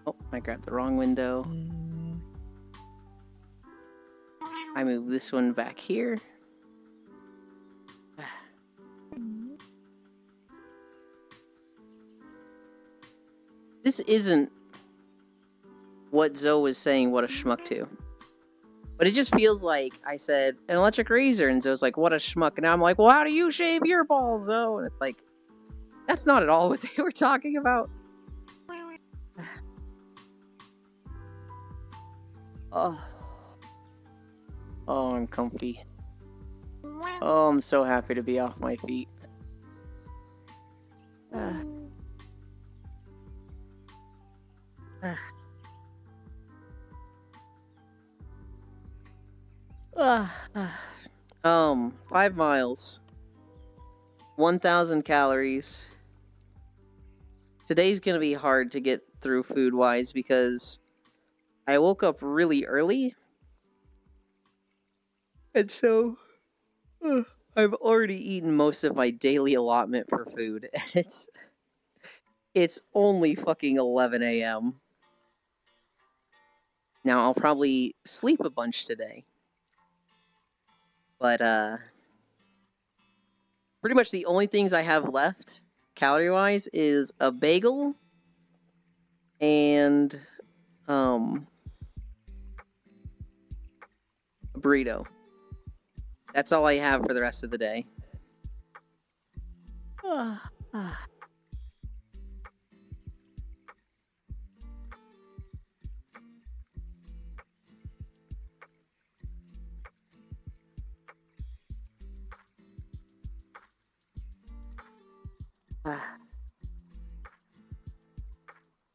Oh, I grabbed the wrong window. I move this one back here. This isn't what Zoe was saying, what a schmuck to. But it just feels like I said an electric razor, and Zoe's like, what a schmuck. And now I'm like, well, how do you shave your balls, Zoe? And it's like, that's not at all what they were talking about. Oh, I'm comfy. Oh, I'm so happy to be off my feet. Um, 5 miles. 1,000 calories. Today's gonna be hard to get through food-wise because I woke up really early. And so I've already eaten most of my daily allotment for food, and it's only fucking 11 a.m. Now I'll probably sleep a bunch today. But pretty much the only things I have left, calorie-wise, is a bagel and a burrito. That's all I have for the rest of the day.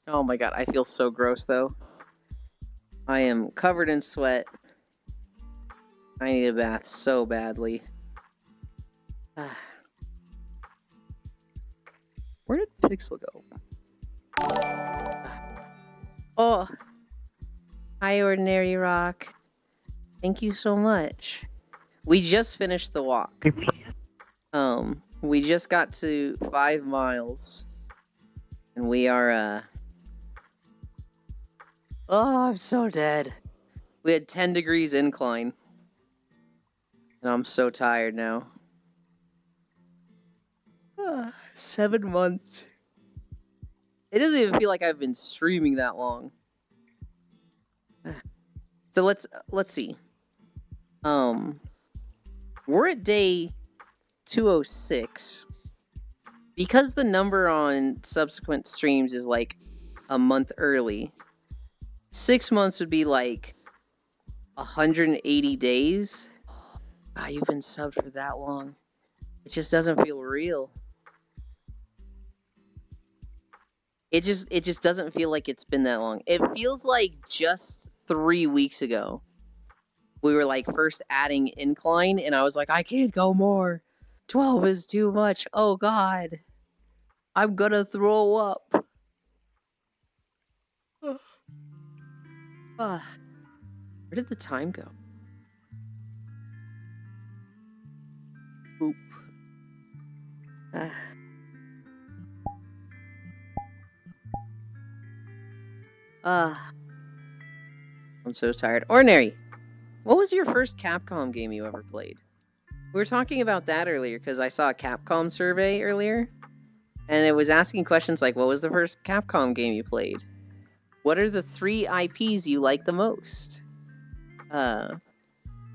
Oh my god, I feel so gross though. I am covered in sweat. I need a bath so badly. Where did Pixel go? Oh, hi Ordinary Rock. Thank you so much. We just finished the walk. We just got to 5 miles. And we are, oh, I'm so dead. We had 10 degrees incline. And I'm so tired now. 7 months. It doesn't even feel like I've been streaming that long. So let's see. We're at day 206. Because the number on subsequent streams is like a month early, 6 months would be like 180 days. Ah, you've been subbed for that long. It just doesn't feel real. It just doesn't feel like it's been that long. It feels like just 3 weeks ago we were like first adding incline, and I was like, I can't go more. 12 is too much. Oh God, I'm gonna throw up. Where did the time go? Oop. I'm so tired. Ordinary, what was your first Capcom game you ever played? We were talking about that earlier because I saw a Capcom survey earlier, and it was asking questions like, what was the first Capcom game you played? What are the 3 IPs you like the most?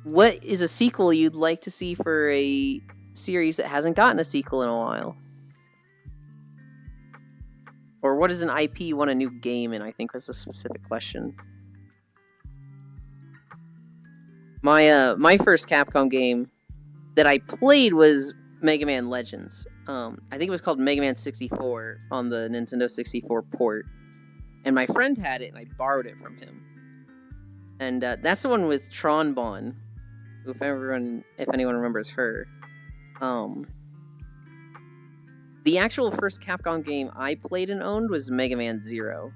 What is a sequel you'd like to see for a series that hasn't gotten a sequel in a while? Or what is an IP you want a new game in, I think was a specific question. My first Capcom game that I played was Mega Man Legends. I think it was called Mega Man 64 on the Nintendo 64 port. And my friend had it, and I borrowed it from him. And that's the one with Tron Bonne, if anyone remembers her. The actual first Capcom game I played and owned was Mega Man 0.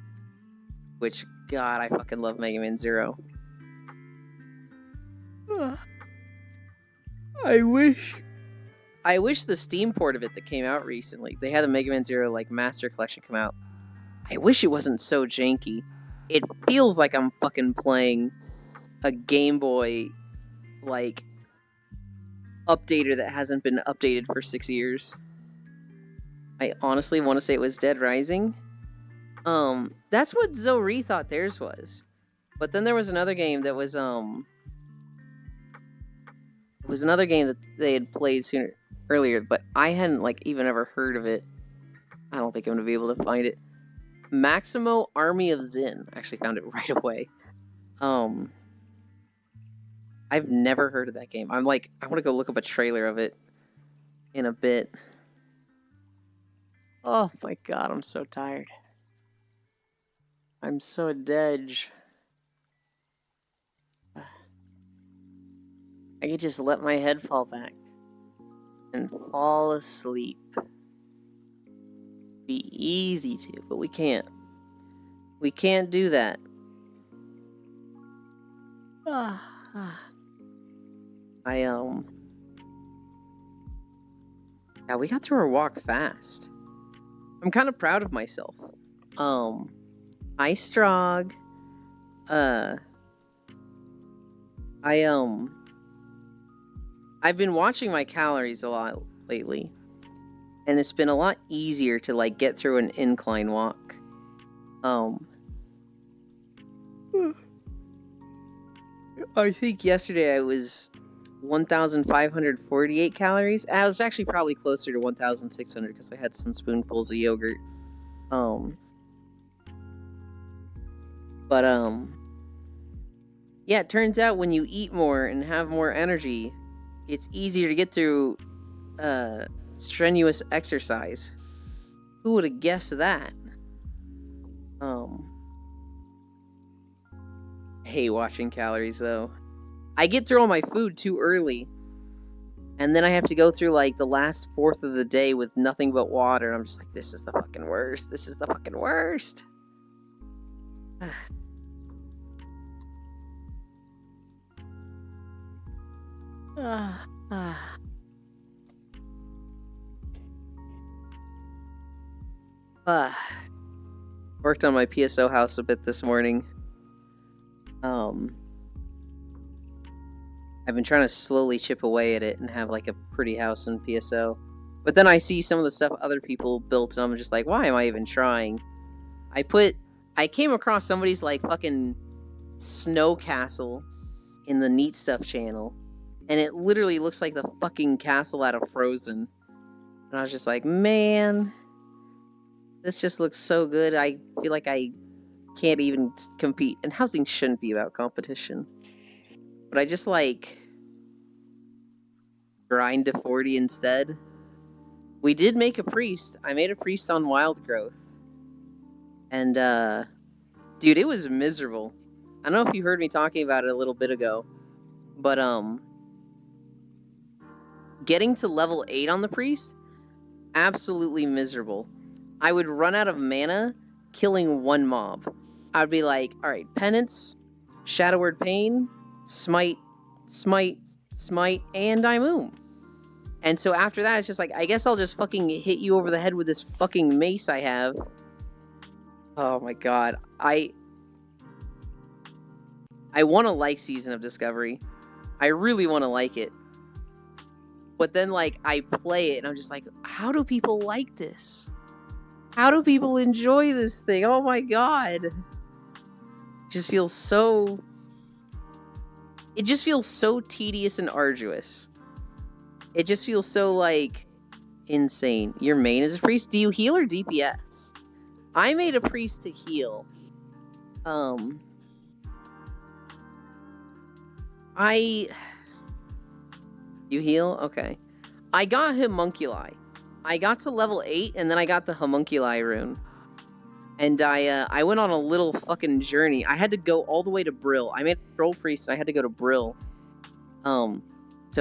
Which, God, I fucking love Mega Man 0. I wish the Steam port of it that came out recently, they had the Mega Man 0 like Master Collection come out. I wish it wasn't so janky. It feels like I'm fucking playing a Game Boy like updater that hasn't been updated for 6 years. I honestly want to say it was Dead Rising. That's what Zoe thought theirs was. But then there was another game that was it was another game that they had played earlier, but I hadn't like even ever heard of it. I don't think I'm gonna be able to find it. Maximo Army of Zin. I actually found it right away. I've never heard of that game. I want to go look up a trailer of it in a bit. Oh my God, I'm so tired. I'm so dead. I could just let my head fall back and fall asleep. Be easy to, but we can't. We can't do that. Yeah, we got through our walk fast. I'm kind of proud of myself. Hi, Strog. I've been watching my calories a lot lately, and it's been a lot easier to like get through an incline walk. I think yesterday I was 1,548 calories. I was actually probably closer to 1,600 because I had some spoonfuls of yogurt. Yeah, it turns out when you eat more and have more energy, it's easier to get through strenuous exercise. Who would have guessed that? I hate watching calories though. I get through all my food too early, and then I have to go through like the last fourth of the day with nothing but water. I'm just like, this is the fucking worst. This is the fucking worst. Worked on my PSO house a bit this morning. I've been trying to slowly chip away at it and have like a pretty house in PSO. But then I see some of the stuff other people built, and I'm just like, why am I even trying? I came across somebody's like fucking snow castle in the Neat Stuff channel, and it literally looks like the fucking castle out of Frozen. And I was just like, man, this just looks so good. I feel like I can't even compete. And housing shouldn't be about competition. But I just like grind to 40 instead. We did make a priest. I made a priest on Wild Growth. And, dude, it was miserable. I don't know if you heard me talking about it a little bit ago. But, getting to level 8 on the priest, absolutely miserable. I would run out of mana killing one mob. I'd be like, alright, Penance, Shadow Word Pain, Smite, Smite, Smite, and Daimoom. And so after that, it's just like, I guess I'll just fucking hit you over the head with this fucking mace I have. Oh my god. I want to like Season of Discovery. I really want to like it. But then, like, I play it, and I'm just like, how do people like this? How do people enjoy this thing? Oh my god. It just feels so... It just feels so tedious and arduous. It just feels so, like, insane. Your main is a priest? Do you heal or DPS? I made a priest to heal. You heal? Okay. I got Homunculi. I got to level 8, and then I got the Homunculi rune. And I went on a little fucking journey. I had to go all the way to Brill. I made a troll priest, and I had to go to Brill. To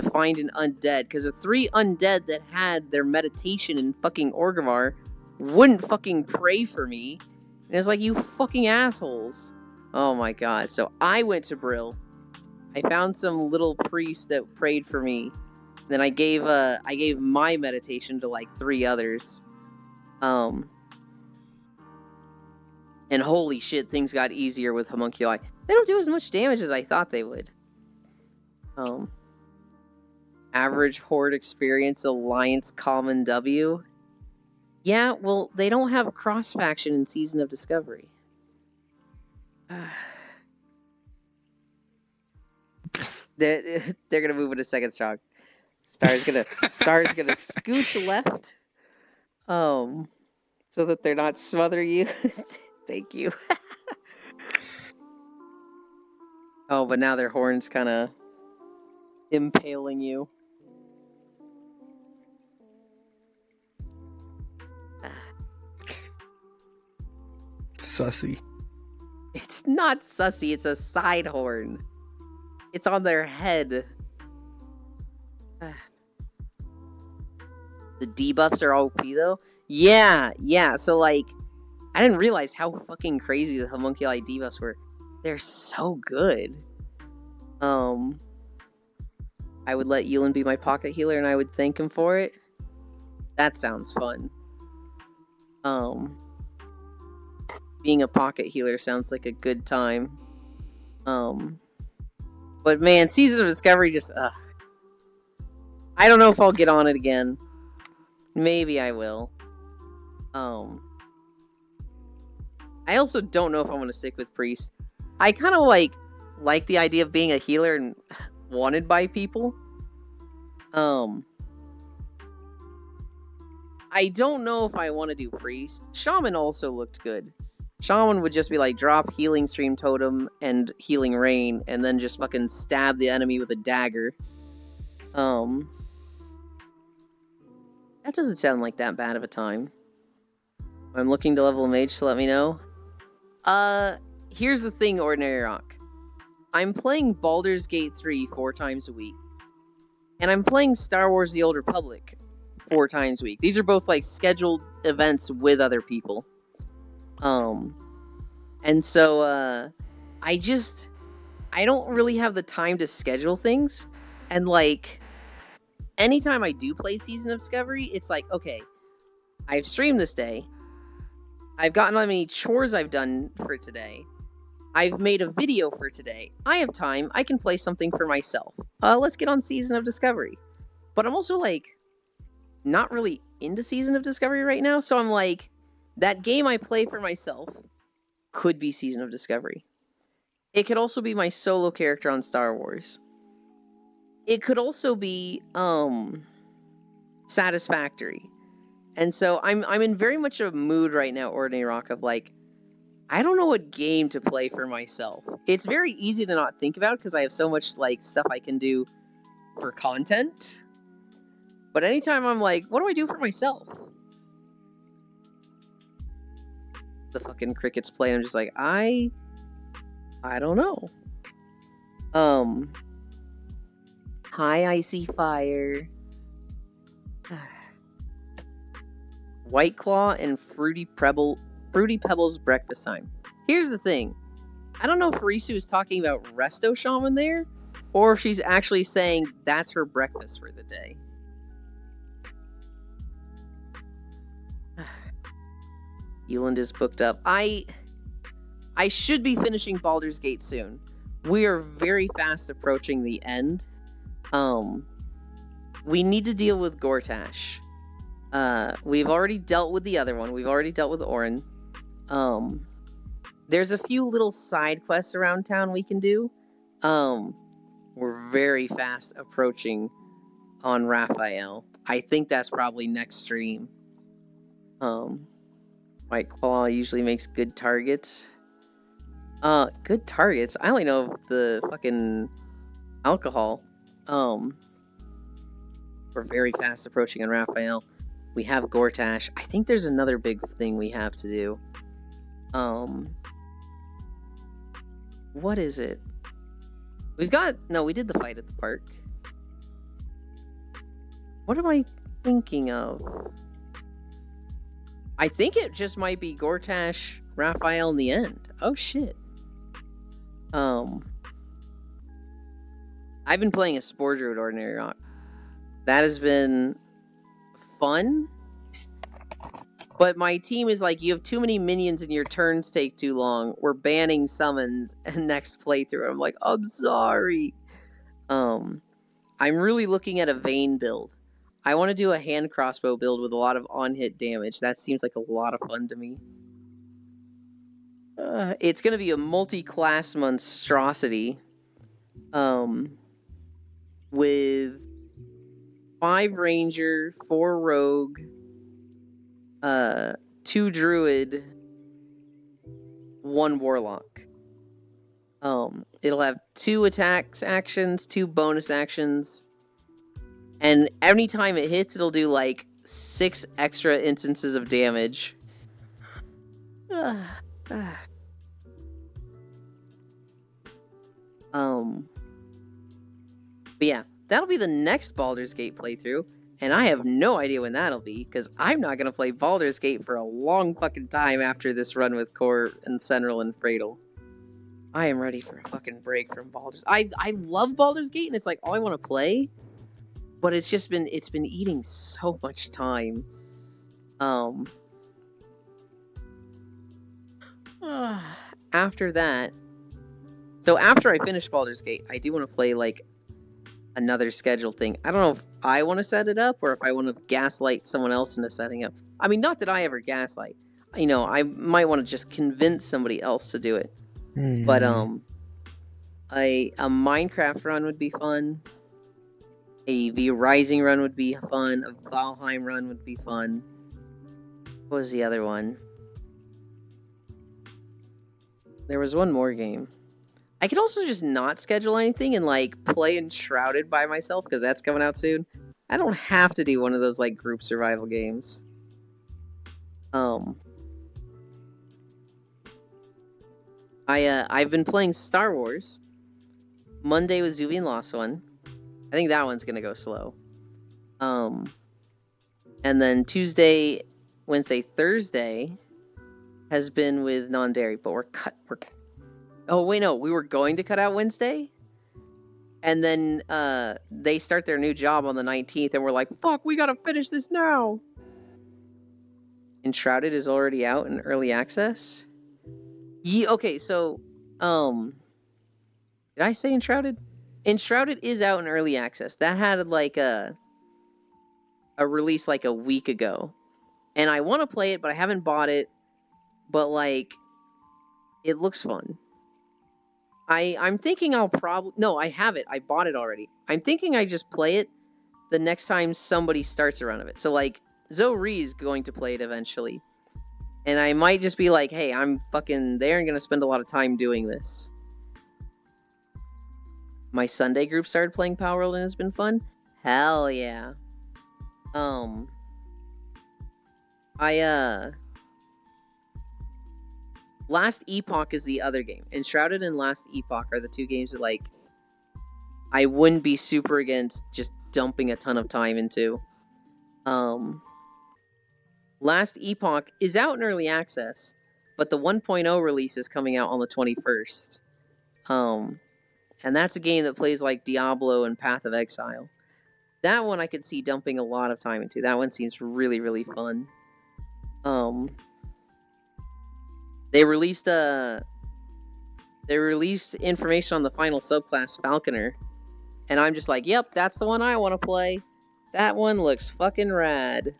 find an undead. Because the 3 undead that had their meditation in fucking Orgrimmar wouldn't fucking pray for me. And it's like, you fucking assholes. Oh my god. So I went to Brill. I found some little priest that prayed for me. Then I gave my meditation to like 3 others. And holy shit, things got easier with Homunculi. They don't do as much damage as I thought they would. Average Horde experience, Alliance Common W. Yeah, well, they don't have cross-faction in Season of Discovery. They're gonna move into second strong. Star's gonna scooch left. So that they're not smothering you. Thank you. Oh, but now their horn's kinda impaling you. Sussy. It's not sussy, it's a side horn. It's on their head. The debuffs are OP though? Yeah, so like, I didn't realize how fucking crazy the Homunculi debuffs were. They're so good. I would let Yulin be my pocket healer and I would thank him for it. That sounds fun. Being a pocket healer sounds like a good time. But man, Season of Discovery just, I don't know if I'll get on it again. Maybe I will. I also don't know if I'm gonna stick with Priest. I kind of like the idea of being a healer and wanted by people. I don't know if I want to do Priest. Shaman also looked good. Shaman would just be like, drop Healing Stream Totem and Healing Rain, and then just fucking stab the enemy with a dagger. That doesn't sound like that bad of a time. I'm looking to level a mage, so let me know. Here's the thing, Ordinary Rock. I'm playing Baldur's Gate 3 4 times a week. And I'm playing Star Wars The Old Republic 4 times a week. These are both like scheduled events with other people. And so, I don't really have the time to schedule things. And like, anytime I do play Season of Discovery, it's like, okay, I've streamed this day. I've gotten how many chores I've done for today. I've made a video for today. I have time. I can play something for myself. Let's get on Season of Discovery. But I'm also like, not really into Season of Discovery right now, so I'm like, that game I play for myself could be Season of Discovery. It could also be my solo character on Star Wars. It could also be Satisfactory. And so I'm in very much a mood right now, Ordinary Rock, of like, I don't know what game to play for myself. It's very easy to not think about because I have so much like stuff I can do for content. But anytime I'm like, what do I do for myself? The fucking crickets play, and I'm just like, I don't know. Hi, Icy Fire. White Claw and Fruity Pebbles breakfast time. Here's the thing. I don't know if Risu is talking about Resto Shaman there, or if she's actually saying that's her breakfast for the day. Eland is booked up. I should be finishing Baldur's Gate soon. We are very fast approaching the end. We need to deal with Gortash. We've already dealt with the other one. We've already dealt with Orin. There's a few little side quests around town we can do. We're very fast approaching on Raphael. I think that's probably next stream. White Claw usually makes good targets. Good targets? I only know the fucking alcohol. We're very fast approaching on Raphael. We have Gortash. I think there's another big thing we have to do. What is it? We did the fight at the park. What am I thinking of? I think it just might be Gortash, Raphael in the end. Oh shit. I've been playing a Spore Druid Ordinary Rock. That has been fun. But my team is like, you have too many minions and your turns take too long. We're banning summons and next playthrough. I'm like, I'm sorry. I'm really looking at a Vayne build. I want to do a hand crossbow build with a lot of on-hit damage. That seems like a lot of fun to me. It's going to be a multi-class monstrosity. With 5 ranger, 4 rogue, 2 druid, 1 warlock. It'll have 2 attacks actions, 2 bonus actions, and every time it hits, it'll do like 6 extra instances of damage. But yeah, that'll be the next Baldur's Gate playthrough, and I have no idea when that'll be, because I'm not going to play Baldur's Gate for a long fucking time after this run with Core and Senral and Freydle. I am ready for a fucking break from Baldur's. I love Baldur's Gate, and it's like all I want to play, but it's been eating so much time. After that, so after I finish Baldur's Gate, I do want to play like another schedule thing. I don't know if I want to set it up or if I want to gaslight someone else into setting up. I mean, not that I ever gaslight. You know, I might want to just convince somebody else to do it. But a Minecraft run would be fun. A V Rising run would be fun. A Valheim run would be fun. What was the other one? There was one more game. I could also just not schedule anything and like play Enshrouded by myself because that's coming out soon. I don't have to do one of those like group survival games. I've been playing Star Wars. Monday was Zuvi and Lost One. I think that one's gonna go slow. And then Tuesday, Wednesday, Thursday has been with non-dairy, but oh wait, no, we were going to cut out Wednesday, and then they start their new job on the 19th, and we're like, fuck, we gotta finish this now. Enshrouded is already out in early access. Okay, so did I say Enshrouded? Enshrouded is out in early access. That had like a a release like a week ago. And I want to play it, but I haven't bought it. But like, it looks fun. I'm thinking I'll probably... No, I have it. I bought it already. I'm thinking I just play it the next time somebody starts a run of it. So like, Zoe's going to play it eventually. And I might just be like, hey, I'm fucking there and going to spend a lot of time doing this. My Sunday group started playing Power World and it's been fun. Hell yeah. Last Epoch is the other game. Enshrouded and Last Epoch are the two games that, like, I wouldn't be super against just dumping a ton of time into. Last Epoch is out in early access, but the 1.0 release is coming out on the 21st. And that's a game that plays like Diablo and Path of Exile. That one I could see dumping a lot of time into. That one seems really, really fun. They released information on the final subclass Falconer, and I'm just like, yep, that's the one I want to play. That one looks fucking rad.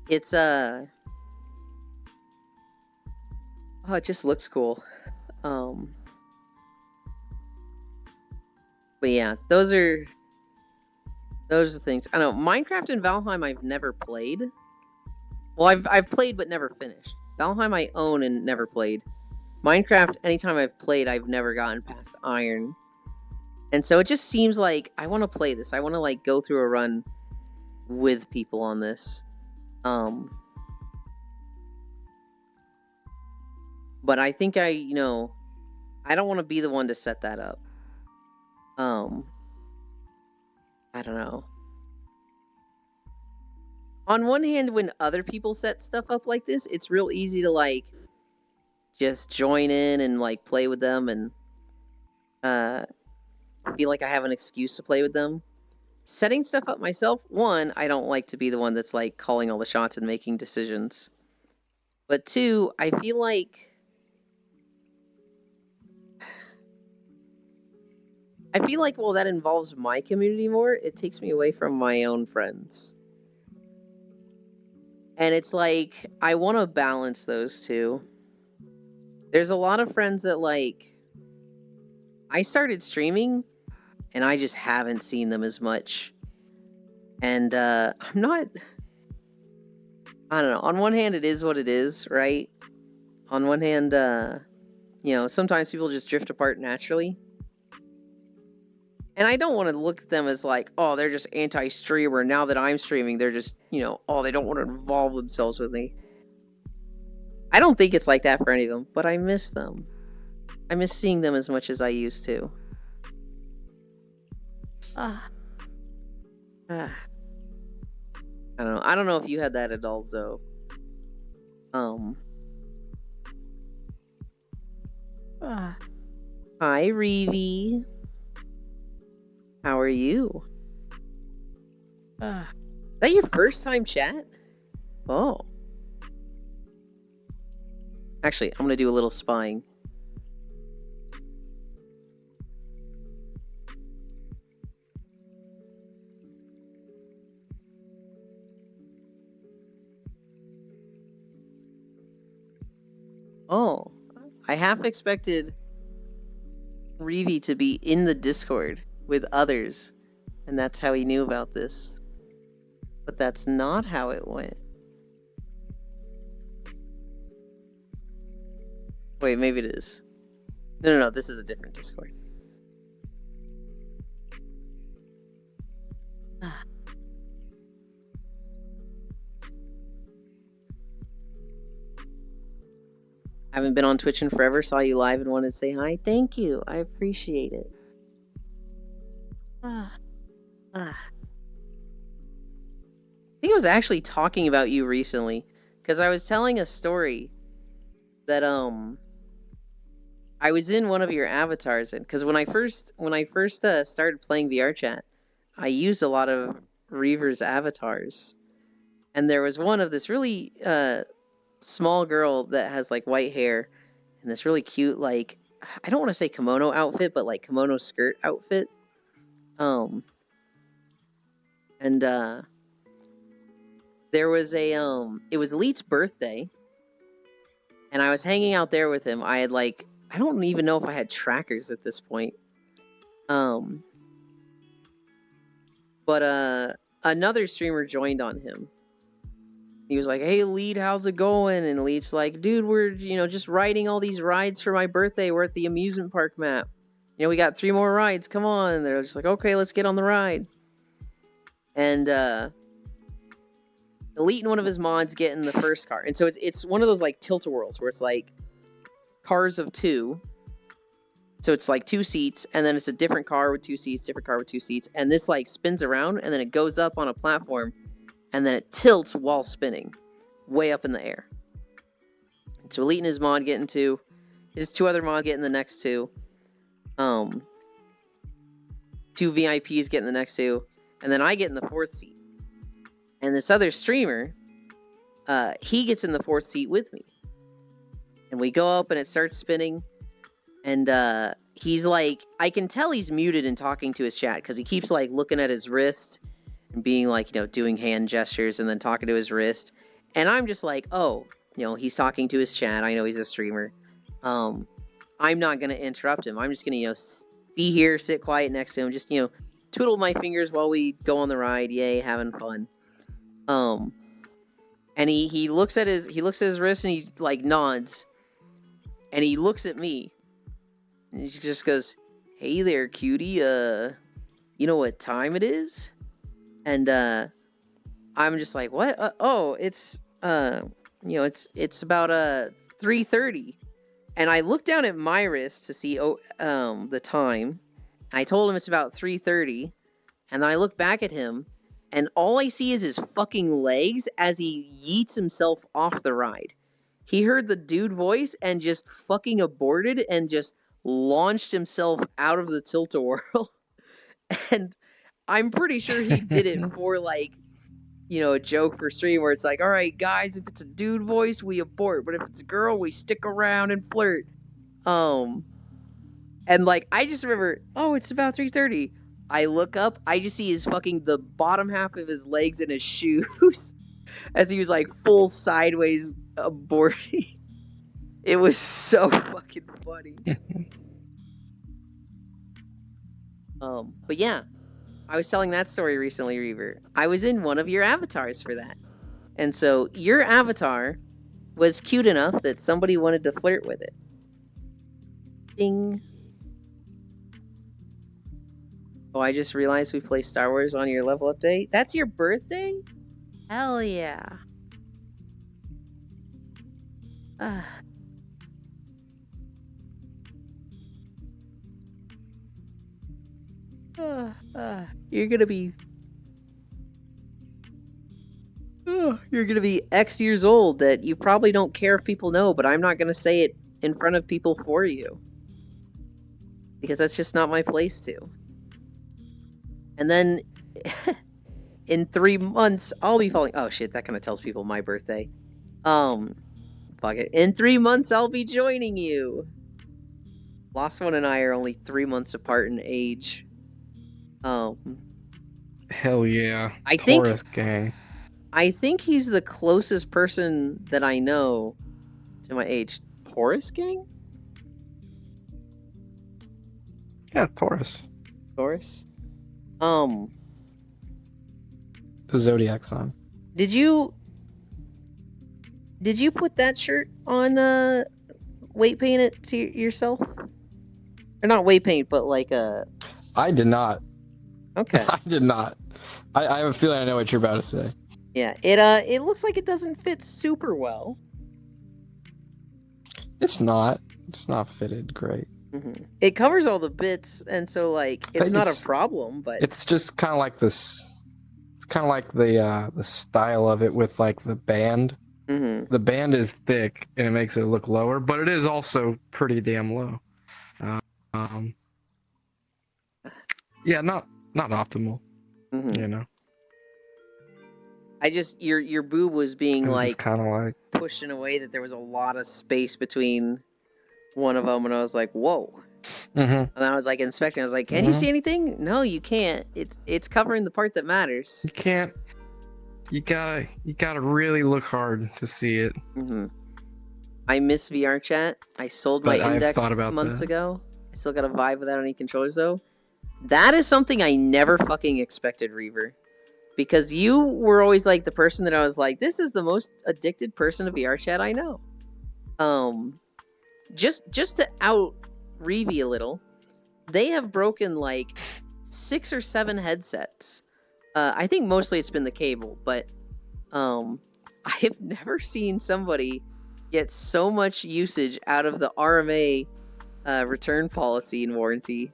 It's oh, it just looks cool. But yeah, those are the things. I don't know, Minecraft and Valheim I've never played. Well, I've played but never finished. Valheim I own and never played. Minecraft, anytime I've played, I've never gotten past Iron. And so it just seems like I want to play this. I want to like go through a run with people on this. But I think I don't want to be the one to set that up. I don't know. On one hand, when other people set stuff up like this, it's real easy to like just join in and like play with them and feel like I have an excuse to play with them. Setting stuff up myself, one, I don't like to be the one that's like calling all the shots and making decisions. But two, I feel like while that involves my community more, it takes me away from my own friends. And it's like, I want to balance those two. There's a lot of friends that like, I started streaming and I just haven't seen them as much. And I'm not, I don't know, on one hand it is what it is, right? On one hand, sometimes people just drift apart naturally. And I don't want to look at them as like, oh, they're just anti-streamer. Now that I'm streaming, they're just, oh, they don't want to involve themselves with me. I don't think it's like that for any of them, but I miss them. I miss seeing them as much as I used to. I don't know. I don't know if you had that at all, Zoe. Hi, Reevie. How are you? Is that your first time chat? Oh. Actually, I'm gonna do a little spying. Oh, I half expected Reevie to be in the Discord with others, and that's how he knew about this. But that's not how it went. Wait, maybe it is. No, this is a different Discord. Haven't been on Twitch in forever, saw you live and wanted to say hi. Thank you, I appreciate it. I think I was actually talking about you recently, because I was telling a story that I was in one of your avatars, and because when I first started playing VRChat, I used a lot of Reaver's avatars, and there was one of this really small girl that has like white hair and this really cute, like, I don't want to say kimono outfit, but like kimono skirt outfit. And there was a it was Elite's birthday, and I was hanging out there with him. I had like, I don't even know if I had trackers at this point. But another streamer joined on him. He was like, "Hey, Elite, how's it going?" And Elite's like, "Dude, we're, just riding all these rides for my birthday. We're at the amusement park map. We got 3 more rides. Come on." And they're just like, "Okay, let's get on the ride." And Elite and one of his mods get in the first car. And so it's one of those like tilt-a-whirls where it's like cars of 2. So it's like 2 seats, and then it's a different car with 2 seats, different car with 2 seats, and this like spins around, and then it goes up on a platform, and then it tilts while spinning, way up in the air. And so Elite and his mod get into, his 2 other mods get in the next 2. 2 VIPs get in the next 2, and then I get in the 4th seat. And this other streamer, he gets in the 4th seat with me. And we go up, and it starts spinning. And he's like, I can tell he's muted and talking to his chat because he keeps like looking at his wrist and being like, doing hand gestures and then talking to his wrist. And I'm just like, oh, he's talking to his chat. I know he's a streamer. I'm not going to interrupt him. I'm just going to, be here, sit quiet next to him. Just, twiddle my fingers while we go on the ride. Yay, having fun. And he looks at his wrist and he like nods. And he looks at me. And he just goes, "Hey there, cutie, you know what time it is?" And I'm just like, "What? Oh, it's it's about 3:30." And I look down at my wrist to see the time. I told him it's about 3:30, and then I look back at him, and all I see is his fucking legs as he yeets himself off the ride. He heard the dude voice and just fucking aborted and just launched himself out of the tilt-a-whirl. And I'm pretty sure he did it for like, a joke for stream where it's like, all right, guys, if it's a dude voice, we abort. But if it's a girl, we stick around and flirt. And like, I just remember, oh, it's about 3:30. I look up, I just see the bottom half of his legs in his shoes as he was like full sideways aborting. It was so fucking funny. But yeah, I was telling that story recently, Reaver. I was in one of your avatars for that. And so your avatar was cute enough that somebody wanted to flirt with it. Ding. Oh, I just realized we play Star Wars on your level update. That's your birthday? Hell yeah. You're gonna be X years old that you probably don't care if people know, but I'm not gonna say it in front of people for you. Because that's just not my place to. And then in 3 months, I'll be falling. Oh shit, that kind of tells people my birthday. Fuck it. In 3 months, I'll be joining you. Lost One and I are only 3 months apart in age. Hell yeah. Taurus gang. I think he's the closest person that I know to my age. Taurus gang? Yeah, Taurus. Taurus? The zodiac sign. Did you put that shirt on weight paint it to yourself? Or not weight paint, but like I did not. Okay. I did not. I have a feeling I know what you're about to say. Yeah, it looks like it doesn't fit super well. It's not fitted great. Mm-hmm. It covers all the bits, and so like it's not a problem, but it's just kind of like this. It's kind of like the style of it with like the band. Mm-hmm. The band is thick and it makes it look lower, but it is also pretty damn low. Yeah, not optimal. Mm-hmm. You know. I just your boob was being like kind of like pushed in a way that there was a lot of space between one of them, and I was like, whoa. Mm-hmm. And I was like inspecting. I was like, "Can you see anything?" No, you can't. It's covering the part that matters. You can't. You gotta really look hard to see it. Mm-hmm. I miss VR chat. I sold my But I've Index thought about months that. ago. I still got a Vive without any controllers though. That is something I never fucking expected, Reaver. Because you were always like the person that I was like, this is the most addicted person to VR chat I know. Just to out Reevy a little, they have broken like 6 or 7 headsets. I think mostly it's been the cable, but I have never seen somebody get so much usage out of the RMA return policy and warranty.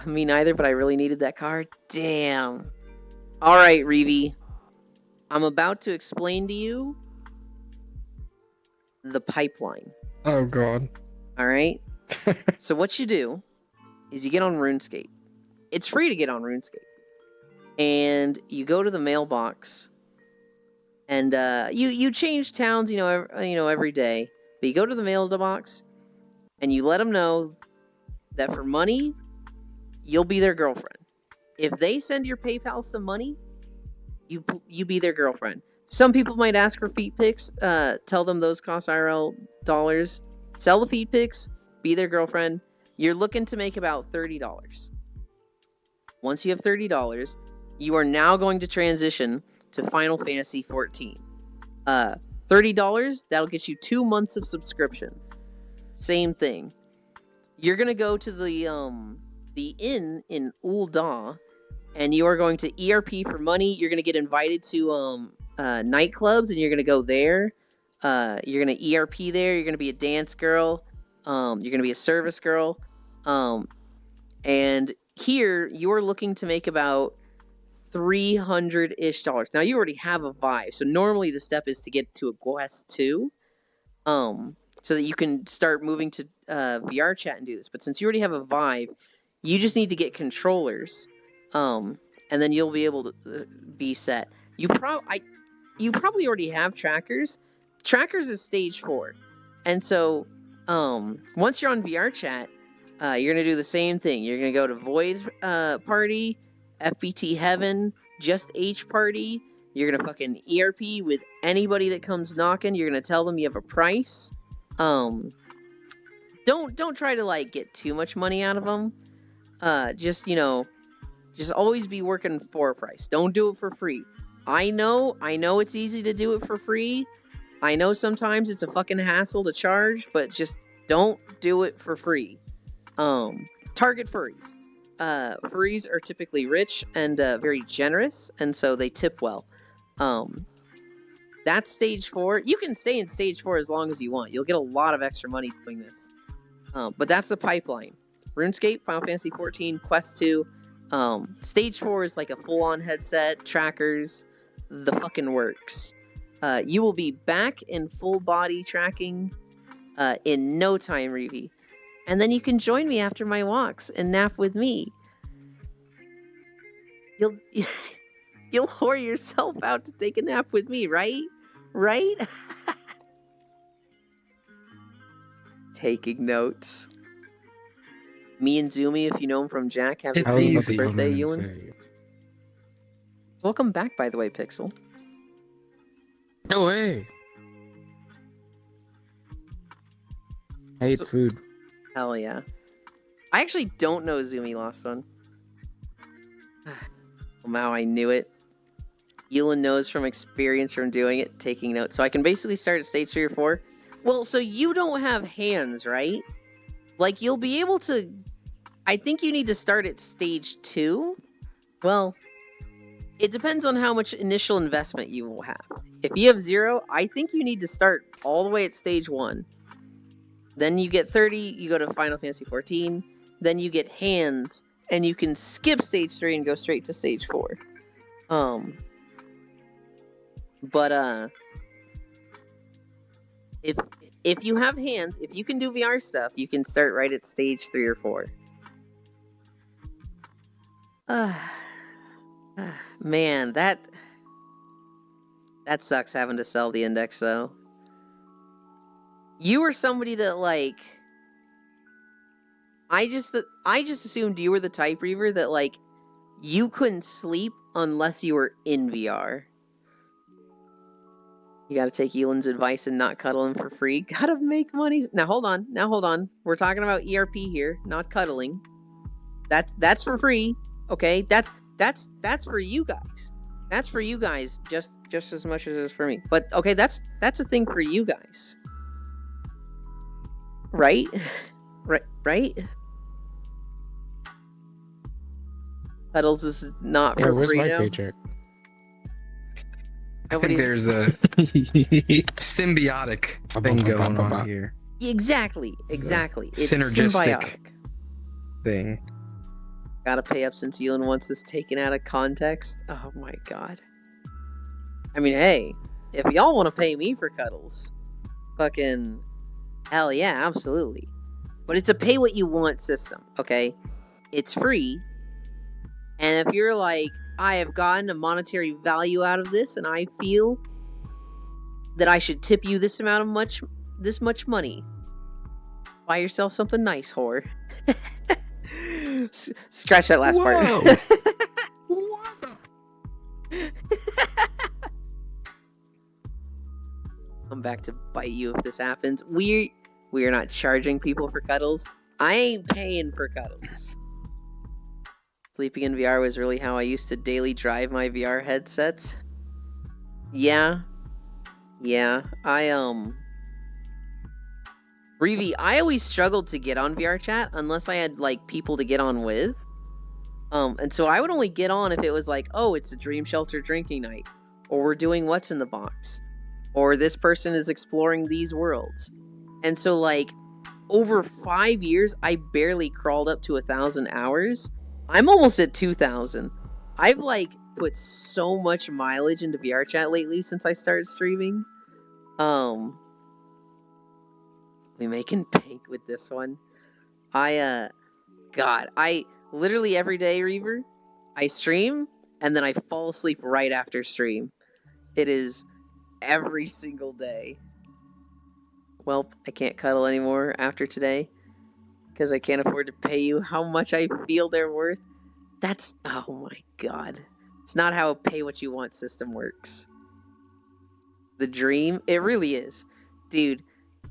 Me neither, but I really needed that card. Damn. All right, Reevy. I'm about to explain to you the pipeline. Oh god. All right? So what you do is you get on RuneScape. It's free to get on RuneScape. And you go to the mailbox and you change towns, every day. But you go to the mailbox and you let them know that for money, you'll be their girlfriend. If they send your PayPal some money, you be their girlfriend. Some people might ask for feet pics. Tell them those cost IRL dollars. Sell the feet pics. Be their girlfriend. You're looking to make about $30. Once you have $30, you are now going to transition to Final Fantasy XIV. $30, that'll get you 2 months of subscription. Same thing. You're gonna go to the inn in Ul'dah, and you are going to ERP for money. You're gonna get invited to nightclubs, and you're gonna go there. You're gonna ERP there. You're gonna be a dance girl. You're gonna be a service girl. And here you're looking to make about $300-ish. Now you already have a Vive, so normally the step is to get to a Quest 2, so that you can start moving to VR chat and do this. But since you already have a Vive, you just need to get controllers, and then you'll be able to be set. You probably already have trackers. Trackers is stage 4, and so once you're on VR chat, you're gonna do the same thing. You're gonna go to Void Party, FBT Heaven, Just H Party. You're gonna fucking ERP with anybody that comes knocking. You're gonna tell them you have a price. Don't try to like get too much money out of them. Just always be working for a price. Don't do it for free. I know it's easy to do it for free. I know sometimes it's a fucking hassle to charge, but just don't do it for free. Target furries. Furries are typically rich and very generous, and so they tip well. That's stage 4. You can stay in stage 4 as long as you want. You'll get a lot of extra money doing this. But that's the pipeline. RuneScape, Final Fantasy XIV, Quest 2. Stage 4 is like a full-on headset, trackers, the fucking works. You will be back in full body tracking in no time, Reevy. And then you can join me after my walks and nap with me. You'll whore yourself out to take a nap with me, right? Right? Taking notes. Me and Zumi, if you know him from Jack, have the It's same easy. birthday, Ewan. Welcome back, by the way, Pixel. No way. I ate So- food. Hell yeah. I actually don't know Zumi lost one. Wow, I knew it. Ewan knows from experience from doing it, taking notes. So I can basically start at stage 3 or 4. Well, so you don't have hands, right? Like, you'll be able to... I think you need to start at stage 2. Well, it depends on how much initial investment you will have. If you have 0, I think you need to start all the way at stage 1. Then you get 30, you go to Final Fantasy XIV. Then you get hands, and you can skip stage 3 and go straight to stage 4. If you have hands, if you can do VR stuff, you can start right at stage 3 or 4. Man, that sucks having to sell the Index though. You were somebody that like I just assumed you were the type, Reaver, that like you couldn't sleep unless you were in VR. You gotta take Elan's advice and not cuddle him for free. Gotta make money. Now hold on. We're talking about ERP here, not cuddling. That's for free. Okay, that's for you guys. That's for you guys just as much as it's for me. But okay, that's a thing for you guys. Right? Right? Cuddles is not Yeah, for where's free my now. paycheck? I think there's a symbiotic thing going on here. Exactly. It's Synergistic. symbiotic. Thing. Gotta pay up since Elon wants this taken out of context. Oh my god. I mean, hey, if y'all want to pay me for cuddles, fucking hell yeah, absolutely. But it's a pay what you want system, okay? It's free. And if you're like, I have gotten a monetary value out of this and I feel that I should tip you this much money, buy yourself something nice, whore. Scratch that last part. What the? Come back to bite you if this happens. We are not charging people for cuddles. I ain't paying for cuddles. Sleeping in VR was really how I used to daily drive my VR headsets. Yeah, Reevy, I always struggled to get on VR chat unless I had like people to get on with. And so I would only get on if it was like, oh, it's a Dream Shelter drinking night, or we're doing What's in the Box, or this person is exploring these worlds. And so like over 5 years, I barely crawled up to 1,000 hours. I'm almost at 2,000. I've like put so much mileage into VR chat lately since I started streaming. We making bank with this one. I literally every day, Reaver, I stream and then I fall asleep right after stream. It is every single day. Well, I can't cuddle anymore after today because I can't afford to pay you how much I feel they're worth. That's, oh my god. It's not how a pay what you want system works. The dream, it really is. Dude,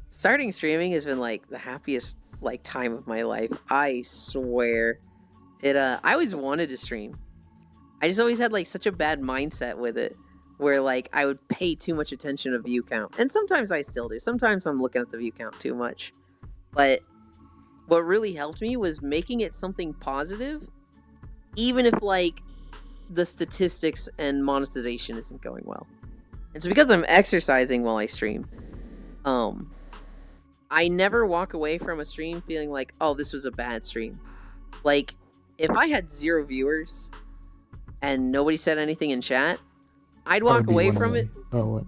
starting streaming has been like the happiest like time of my life. I swear. I always wanted to stream. I just always had like such a bad mindset with it where like I would pay too much attention to view count. And sometimes I still do. Sometimes I'm looking at the view count too much. But what really helped me was making it something positive, even if like the statistics and monetization isn't going well. And so because I'm exercising while I stream, I never walk away from a stream feeling like, oh, this was a bad stream. Like, if I had 0 viewers and nobody said anything in chat, I'd walk away from it. Oh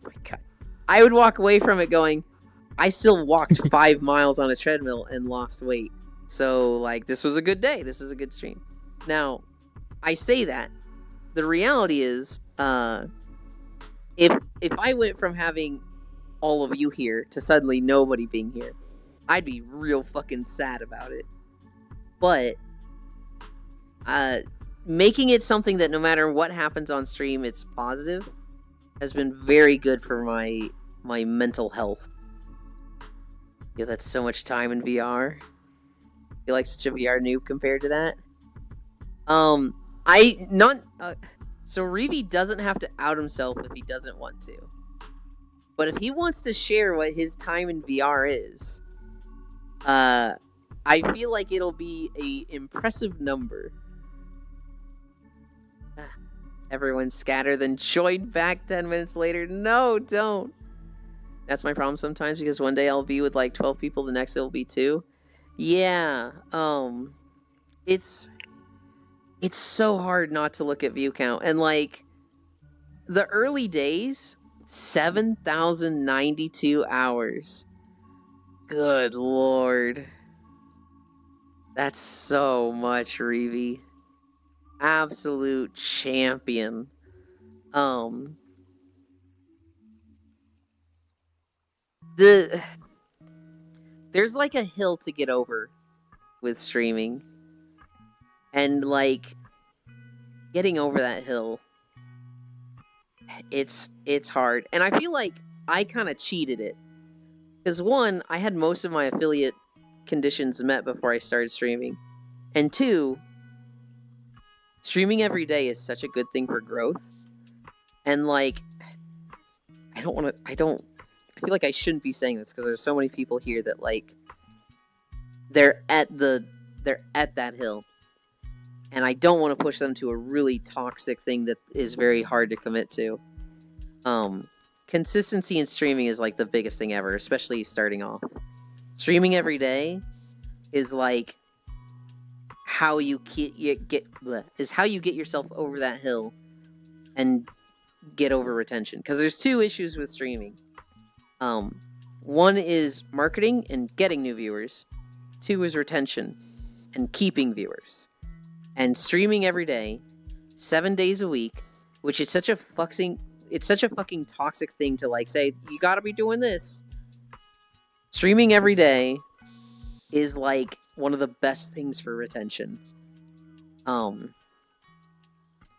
my god. I would walk away from it going, I still walked 5 miles on a treadmill and lost weight. So, like, this was a good day. This is a good stream. Now, I say that. The reality is, if I went from having all of you here to suddenly nobody being here, I'd be real fucking sad about it. But making it something that no matter what happens on stream, it's positive, has been very good for my mental health. Yeah, that's so much time in VR. I feel like such a VR noob compared to that. So Reevy doesn't have to out himself if he doesn't want to. But if he wants to share what his time in VR is, I feel like it'll be a impressive number. Everyone scatter, then join back 10 minutes later. No, don't. That's my problem sometimes, because one day I'll be with like 12 people, the next it'll be 2. Yeah, it's so hard not to look at view count. And like, the early days, 7,092 hours. Good lord. That's so much, Reevy. Absolute champion. There's like a hill to get over with streaming. And like getting over that hill, it's hard. And I feel like I kind of cheated it. Because one, I had most of my affiliate conditions met before I started streaming. And two, streaming every day is such a good thing for growth. And like, I feel like I shouldn't be saying this because there's so many people here that like, they're at that hill. And I don't want to push them to a really toxic thing that is very hard to commit to. Consistency in streaming is like the biggest thing ever, especially starting off. Streaming every day is like how you get yourself over that hill and get over retention. Because there's two issues with streaming. One is marketing and getting new viewers. Two is retention and keeping viewers. And streaming every day, 7 days a week, which is such a fucking toxic thing to like say, you gotta be doing this. Streaming every day is like one of the best things for retention. And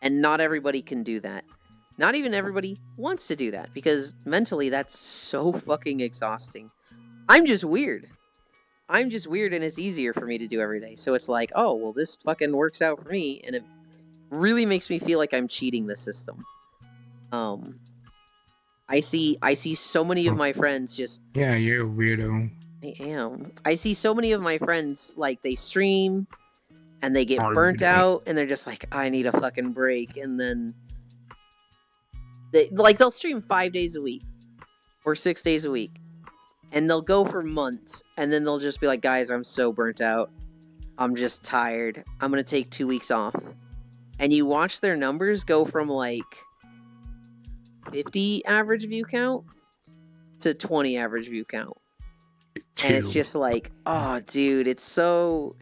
not everybody can do that. Not even everybody wants to do that because mentally that's so fucking exhausting. I'm just weird and it's easier for me to do every day. So it's like, oh, well, this fucking works out for me. And it really makes me feel like I'm cheating the system. I see so many of my friends just... Yeah, you're a weirdo. I am. I see so many of my friends, like, they stream and they get burnt out and they're just like, I need a fucking break. And then they'll stream 5 days a week or 6 days a week. And they'll go for months, and then they'll just be like, guys, I'm so burnt out. I'm just tired. I'm going to take 2 weeks off. And you watch their numbers go from, like, 50 average view count to 20 average view count. And it's just like, oh, dude, it's so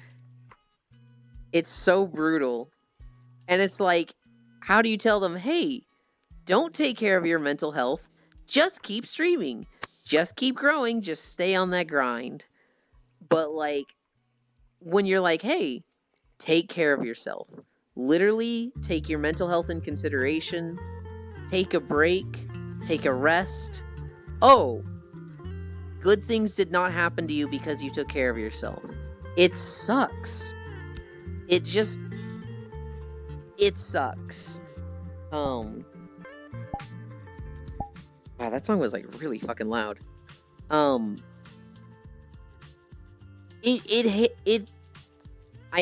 brutal. And it's like, how do you tell them, hey, don't take care of your mental health. Just keep streaming. Just keep growing, just stay on that grind. But like, when you're like, hey, take care of yourself. Literally take your mental health in consideration. Take a break. Take a rest. Oh, good things did not happen to you because you took care of yourself. It sucks. It sucks. Wow, that song was like really fucking loud. I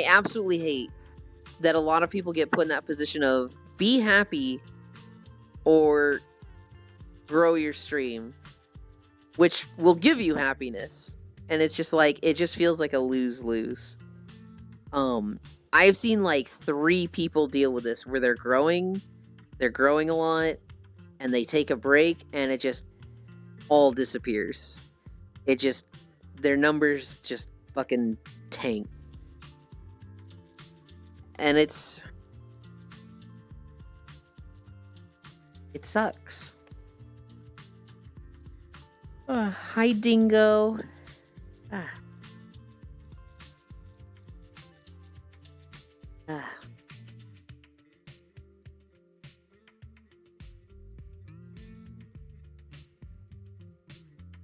absolutely hate that a lot of people get put in that position of be happy or grow your stream, which will give you happiness. And it's just like, it just feels like a lose-lose. I've seen like 3 people deal with this where they're growing a lot, and they take a break, and it just all disappears. Their numbers just fucking tank. And it sucks. Hi, Dingo.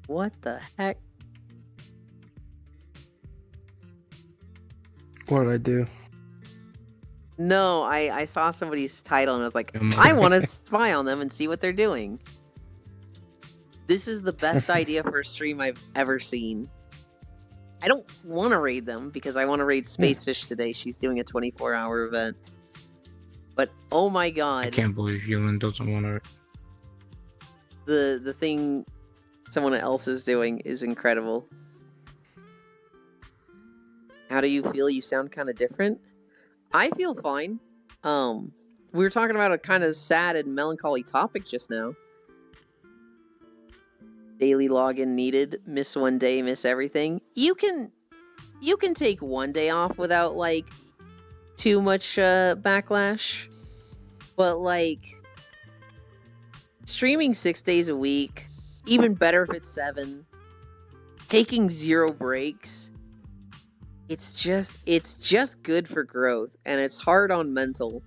What the heck? What did I do? No, I saw somebody's title and I was like, I want to spy on them and see what they're doing. This is the best idea for a stream I've ever seen. I don't want to raid them because I want to raid Spacefish today. She's doing a 24-hour event. But oh my god. I can't believe Yuan doesn't want to. The thing someone else is doing is incredible. How do you feel? You sound kind of different. I feel fine. We were talking about a kind of sad and melancholy topic just now. Daily login needed. Miss one day, miss everything. You can take one day off without like too much backlash. But like streaming 6 days a week, even better if it's 7. Taking 0 breaks. it's just good for growth, and it's hard on mental.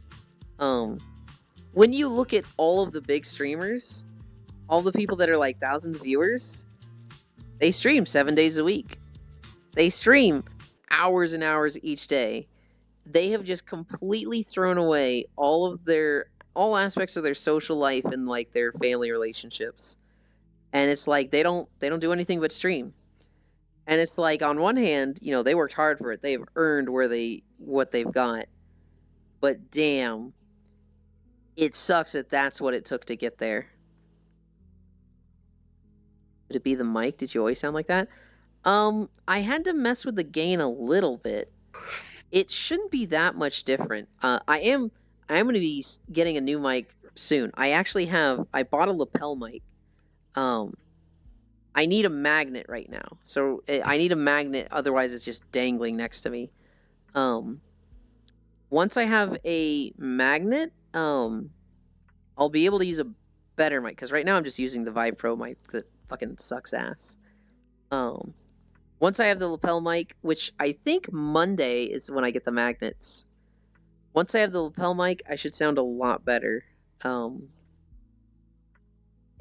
When you look at all of the big streamers, all the people that are like thousands of viewers, they stream 7 days a week. They stream hours and hours each day. They have just completely thrown away all aspects of their social life and like their family relationships. And it's like they don't do anything but stream. And it's like, on one hand, you know, they worked hard for it. They've earned what they've got. But damn, it sucks that that's what it took to get there. Would it be the mic? Did you always sound like that? I had to mess with the gain a little bit. It shouldn't be that much different. I am going to be getting a new mic soon. I bought a lapel mic. I need a magnet right now. So I need a magnet, otherwise it's just dangling next to me. Once I have a magnet, I'll be able to use a better mic, because right now I'm just using the Vive Pro mic that fucking sucks ass. Once I have the lapel mic, which I think Monday is when I get the magnets. Once I have the lapel mic, I should sound a lot better.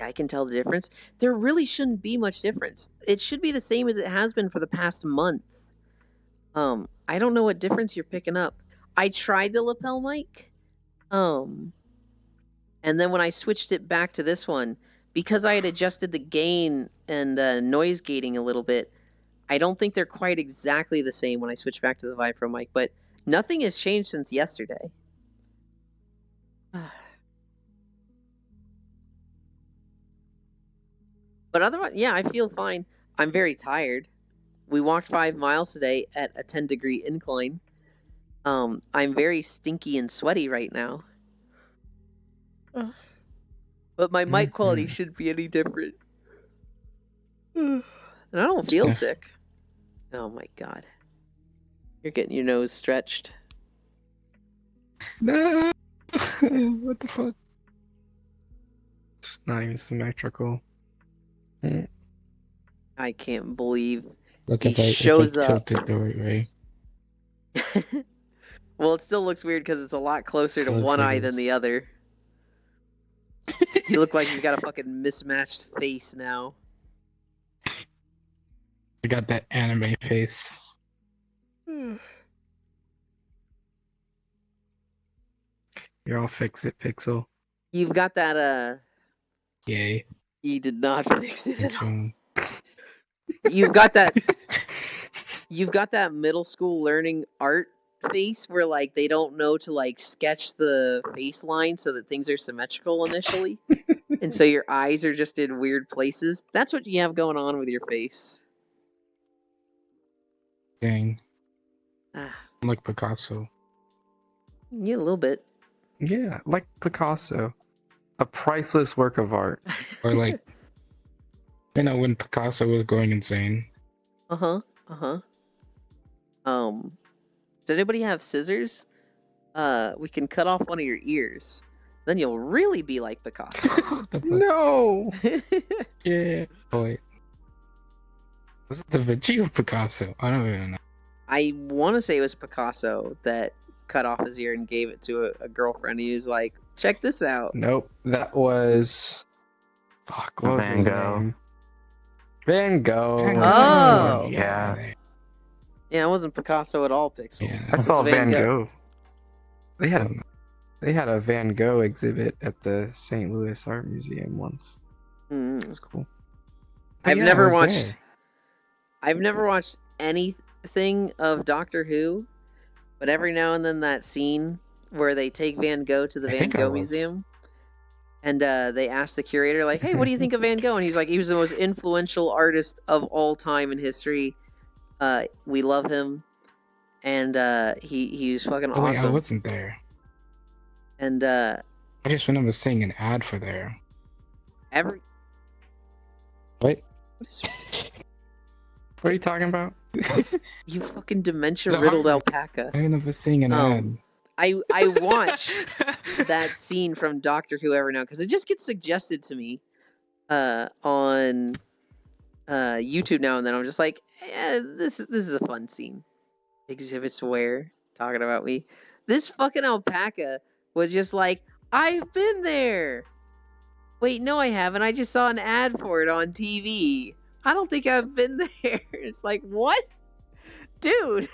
I can tell the difference. There really shouldn't be much difference. It should be the same as it has been for the past month. I don't know what difference you're picking up. I tried the lapel mic, and then when I switched it back to this one, because I had adjusted the gain and noise gating a little bit, I don't think they're quite exactly the same when I switch back to the Vive Pro mic, but nothing has changed since yesterday. But otherwise, yeah, I feel fine. I'm very tired. We walked 5 miles today at a 10-degree incline. I'm very stinky and sweaty right now. But my mic quality shouldn't be any different. And I don't feel sick. Oh my god. You're getting your nose stretched. No. What the fuck? It's not even symmetrical. I can't believe Look, he if I shows up. tilted the right way. Well, it still looks weird because it's a lot closer to Looks one like eye it's- than the other. You look like you've got a fucking mismatched face now. I got that anime face. Here, I'll fix it, Pixel. You've got that, Yay. you did not fix it at all. Actually, You've got that middle school learning art face where, like, they don't know to, like, sketch the face line so that things are symmetrical initially. And so your eyes are just in weird places. That's what you have going on with your face. dang. Ah, I'm like Picasso. yeah, a little bit. Yeah, like Picasso. A priceless work of art. Or like, you know, when Picasso was going insane. Does anybody have scissors? We can cut off one of your ears. Then you'll really be like Picasso. What the fuck? No! Yeah. Oh, wait. Was it Da Vinci or Picasso? I don't even know. I want to say it was Picasso that cut off his ear and gave it to a girlfriend. He was like, check this out. Nope, that was... Fuck, what was Van his Gogh. name? Van Gogh. Oh. Yeah. Yeah, it wasn't Picasso at all, Pixel. Yeah. I saw It's Van Van Gogh. Gogh. They had a Van Gogh exhibit at the St. Louis Art Museum once. Mm. That's cool. I've Yeah, I never was watched. there. I've never watched anything of Doctor Who, but every now and then that scene where they take Van Gogh to the I Van think I Gogh was. Museum, and they ask the curator, like, "Hey, what do you think of Van Gogh?" And he's like, "He was the most influential artist of all time in history. We love him, and he was fucking Oh, wait, I awesome." wasn't there. And I just remember seeing an ad for there. every What? what is What are you talking about? you fucking dementia riddled alpaca? I remember seeing an ad. I watch that scene from Doctor Who every now because it just gets suggested to me on YouTube now and then. I'm just like, this is a fun scene. Exhibits where? Talking about me. This fucking alpaca was just like, I've been there. Wait, no, I haven't. I just saw an ad for it on TV. I don't think I've been there. It's like, what? Dude.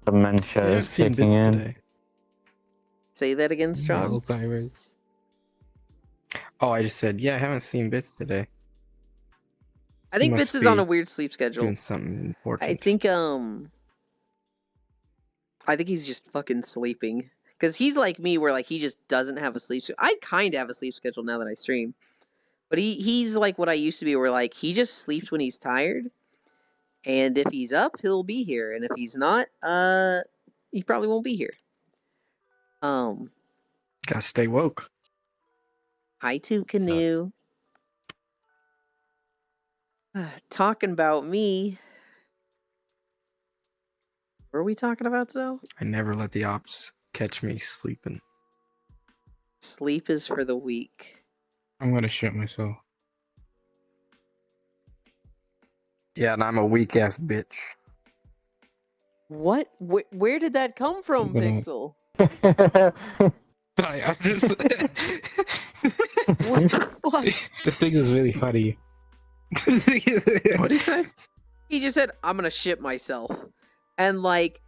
Dementia I haven't is seen kicking bits in. today. Say that again, Strong. Alzheimer's. Oh, I just said, yeah, I haven't seen bits today. I think must Bits is on be a weird sleep schedule. Doing something important. I think he's just fucking sleeping. Because he's like me, where like he just doesn't have a sleep schedule. I kind of have a sleep schedule now that I stream. But he's like what I used to be, where like he just sleeps when he's tired. And if he's up, he'll be here. And if he's not, he probably won't be here. Gotta stay woke. Hi, too, Canoe. Talking about me. What are we talking about, though? I never let the ops catch me sleeping. Sleep is for the weak. I'm gonna shit myself. Yeah, and I'm a weak ass bitch. What? Where did that come from, Gonna- Pixel? Sorry, I'm just. What the fuck? This thing is really funny. What did he say? He just said, I'm gonna shit myself. And like,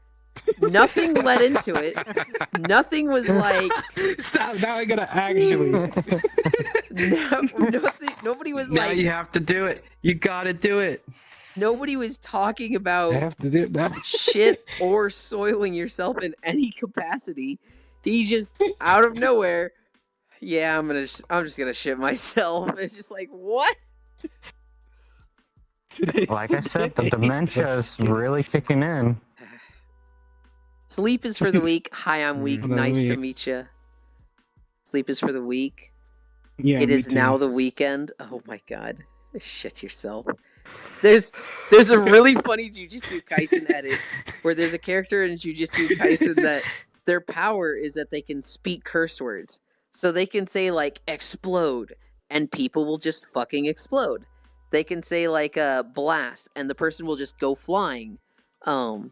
nothing led into it. Nothing was like, Stop! Now I'm gonna actually. nothing, nobody was Now like, you have to do it. You gotta do it. nobody was talking I about have to do it now. shit or soiling yourself in any capacity. He just, out of nowhere, yeah, I'm just gonna shit myself. It's just like, what? Like I said, the dementia is really kicking in. Sleep is for the weak. Hi, I'm weak. Hello, Nice to weak. meet you. Sleep is for the weak. Yeah, It me is too. now the weekend. Oh my god. Shit yourself. There's a really funny Jujutsu Kaisen edit where there's a character in Jujutsu Kaisen that their power is that they can speak curse words. So they can say like explode and people will just fucking explode. They can say like blast and the person will just go flying. And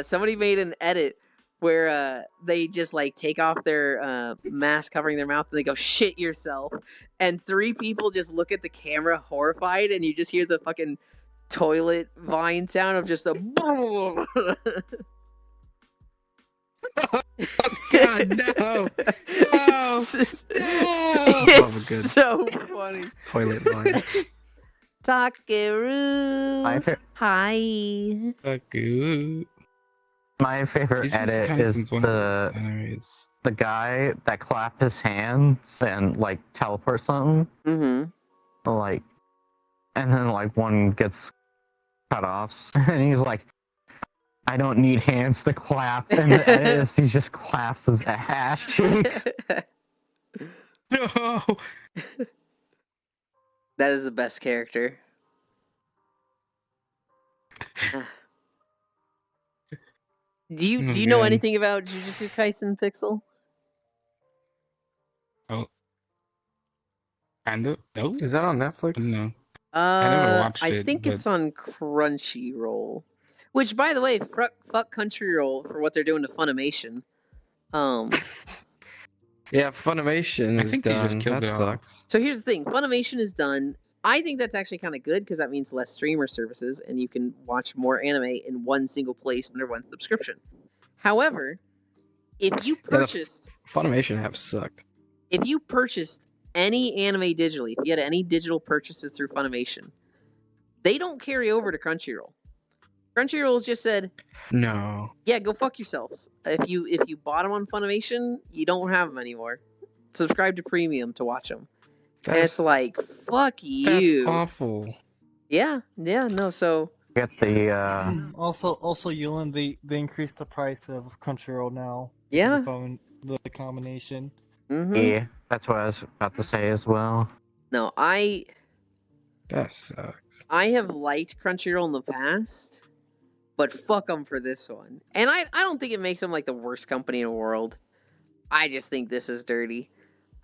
somebody made an edit where they just like take off their mask covering their mouth and they go shit yourself, and 3 people just look at the camera horrified, and you just hear the fucking toilet vine sound of just a God, no! No! It's, No! it's so funny. Toilet line. Takeru, My, fa- hi. Fuck you. my favorite Jujutsu edit Kaisen's is one of those the animes. guy that clapped his hands and like teleports something. Mm-hmm. Like, and then like one gets cut off, and he's like, "I don't need hands to clap." And the edit is he just claps his ass cheeks. No! That is the best character. Do you Oh, know God. anything about Jujutsu Kaisen, Pixel? Kind of? No? Is that on Netflix? No. never watched I it, think but- it's on Crunchyroll. Which, by the way, fuck Crunchyroll for what they're doing to Funimation. Yeah, Funimation I is think they done. just killed that it all. sucks. So here's the thing: Funimation is done. I think that's actually kind of good because that means less streamer services, and you can watch more anime in one single place under one subscription. However, if you the purchased Funimation have sucked. if you purchased any anime digitally, if you had any digital purchases through Funimation, they don't carry over to Crunchyroll. Crunchyroll's just said, No. "Yeah, go fuck yourselves. If you bought them on Funimation, you don't have them anymore. Subscribe to Premium to watch them." And it's like, fuck that's you. awful. Yeah, no. So Get the Also, Yulan, they increased the price of Crunchyroll now. yeah, The combination. yeah, that's what I was about to say as well. No, I That sucks. have liked Crunchyroll in the past, but fuck them for this one. And I don't think it makes them like the worst company in the world. I just think this is dirty.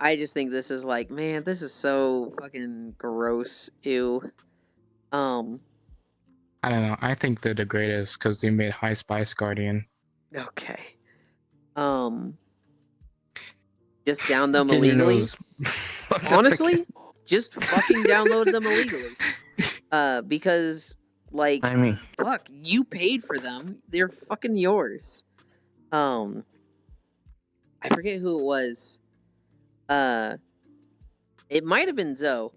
I just think this is like, man, this is so fucking gross. Ew. I don't know. I think they're the greatest because they made High Spice Guardian. Okay. Just down them Getting illegally. those- Honestly, just fucking download them illegally. Because like, I mean, fuck, you paid for them. They're fucking yours. I forget who it was. It might have been Zoe.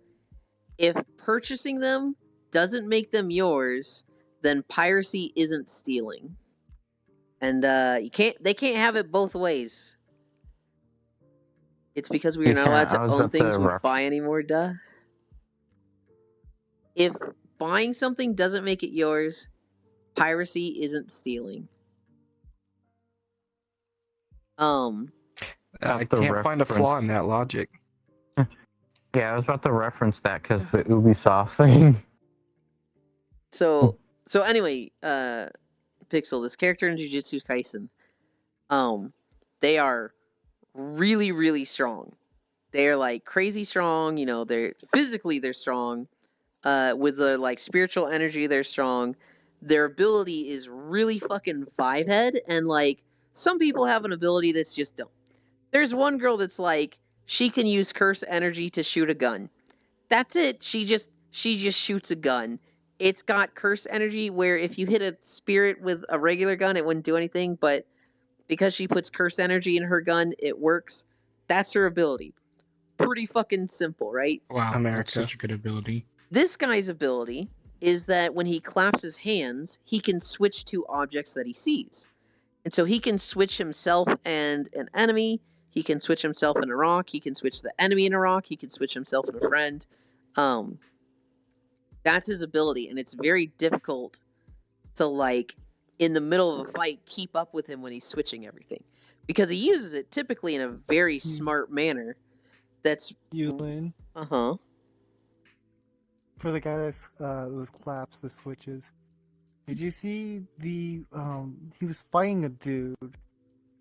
If purchasing them doesn't make them yours, then piracy isn't stealing. And they can't have it both ways. It's because we are not allowed to I was own about things to we ref- buy anymore, duh. If buying something doesn't make it yours, piracy isn't stealing. I the can't find a flaw reference. in that logic. Yeah, I was about to reference that because the Ubisoft thing. So anyway, Pixel, this character in Jujutsu Kaisen, they are really, really strong. They're like crazy strong, you know, they're strong. With the like spiritual energy, they're strong. Their ability is really fucking five-head, and like some people have an ability that's just dumb. There's one girl that's like, she can use curse energy to shoot a gun. That's it. She just shoots a gun. It's got curse energy where if you hit a spirit with a regular gun, it wouldn't do anything, but because she puts curse energy in her gun, it works. That's her ability. Pretty fucking simple, right? Wow, America. that's such a good ability. This guy's ability is that when he claps his hands, he can switch to objects that he sees. And so he can switch himself and an enemy. He can switch himself in a rock. He can switch the enemy in a rock. He can switch himself in a friend. That's his ability, and it's very difficult to, like, in the middle of a fight, keep up with him when he's switching everything. Because he uses it typically in a very smart manner. That's... Yulin. Uh-huh. For the guy that's those claps, the switches. Did you see the he was fighting a dude,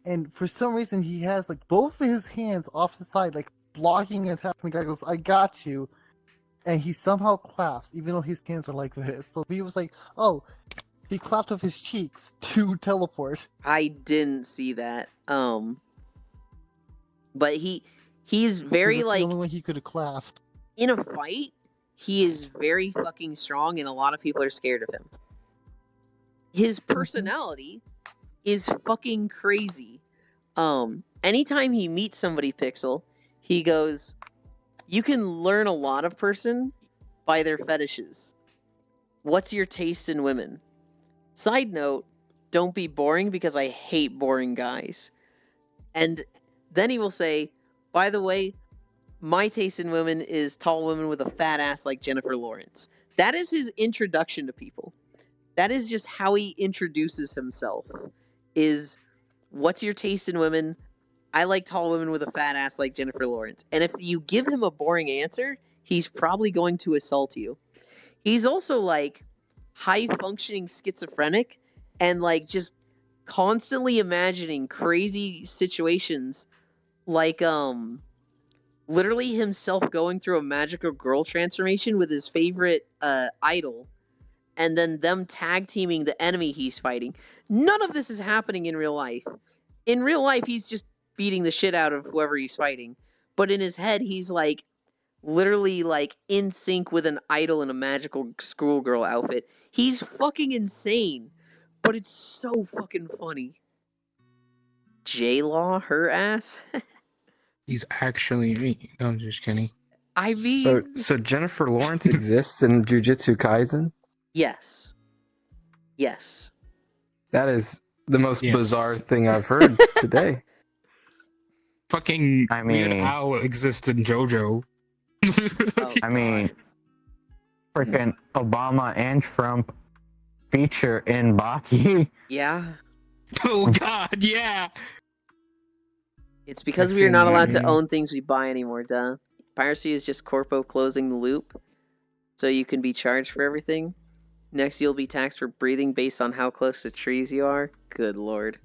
and for some reason he has like both of his hands off the side, like blocking his attack, and the guy goes, "I got you," and he somehow claps, even though his hands are like this. So he was like, "Oh," he clapped with his cheeks to teleport. I didn't see that. But he's very That's like the only way he could have clapped. in a fight, he is very fucking strong, and a lot of people are scared of him. His personality is fucking crazy. Anytime he meets somebody, Pixel, he goes, "You can learn a lot of person by their fetishes. What's your taste in women?" Side note, don't be boring because I hate boring guys. And then he will say, "By the way, my taste in women is tall women with a fat ass like Jennifer Lawrence." That is his introduction to people. That is just how he introduces himself. Is, "What's your taste in women? I like tall women with a fat ass like Jennifer Lawrence." And if you give him a boring answer, he's probably going to assault you. He's also like high functioning schizophrenic and like just constantly imagining crazy situations, like literally himself going through a magical girl transformation with his favorite idol, and then them tag teaming the enemy he's fighting. None of this is happening in real life. In real life, he's just beating the shit out of whoever he's fighting. But in his head, he's like literally like in sync with an idol in a magical schoolgirl outfit. He's fucking insane, but it's so fucking funny. J-Law, her ass? He's actually me. No, I'm just kidding. I mean, So Jennifer Lawrence exists in Jujutsu Kaisen? yes. Yes. That is the most Yes. bizarre thing I've heard today. Fucking I Weird mean- Al exists in JoJo. Oh, I mean, freaking Obama and Trump feature in Baki. yeah. Oh god, yeah. It's because I've we are seen not that allowed to meme. own things we buy anymore, duh. Piracy is just Corpo closing the loop, so you can be charged for everything. Next, you'll be taxed for breathing based on how close to trees you are. Good lord.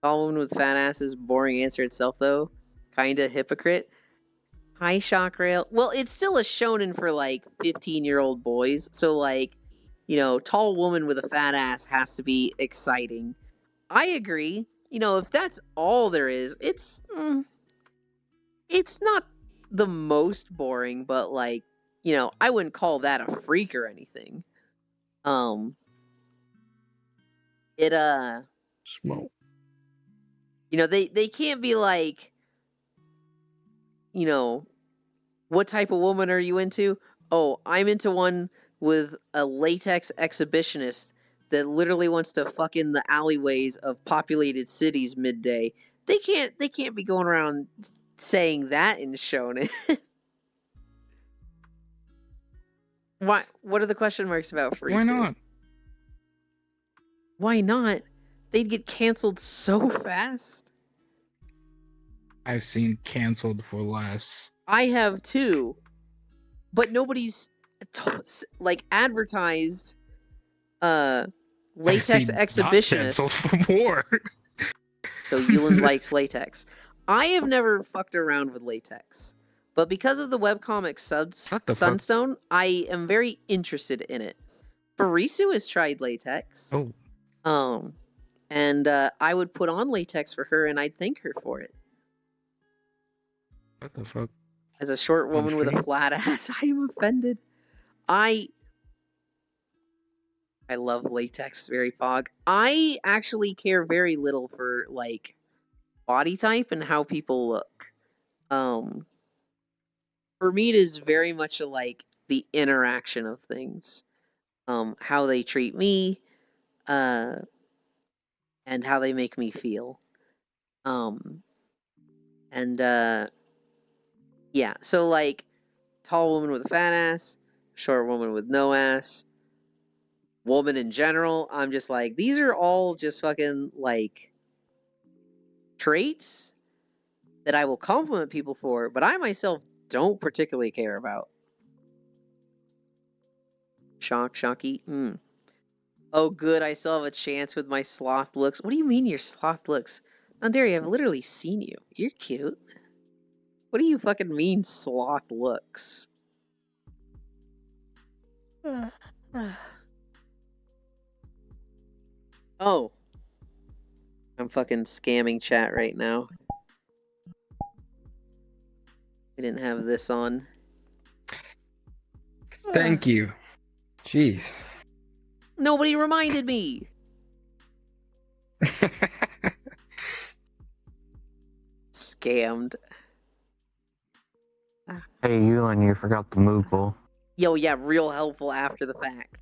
Tall woman with fat ass is boring answer itself, though. Kinda hypocrite. High shock rail. Well, it's still a shonen for like 15-year-old boys. So like, tall woman with a fat ass has to be exciting. I agree. If that's all there is, it's not the most boring, but like, I wouldn't call that a freak or anything. It Smoke. they can't be like, what type of woman are you into? Oh, I'm into one with a latex exhibitionist that literally wants to fuck in the alleyways of populated cities midday. They can't be going around saying that in shonen. Why? What are the question marks about Frisu? Why not? Why not? They'd get canceled so fast. I've seen canceled for less. I have too, but nobody's like advertised latex exhibitionist. Not canceled for more. So Yulin likes latex. I have never fucked around with latex, but because of the webcomic What the fuck? Sunstone, I am very interested in it. Farisu has tried latex. Oh. And I would put on latex for her, and I'd thank her for it. What the fuck? As a short woman with a straight. flat ass, I am offended. I love latex, very fog. I actually care very little for like body type and how people look. For me, it is very much like the interaction of things, how they treat me, and how they make me feel. Yeah, so like tall woman with a fat ass, short woman with no ass, woman in general, I'm just like, these are all just fucking like traits that I will compliment people for, but I myself don't particularly care about. Shocky. Oh, good, I still have a chance with my sloth looks. What do you mean your sloth looks? Nandari, I've literally seen you. You're cute. What do you fucking mean, sloth looks? Oh. I'm fucking scamming chat right now. I didn't have this on. Thank you. Jeez. Nobody reminded me. Scammed. Hey, Yulin, you forgot the Moogle. Yo, yeah, real helpful after the fact.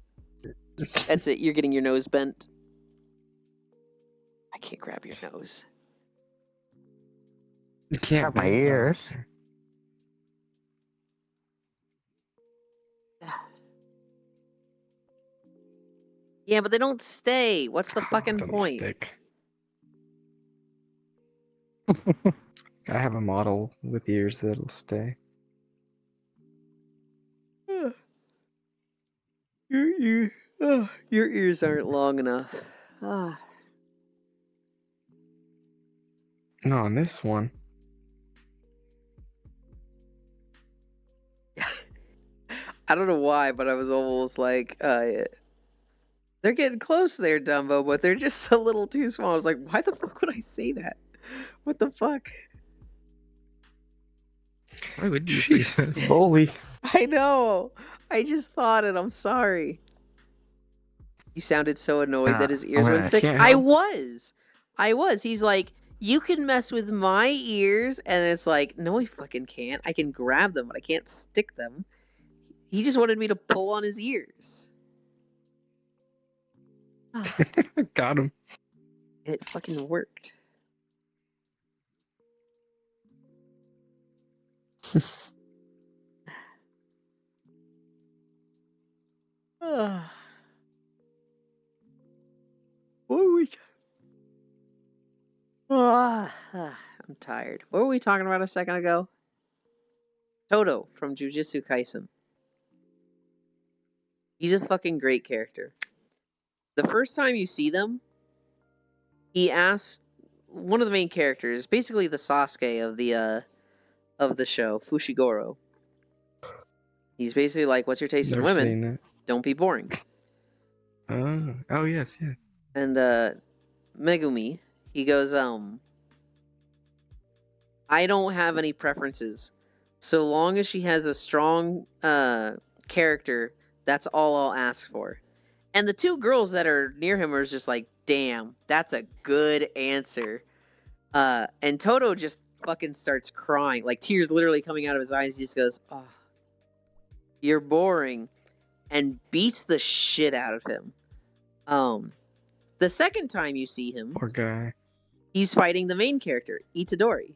That's it, you're getting your nose bent. I can't grab your nose. You can't Got my bend ears. down. Yeah, but they don't stay. What's the fucking Don't point? stick. I have a model with ears that'll stay. Your ears aren't long enough. Ah. No, on this one. I don't know why, but I was almost like, they're getting close there, Dumbo, but they're just a little too small. I was like, why the fuck would I say that? What the fuck? Why would you say Jeez, that? bully. I know. I just thought it. I'm sorry. You sounded so annoyed that his ears went sick. can't I help. was. He's like, you can mess with my ears, and it's like, no, I fucking can't. I can grab them, but I can't stick them. He just wanted me to pull on his ears. Got him. And it fucking worked. What were we? I'm tired. What were we talking about a second ago? Toto from Jujutsu Kaisen. He's a fucking great character. The first time you see them, he asks one of the main characters, basically the Sasuke of the of the show, Fushiguro. He's basically like, what's your taste in Never women? seen that. Don't be boring. Oh yes, yeah. And Megumi, he goes, I don't have any preferences. So long as she has a strong character, that's all I'll ask for. And the two girls that are near him are just like, damn, that's a good answer. And Toto just fucking starts crying, like tears literally coming out of his eyes. He just goes, oh, you're boring, and beats the shit out of him. The second time you see him, Poor guy. he's fighting the main character, Itadori.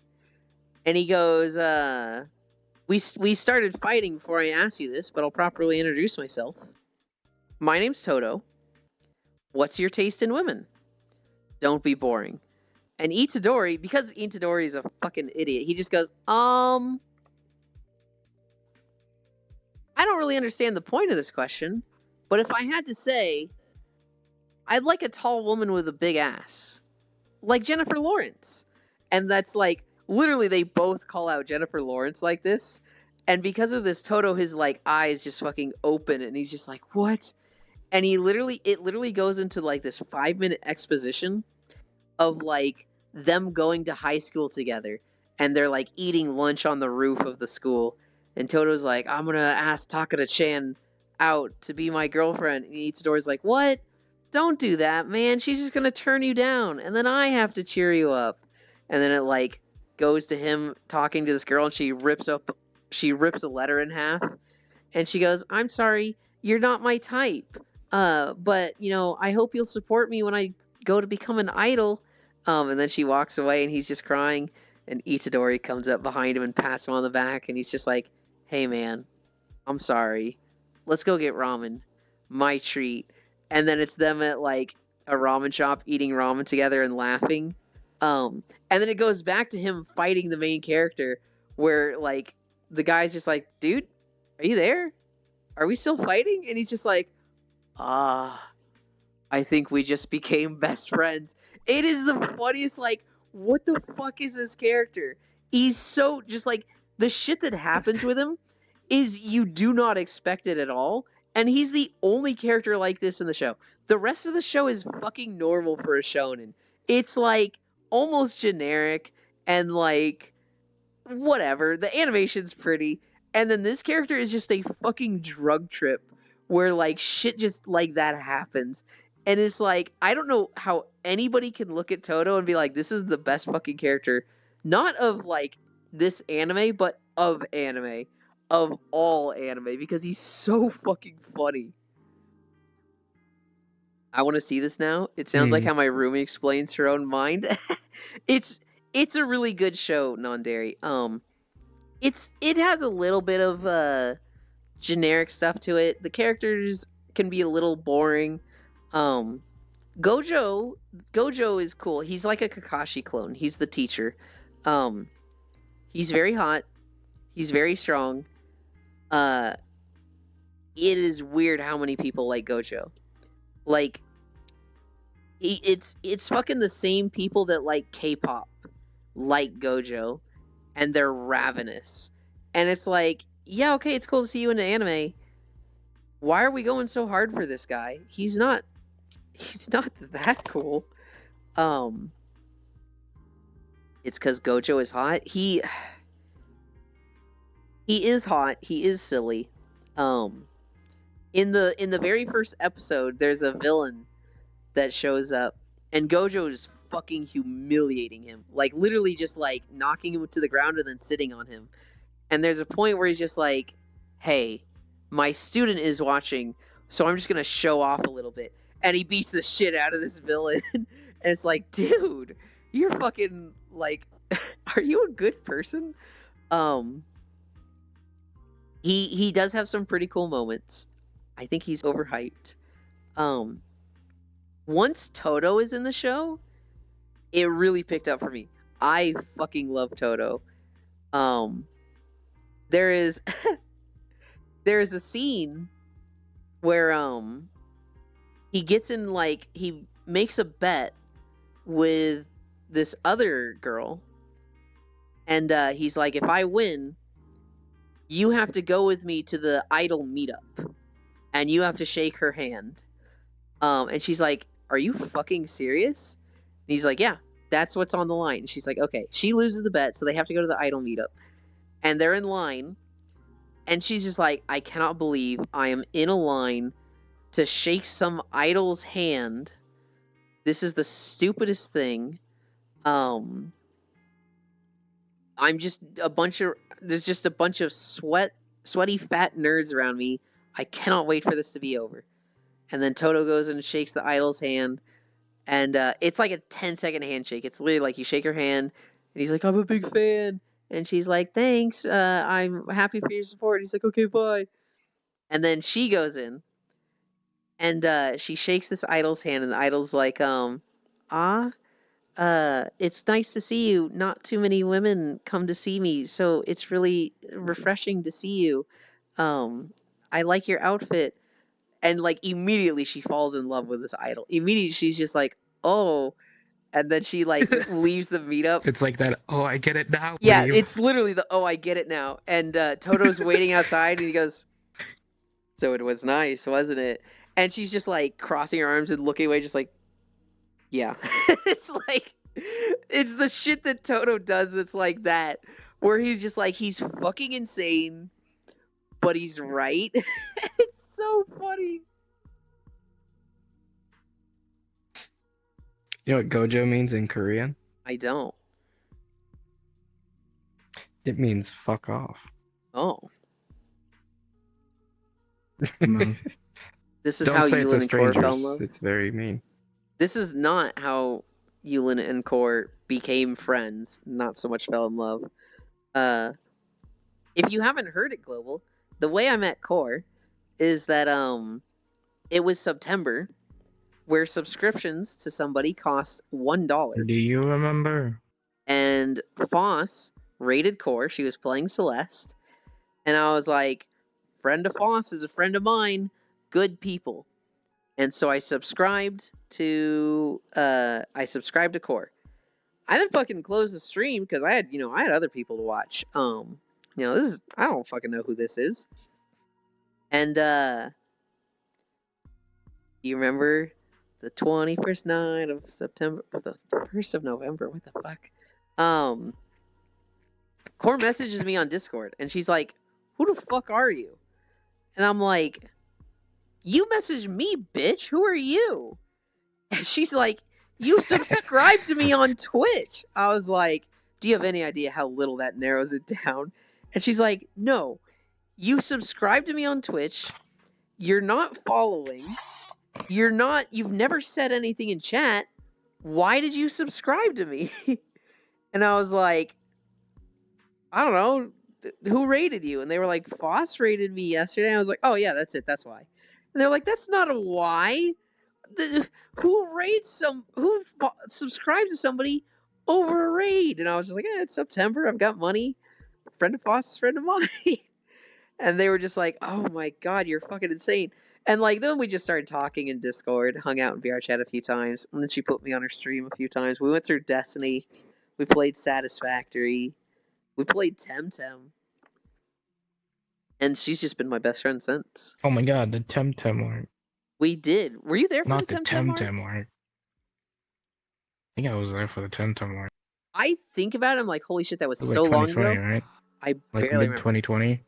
And he goes, we started fighting before I asked you this, but I'll properly introduce myself. My name's Toto. What's your taste in women? Don't be boring. And Itadori, because Itadori is a fucking idiot, he just goes, I don't really understand the point of this question, but if I had to say, I'd like a tall woman with a big ass. Like Jennifer Lawrence. And that's like, literally they both call out Jennifer Lawrence like this. And because of this, Toto, his like eyes just fucking open and he's just like, what? And it literally goes into like this 5-minute exposition of like them going to high school together. And they're like eating lunch on the roof of the school. And Toto's like, I'm gonna ask Takada-chan out to be my girlfriend. And Itadori's like, what? Don't do that, man. She's just gonna turn you down. And then I have to cheer you up. And then it like goes to him talking to this girl and she rips a letter in half. And she goes, I'm sorry, you're not my type. But, you know, I hope you'll support me when I go to become an idol. And then she walks away and he's just crying. And Itadori comes up behind him and pats him on the back. And he's just like, hey, man, I'm sorry. Let's go get ramen. My treat. And then it's them at, like, a ramen shop eating ramen together and laughing. And then it goes back to him fighting the main character where, like, the guy's just like, dude, are you there? Are we still fighting? And he's just like, I think we just became best friends. It is the funniest, like, what the fuck is this character? He's so, just like, the shit that happens with him is you do not expect it at all. And he's the only character like this in the show. The rest of the show is fucking normal for a shonen. It's, like, almost generic and, like, whatever. The animation's pretty. And then this character is just a fucking drug trip where, like, shit just like that happens. And it's like, I don't know how anybody can look at Toto and be like, this is the best fucking character. Not of, like, this anime, but of anime. Of all anime. Because he's so fucking funny. I want to see this now. It sounds like how my roomie explains her own mind. It's a really good show, Non-Dairy. It has a little bit of generic stuff to it. The characters can be a little boring. Gojo is cool. He's like a Kakashi clone. He's the teacher. He's very hot. He's very strong. It is weird how many people like Gojo. Like, it's fucking the same people that like K-pop like Gojo, and they're ravenous. And it's like, yeah, okay, it's cool to see you in the anime. Why are we going so hard for this guy? He's not that cool. It's because Gojo is hot. He is hot. He is silly. In the very first episode, there's a villain that shows up, and Gojo is fucking humiliating him, like literally just like knocking him to the ground and then sitting on him. And there's a point where he's just like, "Hey, my student is watching, so I'm just gonna show off a little bit." And he beats the shit out of this villain, and it's like, dude, you're fucking like, are you a good person? He does have some pretty cool moments. I think he's overhyped. Once Toto is in the show, it really picked up for me. I fucking love Toto. There is a scene where he gets in, like, he makes a bet with this other girl, And he's like, if I win, you have to go with me to the idol meetup, and you have to shake her hand. And she's like, are you fucking serious? And he's like, yeah, that's what's on the line. And she's like, okay. She loses the bet, so they have to go to the idol meetup. And they're in line, and she's just like, I cannot believe I am in a line to shake some idol's hand. This is the stupidest thing. I'm just there's just a bunch of sweaty fat nerds around me. I cannot wait for this to be over. And then Toto goes and shakes the idol's hand, and it's like a 10-second handshake. It's literally like you shake her hand, and he's like, I'm a big fan. And she's like, thanks, I'm happy for your support. He's like, okay, bye. And then she goes in, and she shakes this idol's hand, and the idol's like, it's nice to see you. Not too many women come to see me, so it's really refreshing to see you. I like your outfit. And like immediately she falls in love with this idol. Immediately she's just like, oh, and then she like leaves the meetup. It's like that. Oh, I get it now. Yeah, meme. it's literally the oh, I get it now. And Toto's waiting outside, and he goes, so it was nice, wasn't it? And she's just like crossing her arms and looking away, just like, yeah. It's like, it's the shit that Toto does that's like that, where he's just like, he's fucking insane, but he's right. It's so funny. You know what Gojo means in Korean? I don't. It means fuck off. Oh. No. This is Don't how say it to Yulin and Core fell in strangers. love. It's very mean. This is not how Yulin and Core became friends, not so much fell in love. If you haven't heard it, Global, the way I met Core is that it was September, where subscriptions to somebody cost $1. Do you remember? And Foss rated Core. She was playing Celeste. And I was like, friend of Foss is a friend of mine. Good people. And so I subscribed to Core. I then fucking closed the stream because I had other people to watch. This is, I don't fucking know who this is. And you remember the 21st night of September, the 1st of November, what the fuck? Core messages me on Discord, and she's like, who the fuck are you? And I'm like, you messaged me, bitch. Who are you? And she's like, you subscribed to me on Twitch. I was like, do you have any idea how little that narrows it down? And she's like, no, you subscribed to me on Twitch. You're not following. You've never said anything in chat. Why did you subscribe to me? And I was like, I don't know. Who rated you? And they were like, Foss rated me yesterday. I was like, oh yeah, that's it. That's why. And they're like, that's not a why. Who subscribes to somebody over a raid? And I was just like, it's September. I've got money. Friend of Foss is friend of mine. And they were just like, oh my god, you're fucking insane. And like then we just started talking in Discord, hung out in VR chat a few times, and then she put me on her stream a few times. We went through Destiny. We played Satisfactory. We played Temtem. And she's just been my best friend since. Oh my god, the Temtem arc. We did. Were you there for Not the the Temtem arc? Temtem arc. I think I was there for the Temtem arc. I think about it, I'm like, holy shit, that was It was so like long 2020, ago. right? I Like barely mid remember. 2020.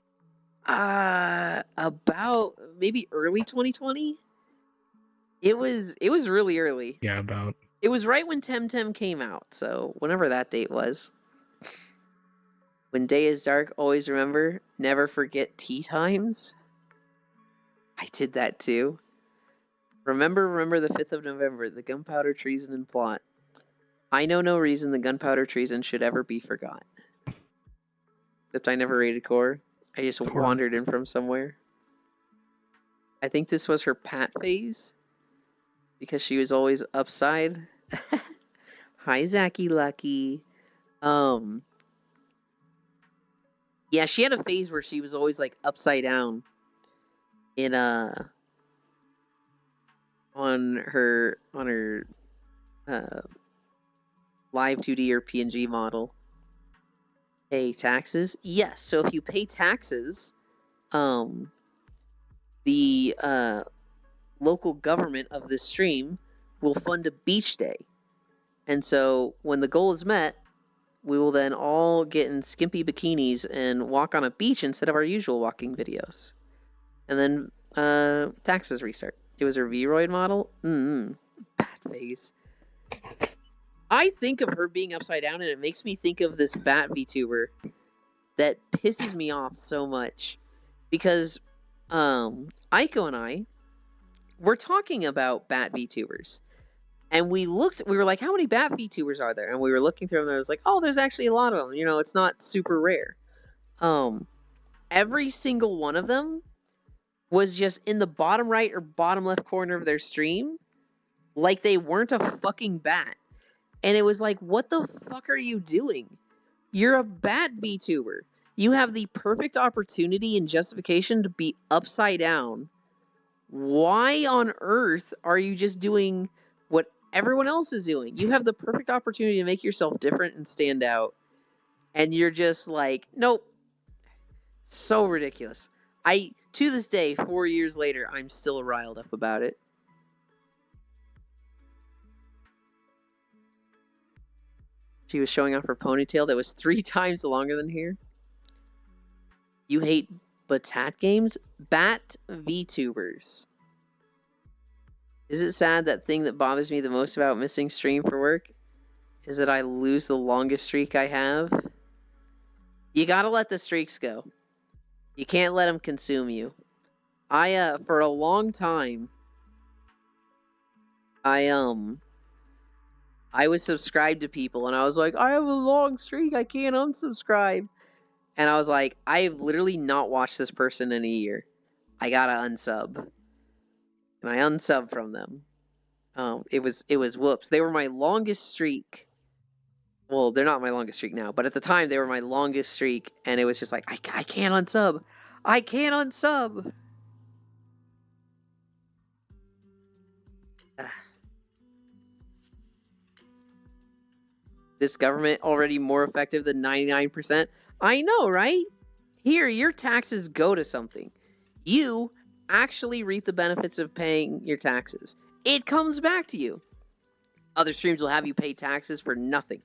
About maybe early 2020. It was really early. Yeah, about. It was right when Temtem came out, so whenever that date was. When day is dark, always remember, never forget tea times. I did that too. Remember the 5th of November, the gunpowder treason and plot. I know no reason the gunpowder treason should ever be forgot. Except I never raided Core. I just Core. wandered in from somewhere. I think this was her Pat phase. Because she was always upside. Hi, Zacky Lucky. Yeah, she had a phase where she was always like upside down in on her live 2D or PNG model. Pay taxes? Yes. So if you pay taxes, the local government of this stream will fund a beach day. And so when the goal is met, we will then all get in skimpy bikinis and walk on a beach instead of our usual walking videos. And then taxes restart. It was her V-Roid model? Bad phase. I think of her being upside down and it makes me think of this Bat VTuber that pisses me off so much. Because Aiko and I were talking about Bat VTubers. And we were like, how many Bat VTubers are there? And we were looking through them and I was like, oh, there's actually a lot of them. You know, it's not super rare. Every single one of them was just in the bottom right or bottom left corner of their stream. Like they weren't a fucking bat. And it was like, what the fuck are you doing? You're a Bat VTuber. You have the perfect opportunity and justification to be upside down. Why on earth are you just doing what everyone else is doing? You have the perfect opportunity to make yourself different and stand out. And you're just like, nope. So ridiculous. To this day, 4 years later, I'm still riled up about it. She was showing off her ponytail that was 3 times longer than here. You hate Batat games? Bat VTubers. Is it sad that thing that bothers me the most about missing stream for work is that I lose the longest streak I have? You gotta let the streaks go. You can't let them consume you. For a long time, I was subscribed to people and I was like, I have a long streak, I can't unsubscribe. And I was like, I've literally not watched this person in a year. I gotta unsub. And I unsubbed from them. It was whoops. They were my longest streak. Well, they're not my longest streak now, but at the time they were my longest streak, and it was just like, I can't unsub. I can't unsub. This government already more effective than 99%? I know, right? Here, your taxes go to something. You actually reap the benefits of paying your taxes. It comes back to you. Other streams will have you pay taxes for nothing.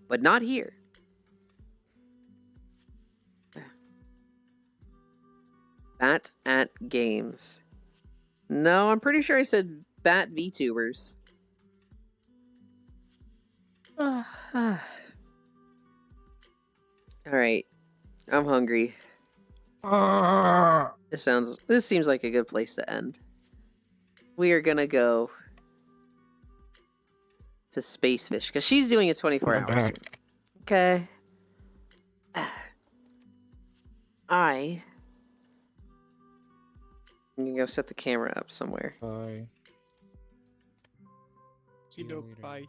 But not here. Bat at games. No, I'm pretty sure I said Bat VTubers. Alright. I'm hungry. This seems like a good place to end. We are gonna go to Spacefish, because she's doing it 24 hours. Okay. I'm gonna go set the camera up somewhere. Bye. You know, bye.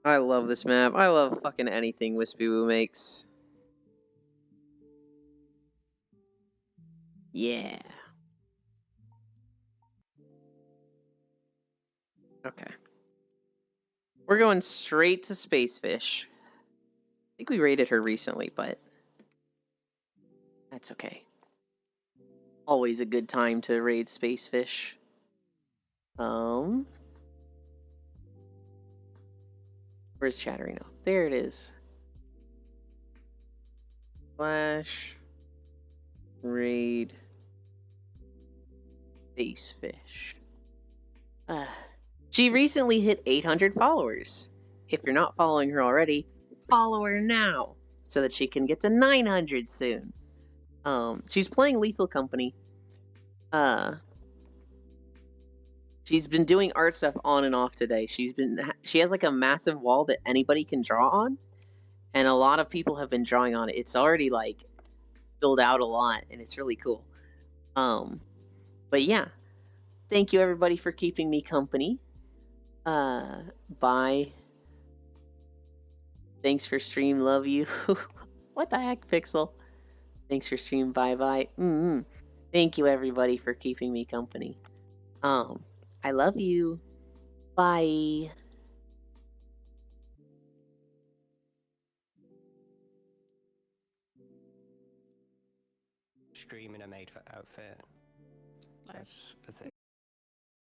I love this map. I love fucking anything Wispy Woo makes. Yeah. Okay. We're going straight to Spacefish. I think we raided her recently, but that's okay. Always a good time to raid Spacefish. Where's Chatterino? There it is. Flash. Raid. Spacefish. She recently hit 800 followers. If you're not following her already, follow her now so that she can get to 900 soon. She's playing Lethal Company. She's been doing art stuff on and off today. She has like a massive wall that anybody can draw on, and a lot of people have been drawing on it. It's already like filled out a lot, and it's really cool. But yeah, thank you everybody for keeping me company. Bye. Thanks for stream, love you. What the heck, Pixel? Thanks for stream, bye bye. Thank you everybody for keeping me company. I love you. Bye. Screaming a maid for outfit. That's a thing.